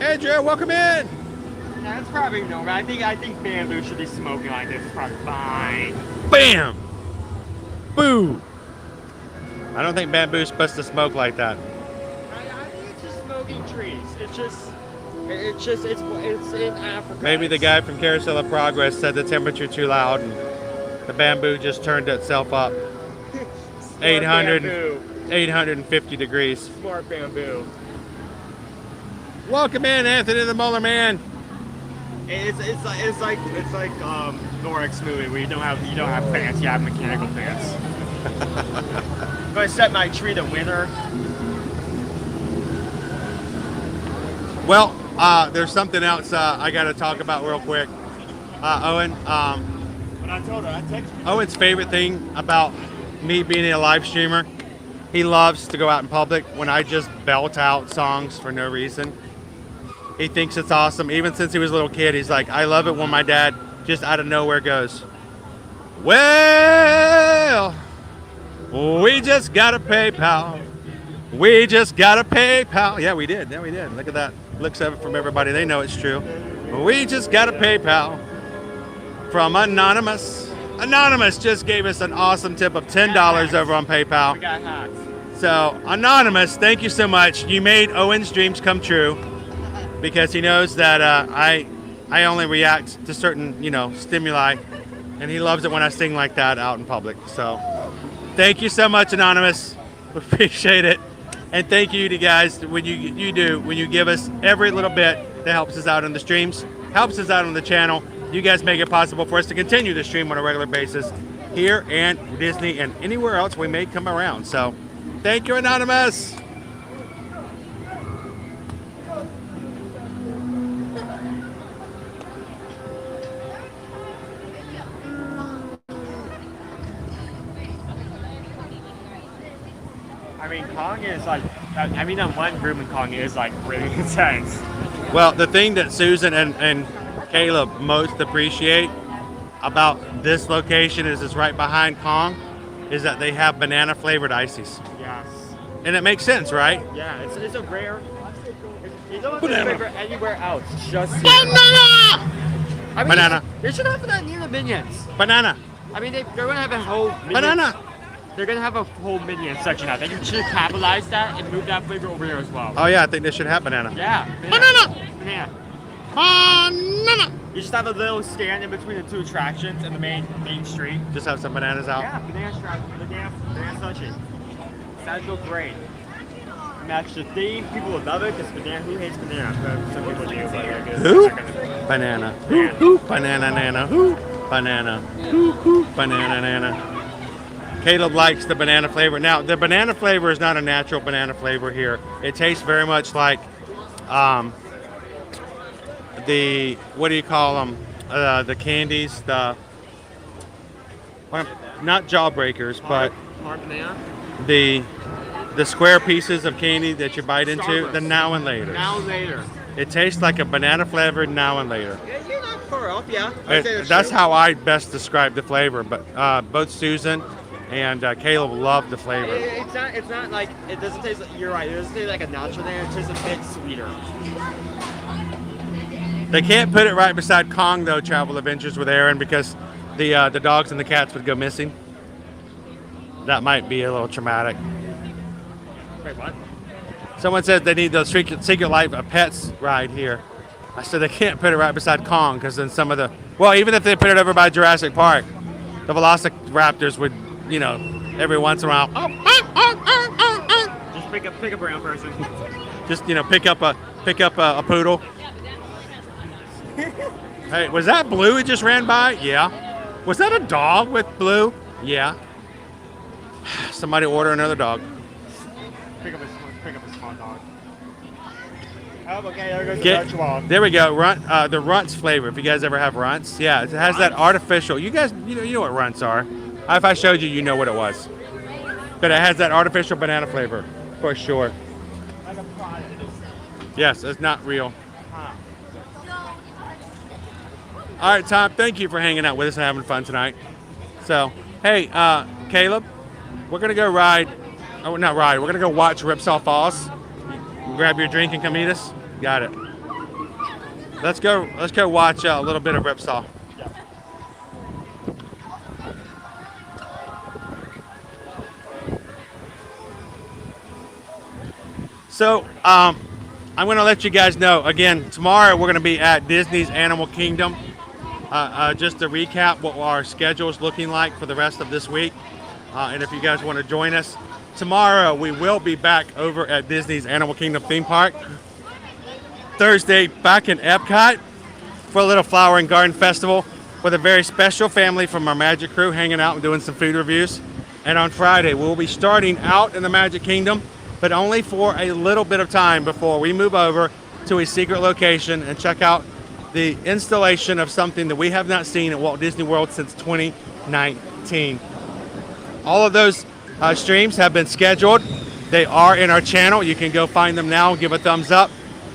Andrew, welcome in. That's probably no, but I think Bamboo should be smoking like this. It's probably fine. Bam! Boo! I don't think Bamboo's supposed to smoke like that. I think it's just smoking trees. It's in Africa. Maybe the guy from Carousel of Progress said the temperature too loud and the bamboo just turned itself up. 850 degrees. Smart Bamboo. Welcome in, Anthony the Molar Man. It's like Norik's movie where you don't have fans, you have mechanical fans. If I set my tree to winter. Well, there's something else I got to talk about real quick. Owen, When I told her, I texted her. Owen's favorite thing about me being a live streamer, he loves to go out in public when I just belt out songs for no reason. He thinks it's awesome. Even since he was a little kid, he's like, I love it when my dad just out of nowhere goes, well, we just got a PayPal. We just got a PayPal. Yeah, we did. Yeah, we did. Look at that. Looks of it from everybody. They know it's true. We just got a PayPal from Anonymous. Anonymous just gave us an awesome tip of $10 over on PayPal. We got hacked. So, Anonymous, thank you so much. You made Owen's dreams come true because he knows that I only react to certain, stimuli, and he loves it when I sing like that out in public. So, thank you so much, Anonymous. Appreciate it. And thank you to guys when you give us every little bit that helps us out on the streams, helps us out on the channel. You guys make it possible for us to continue to stream on a regular basis here and Disney and anywhere else we may come around. So thank you, Anonymous. I mean, Kong is like, that one group in Kong is like really intense. Well, the thing that Susan and Caleb most appreciate about this location is it's right behind Kong, is that they have banana flavored ices. Yes. And it makes sense, right? Yeah, it's a rare. You don't Banana. flavor anywhere else. Just Banana! I mean, Banana. They should have that near the Minions. Banana. I mean, they're gonna have a whole Minions, Banana. They're gonna have a whole Minion section out. They should capitalize that and move that flavor over here as well. Oh yeah, I think they should have banana. Yeah. Banana. Banana. Banana. You just have a little stand in between the two attractions and the main street. Just have some bananas out. Yeah, banana slushy. That'd go great. Match the theme. People would love it because banana. Who hates banana? But some people do. But I guess Who? they're not gonna- Banana. Who? Banana nana. Who? Banana. Who? Banana nana. Caleb likes the banana flavor. Now, the banana flavor is not a natural banana flavor here. It tastes very much like the, what do you call them? The candies, not jawbreakers, but Hard banana. the square pieces of candy that you bite into, Starburst. the now and later. Now and later. It tastes like a banana flavored now and later. Yeah, you're not far off, yeah. I'd say That's true. how I best describe the flavor. But both Susan and Caleb love the flavor. It's not like, it doesn't taste like, you're right, it doesn't taste like a natural banana, it tastes a bit sweeter. They can't put it right beside Kong though, Travel Adventures with Aaron, because the dogs and the cats would go missing. That might be a little traumatic. Wait, what? Someone said they need the Secret Life of Pets ride here. I said they can't put it right beside Kong because then some of the, well, even if they put it over by Jurassic Park, the Velociraptors would, you know, every once in a while, Just pick a brown person. just, you know, pick up a poodle. Hey, was that Blue it just ran by? Yeah. Was that a dog with Blue? Yeah. Somebody order another dog. Pick up a small dog. Oh, okay, there goes the Dutch wall. There we go. The Runts flavor. If you guys ever have Runts, yeah, it has that artificial. You guys, you know what Runts are. If I showed you, you know what it was. But it has that artificial banana flavor for sure. Like a product. Yes, it's not real. All right, Tom. Thank you for hanging out with us and having fun tonight. So, hey, Caleb, we're gonna go ride. Oh, not ride. We're gonna go watch Ripsaw Falls. Grab your drink and come meet us. Got it. Let's go watch a little bit of Ripsaw. So, I'm going to let you guys know, again, tomorrow we're going to be at Disney's Animal Kingdom. Just to recap what our schedule is looking like for the rest of this week. And if you guys want to join us, tomorrow we will be back over at Disney's Animal Kingdom theme park. Thursday, back in Epcot for a little flower and garden festival with a very special family from our Magic crew hanging out and doing some food reviews. And on Friday, we'll be starting out in the Magic Kingdom, but only for a little bit of time before we move over to a secret location and check out the installation of something that we have not seen at Walt Disney World since 2019. All of those streams have been scheduled. They are in our channel. You can go find them now, give a thumbs up,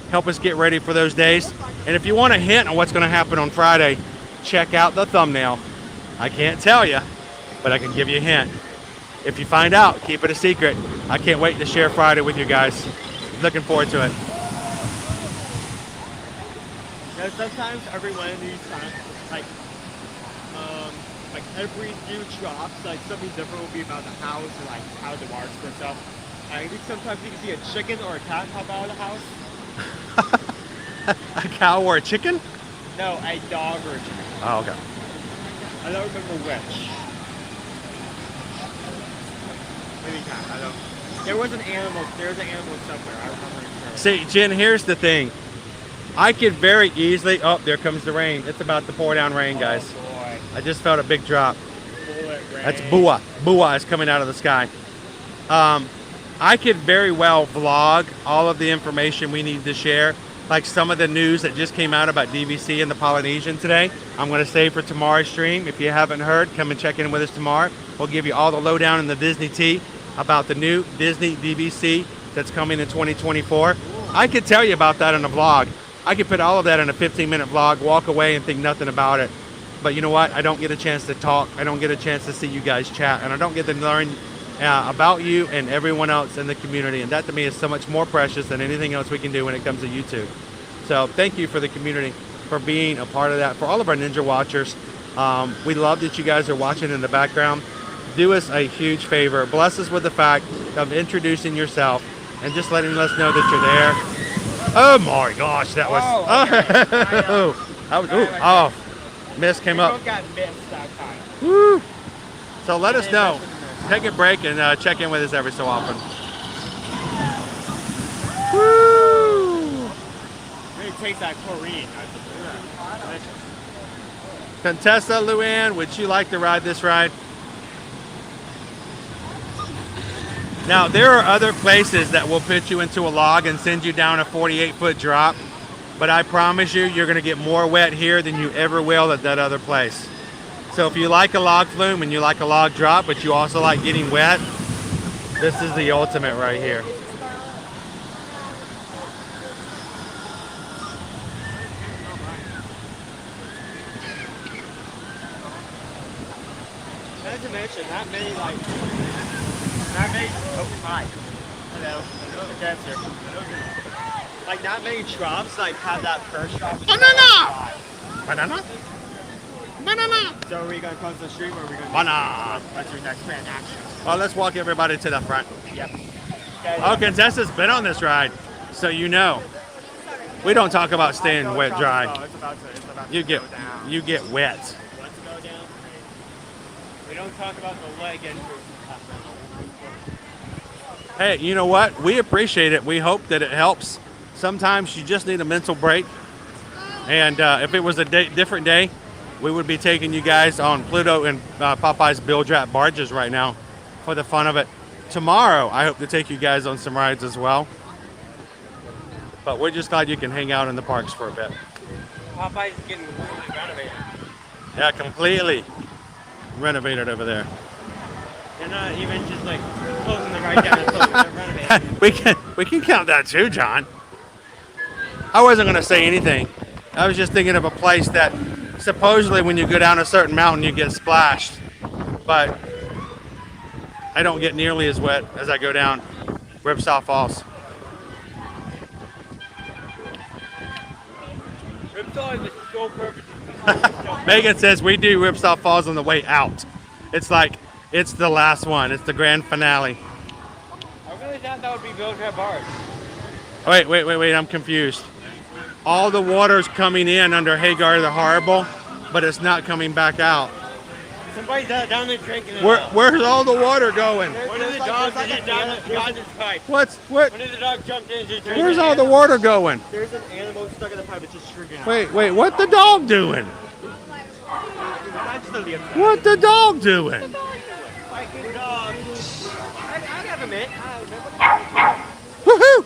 help us get ready for those days. And if you want a hint on what's going to happen on Friday, check out the thumbnail. I can't tell you, but I can give you a hint. If you find out, keep it a secret. I can't wait to share Friday with you guys. Looking forward to it. You know, sometimes every one of these times, like every new drops, like something different will be about the house or like how the water splits up. I think sometimes you can see a chicken or a cat pop out of the house. A cow or a chicken? No, a dog or a chicken. Oh, okay. I don't remember which. Maybe cat, I don't. There was an animal somewhere, I remember. See, Jen, here's the thing. I could very easily, oh, there comes the rain. It's about to pour down rain, guys. Oh, boy. I just felt a big drop. Bullet rain. That's Bua. Bua is coming out of the sky. I could very well vlog all of the information we need to share, like some of the news that just came out about DVC and the Polynesian today. I'm going to save for tomorrow's stream. If you haven't heard, come and check in with us tomorrow. We'll give you all the lowdown in the Disney tea about the new Disney DVC that's coming in 2024. I could tell you about that in a vlog, I could put all of that in a 15-minute vlog, walk away and think nothing about it. But you know what? I don't get a chance to talk. I don't get a chance to see you guys chat. And I don't get to learn about you and everyone else in the community. And that to me is so much more precious than anything else we can do when it comes to YouTube. So thank you for the community, for being a part of that. For all of our Ninja Watchers, we love that you guys are watching in the background. Do us a huge favor. Bless us with the fact of introducing yourself and just letting us know that you're there. Oh my gosh, that was... Oh, mist came up. Woo. So let us know. Take a break and check in with us every so often. Woo! It tastes like chlorine. Contessa, Luann, would you like to ride this ride? Now, there are other places that will put you into a log and send you down a 48-foot drop, but I promise you, you're going to get more wet here than you ever will at that other place. So if you like a log flume and you like a log drop, but you also like getting wet, this is the ultimate right here. Not to mention, like not many drops like have that first drop. Banana! So are we gonna close the stream or are we gonna Banana! what's your next plan action? Well, let's walk everybody to the front. Yep. Oh, Contessa's been on this ride, so you know. We don't talk about staying wet dry. You get wet. Let's go down. We don't talk about the leg injury. Hey, you know what? We appreciate it. We hope that it helps. Sometimes you just need a mental break. And if it was a different day, we would be taking you guys on Pluto and Popeye's Bill Drap barges right now for the fun of it. Tomorrow, I hope to take you guys on some rides as well. But we're just glad you can hang out in the parks for a bit. Popeye's getting completely renovated. Yeah, completely renovated over there. They're not even just like closing the ride down and closing the renovated. we can count that too, John. I wasn't going to say anything. I was just thinking of a place that supposedly when you go down a certain mountain you get splashed. But I don't get nearly as wet as I go down Ripsaw Falls. Ripsaw is so perfect. Megan says we do Ripsaw Falls on the way out. It's like, it's the last one. It's the grand finale. I really thought that would be Bill Drap Barge. Wait, I'm confused. All the water's coming in under Hagar the Horrible, but it's not coming back out. Somebody's down there drinking it. Where's all the water going? One of the dogs is down the pipe. What? One of the dogs jumped in and just drinking. Where's all the water going? There's an animal stuck in the pipe. It's just shrinking out. Wait, what the dog doing? What the dog doing? Fucking dog. I have a minute. Woohoo!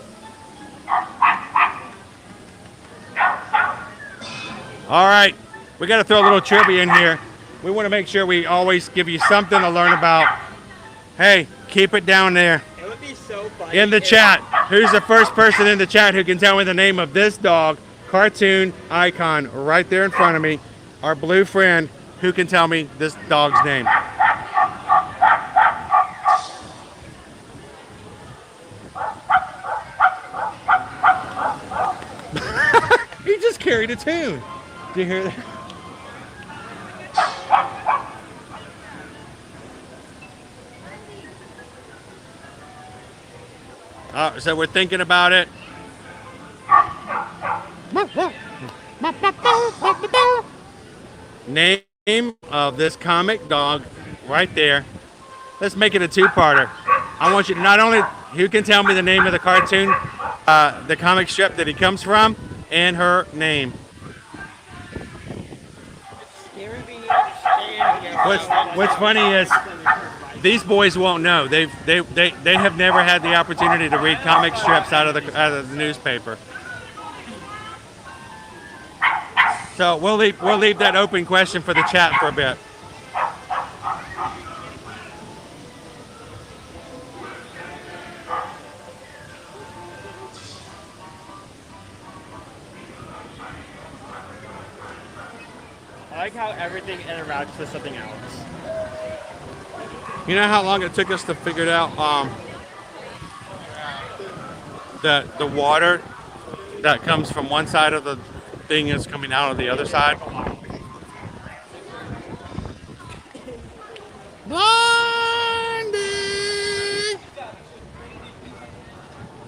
All right, we got to throw a little trivia in here. We want to make sure we always give you something to learn about. Hey, keep it down there. It would be so funny in the chat. Who's the first person in the chat who can tell me the name of this dog? Cartoon icon right there in front of me. Our blue friend who can tell me this dog's name. He just carried a tune. Do you hear that? So we're thinking about it. Name of this comic dog right there. Let's make it a two-parter. I want you to not only, who can tell me the name of the cartoon, the comic strip that he comes from, and her name. What's funny is these boys won't know. They have never had the opportunity to read comic strips out of the newspaper. So we'll leave that open question for the chat for a bit. how everything interacts with something else. You know how long it took us to figure it out? That the water that comes from one side of the thing is coming out of the other side. Blondie!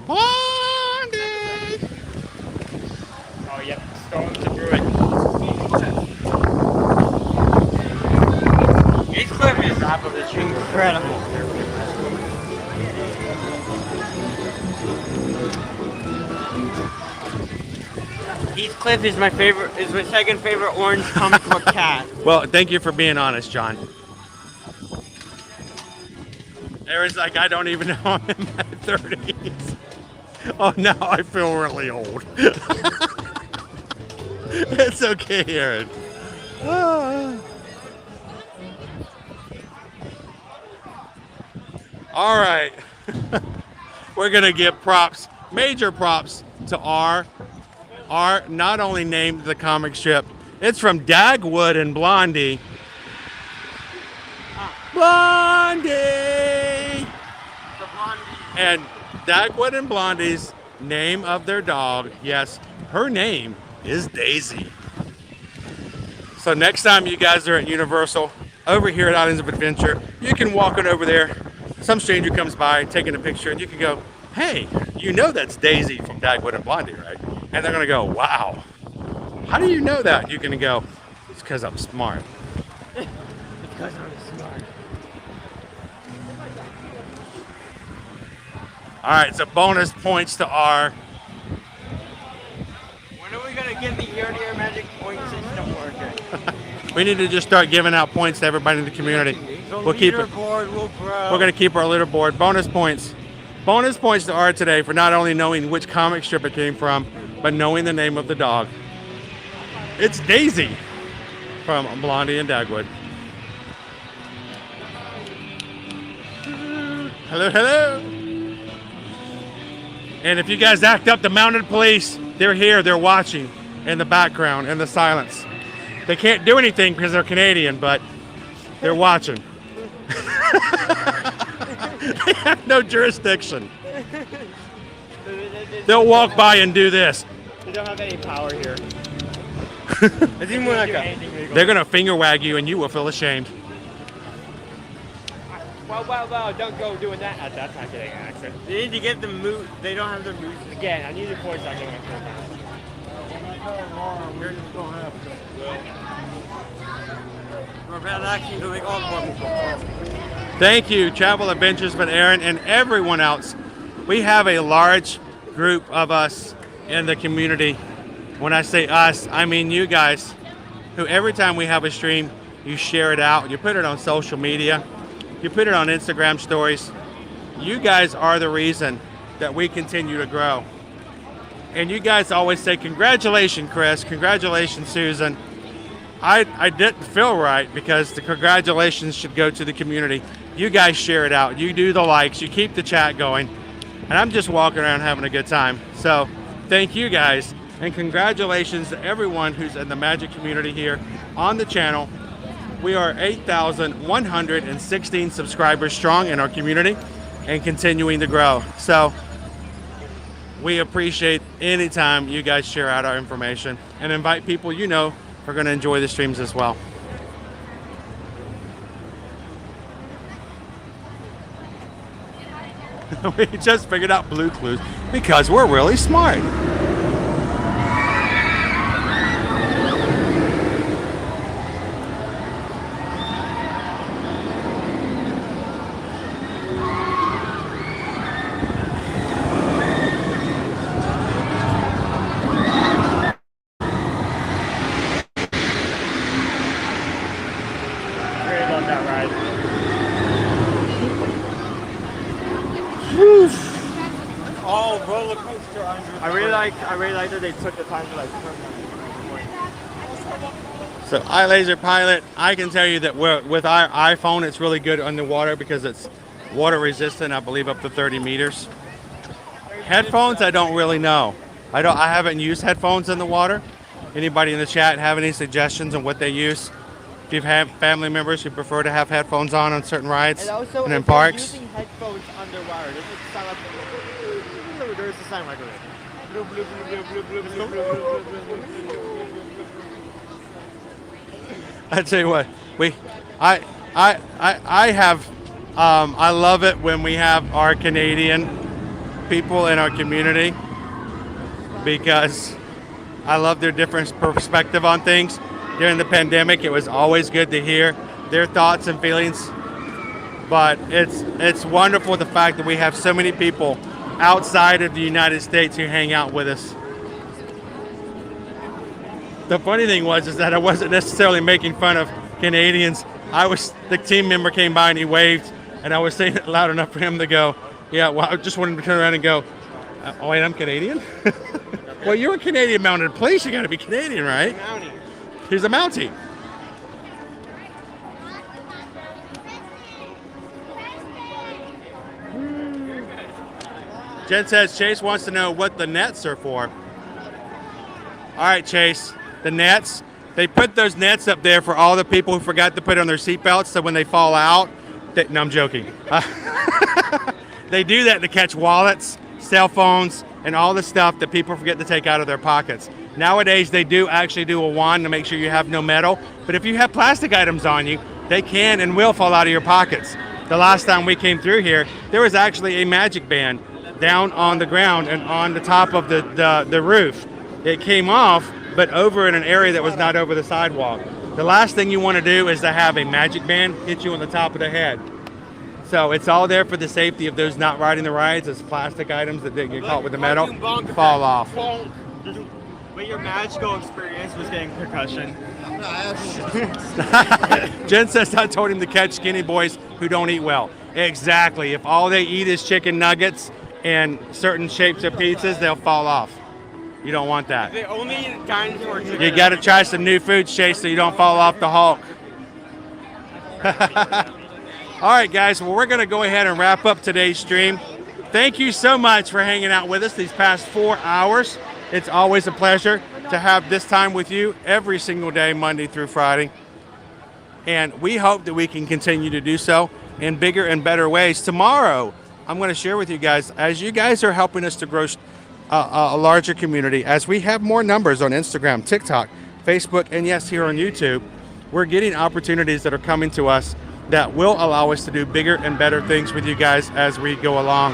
Blondie! Oh, yep. Storms are brewing. Each clip is top of this incredible. Heathcliff is my favorite. Is my second favorite orange comic book cat. Well, thank you for being honest, John. Aaron's like, I don't even know I'm in my 30s. Oh, now I feel really old. It's okay, Aaron. Ah. All right. We're going to give props, major props to R not only named the comic strip, it's from Dagwood and Blondie. Blondie! And Dagwood and Blondie's name of their dog, yes, her name is Daisy. So next time you guys are at Universal, over here at Islands of Adventure, you can walk on over there. Some stranger comes by taking a picture and you can go, hey, you know that's Daisy from Dagwood and Blondie, right? And they're gonna go, wow, how do you know that? You can go, it's because I'm smart. Because I'm smart. All right, so bonus points to R. When are we gonna get the ear-to-ear magic point system working? We need to just start giving out points to everybody in the community. We'll keep it. Leaderboard will grow. We're gonna keep our leaderboard. Bonus points. Bonus points to R today for not only knowing which comic strip it came from, but knowing the name of the dog. It's Daisy from Blondie and Dagwood. Hello, hello. And if you guys act up, the mounted police, they're here, they're watching in the background, in the silence. They can't do anything because they're Canadian, but they're watching. They have no jurisdiction. They'll walk by and do this. They don't have any power here. It's even like They're gonna finger wag you and you will feel ashamed. Wow, don't go doing that. That's not getting an accent. They need to get the moose. They don't have the moose. Again, I need the force on getting my phone. We're about actually doing all the more. Thank you, Travel Adventures with Aaron and everyone else. We have a large group of us in the community. When I say us, I mean you guys, who every time we have a stream, you share it out, you put it on social media, you put it on Instagram stories. You guys are the reason that we continue to grow. And you guys always say, congratulations, Chris, congratulations, Susan. I didn't feel right because the congratulations should go to the community. You guys share it out. You do the likes. You keep the chat going. And I'm just walking around having a good time. So thank you guys. And congratulations to everyone who's in the Magic community here on the channel. We are 8,116 subscribers strong in our community and continuing to grow. So we appreciate any time you guys share out our information and invite people you know are going to enjoy the streams as well. We just figured out Blue Clues because we're really smart. Oh, roller coaster under. I really like that they took the time to like turn that. So iLaser Pilot, I can tell you that with our iPhone, it's really good underwater because it's water resistant, I believe up to 30 meters. Headphones, I don't really know. I haven't used headphones in the water. Anybody in the chat have any suggestions on what they use? If you have family members who prefer to have headphones on certain rides And also, and in if parks. you're using headphones underwire, does it sound like there's a sound like I tell you what, I love it when we have our Canadian people in our community because I love their different perspective on things. During the pandemic, it was always good to hear their thoughts and feelings. But it's wonderful the fact that we have so many people outside of the United States who hang out with us. The funny thing was that I wasn't necessarily making fun of Canadians. The team member came by and he waved, and I was saying it loud enough for him to go, yeah, well, I just wanted to turn around and go, oh wait, I'm Canadian? Well, you're a Canadian mounted police, you gotta be Canadian, right? He's a Mountie. Jen says Chase wants to know what the nets are for. All right, Chase, the nets. They put those nets up there for all the people who forgot to put on their seatbelts, so when they fall out, no, I'm joking. They do that to catch wallets, cell phones, and all the stuff that people forget to take out of their pockets. Nowadays, they do actually do a wand to make sure you have no metal, but if you have plastic items on you, they can and will fall out of your pockets. The last time we came through here, there was actually a magic band down on the ground and on the top of the roof. It came off, but over in an area that was not over the sidewalk. The last thing you want to do is to have a magic band hit you on the top of the head. So it's all there for the safety of those not riding the rides. It's plastic items that get caught with the metal, fall off. But your magical experience was getting percussion. Jen says I told him to catch skinny boys who don't eat well. Exactly. If all they eat is chicken nuggets and certain shapes of pizzas, they'll fall off. You don't want that. They only eat dinosaur chicken. You got to try some new foods, Chase, so you don't fall off the Hulk. All right, guys. Well, we're going to go ahead and wrap up today's stream. Thank you so much for hanging out with us these past 4 hours. It's always a pleasure to have this time with you every single day, Monday through Friday. And we hope that we can continue to do so in bigger and better ways. Tomorrow, I'm going to share with you guys, as you guys are helping us to grow a larger community, as we have more numbers on Instagram, TikTok, Facebook, and yes, here on YouTube, we're getting opportunities that are coming to us that will allow us to do bigger and better things with you guys as we go along.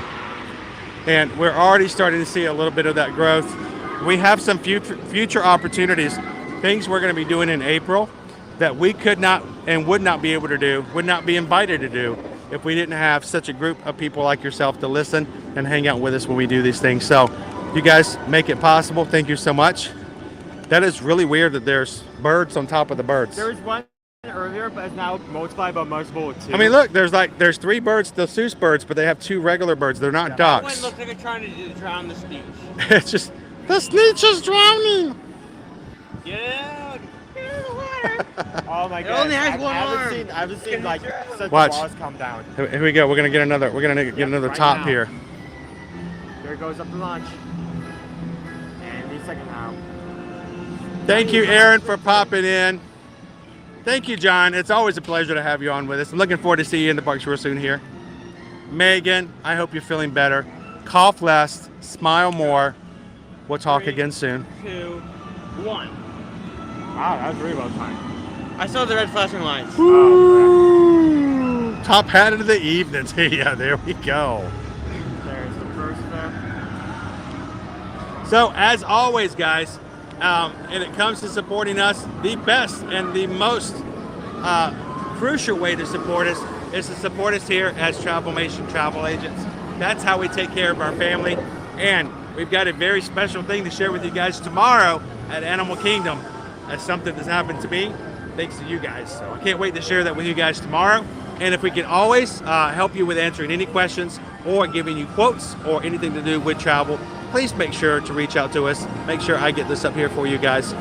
And we're already starting to see a little bit of that growth. We have some future opportunities, things we're going to be doing in April that we could not and would not be able to do, would not be invited to do if we didn't have such a group of people like yourself to listen and hang out with us when we do these things. So you guys make it possible. Thank you so much. That is really weird that there's birds on top of the birds. There was one earlier, but it's now multiplied by multiple of 2. I mean, look, there's 3 birds, the Seuss birds, but they have 2 regular birds. They're not ducks. That one looks like it's trying to drown the sneak. It's just, the sneak is drowning. Yeah. Oh my It god! only has one arm. I haven't seen like such Watch. walls come down. Here we go. We're gonna get another. We're gonna get another right top now. here. There goes up the launch. And the second half. Thank you, Aaron, for popping in. Thank you, John. It's always a pleasure to have you on with us. I'm looking forward to see you in the parks real soon here. Megan, I hope you're feeling better. Cough less, smile more. We'll talk 3, again soon. 2, 1. Wow, that was really well timed. I saw the red flashing lights. Woo! Top hat of the evening. Yeah, there we go. There's the first there. So, as always, guys, and it comes to supporting us, the best and the most crucial way to support us is to support us here as Travelmation Travel Agents. That's how we take care of our family. And we've got a very special thing to share with you guys tomorrow at Animal Kingdom. That's something that's happened to me thanks to you guys. So I can't wait to share that with you guys tomorrow. And if we can always help you with answering any questions or giving you quotes or anything to do with travel, please make sure to reach out to us. Make sure I get this up here for you guys.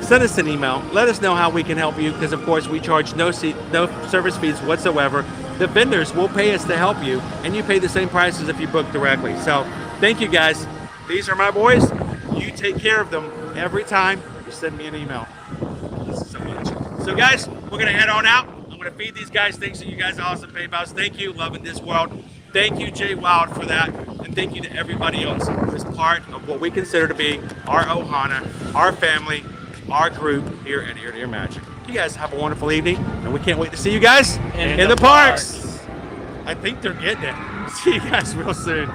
Send us an email. Let us know how we can help you, because of course we charge no service fees whatsoever. The vendors will pay us to help you, and you pay the same price as if you book directly. So thank you guys. These are my boys. You take care of them every time. Just send me an email. Thank you so much. So guys, we're gonna head on out. I'm gonna feed these guys. Thanks to you guys, awesome PayPals. Thank you, Loving This World. Thank you, Jay Wild, for that. And thank you to everybody else who is part of what we consider to be our Ohana, our family, our group here at Ear to Ear Magic. You guys have a wonderful evening, and we can't wait to see you guys in the parks. I think they're getting it. See you guys real soon.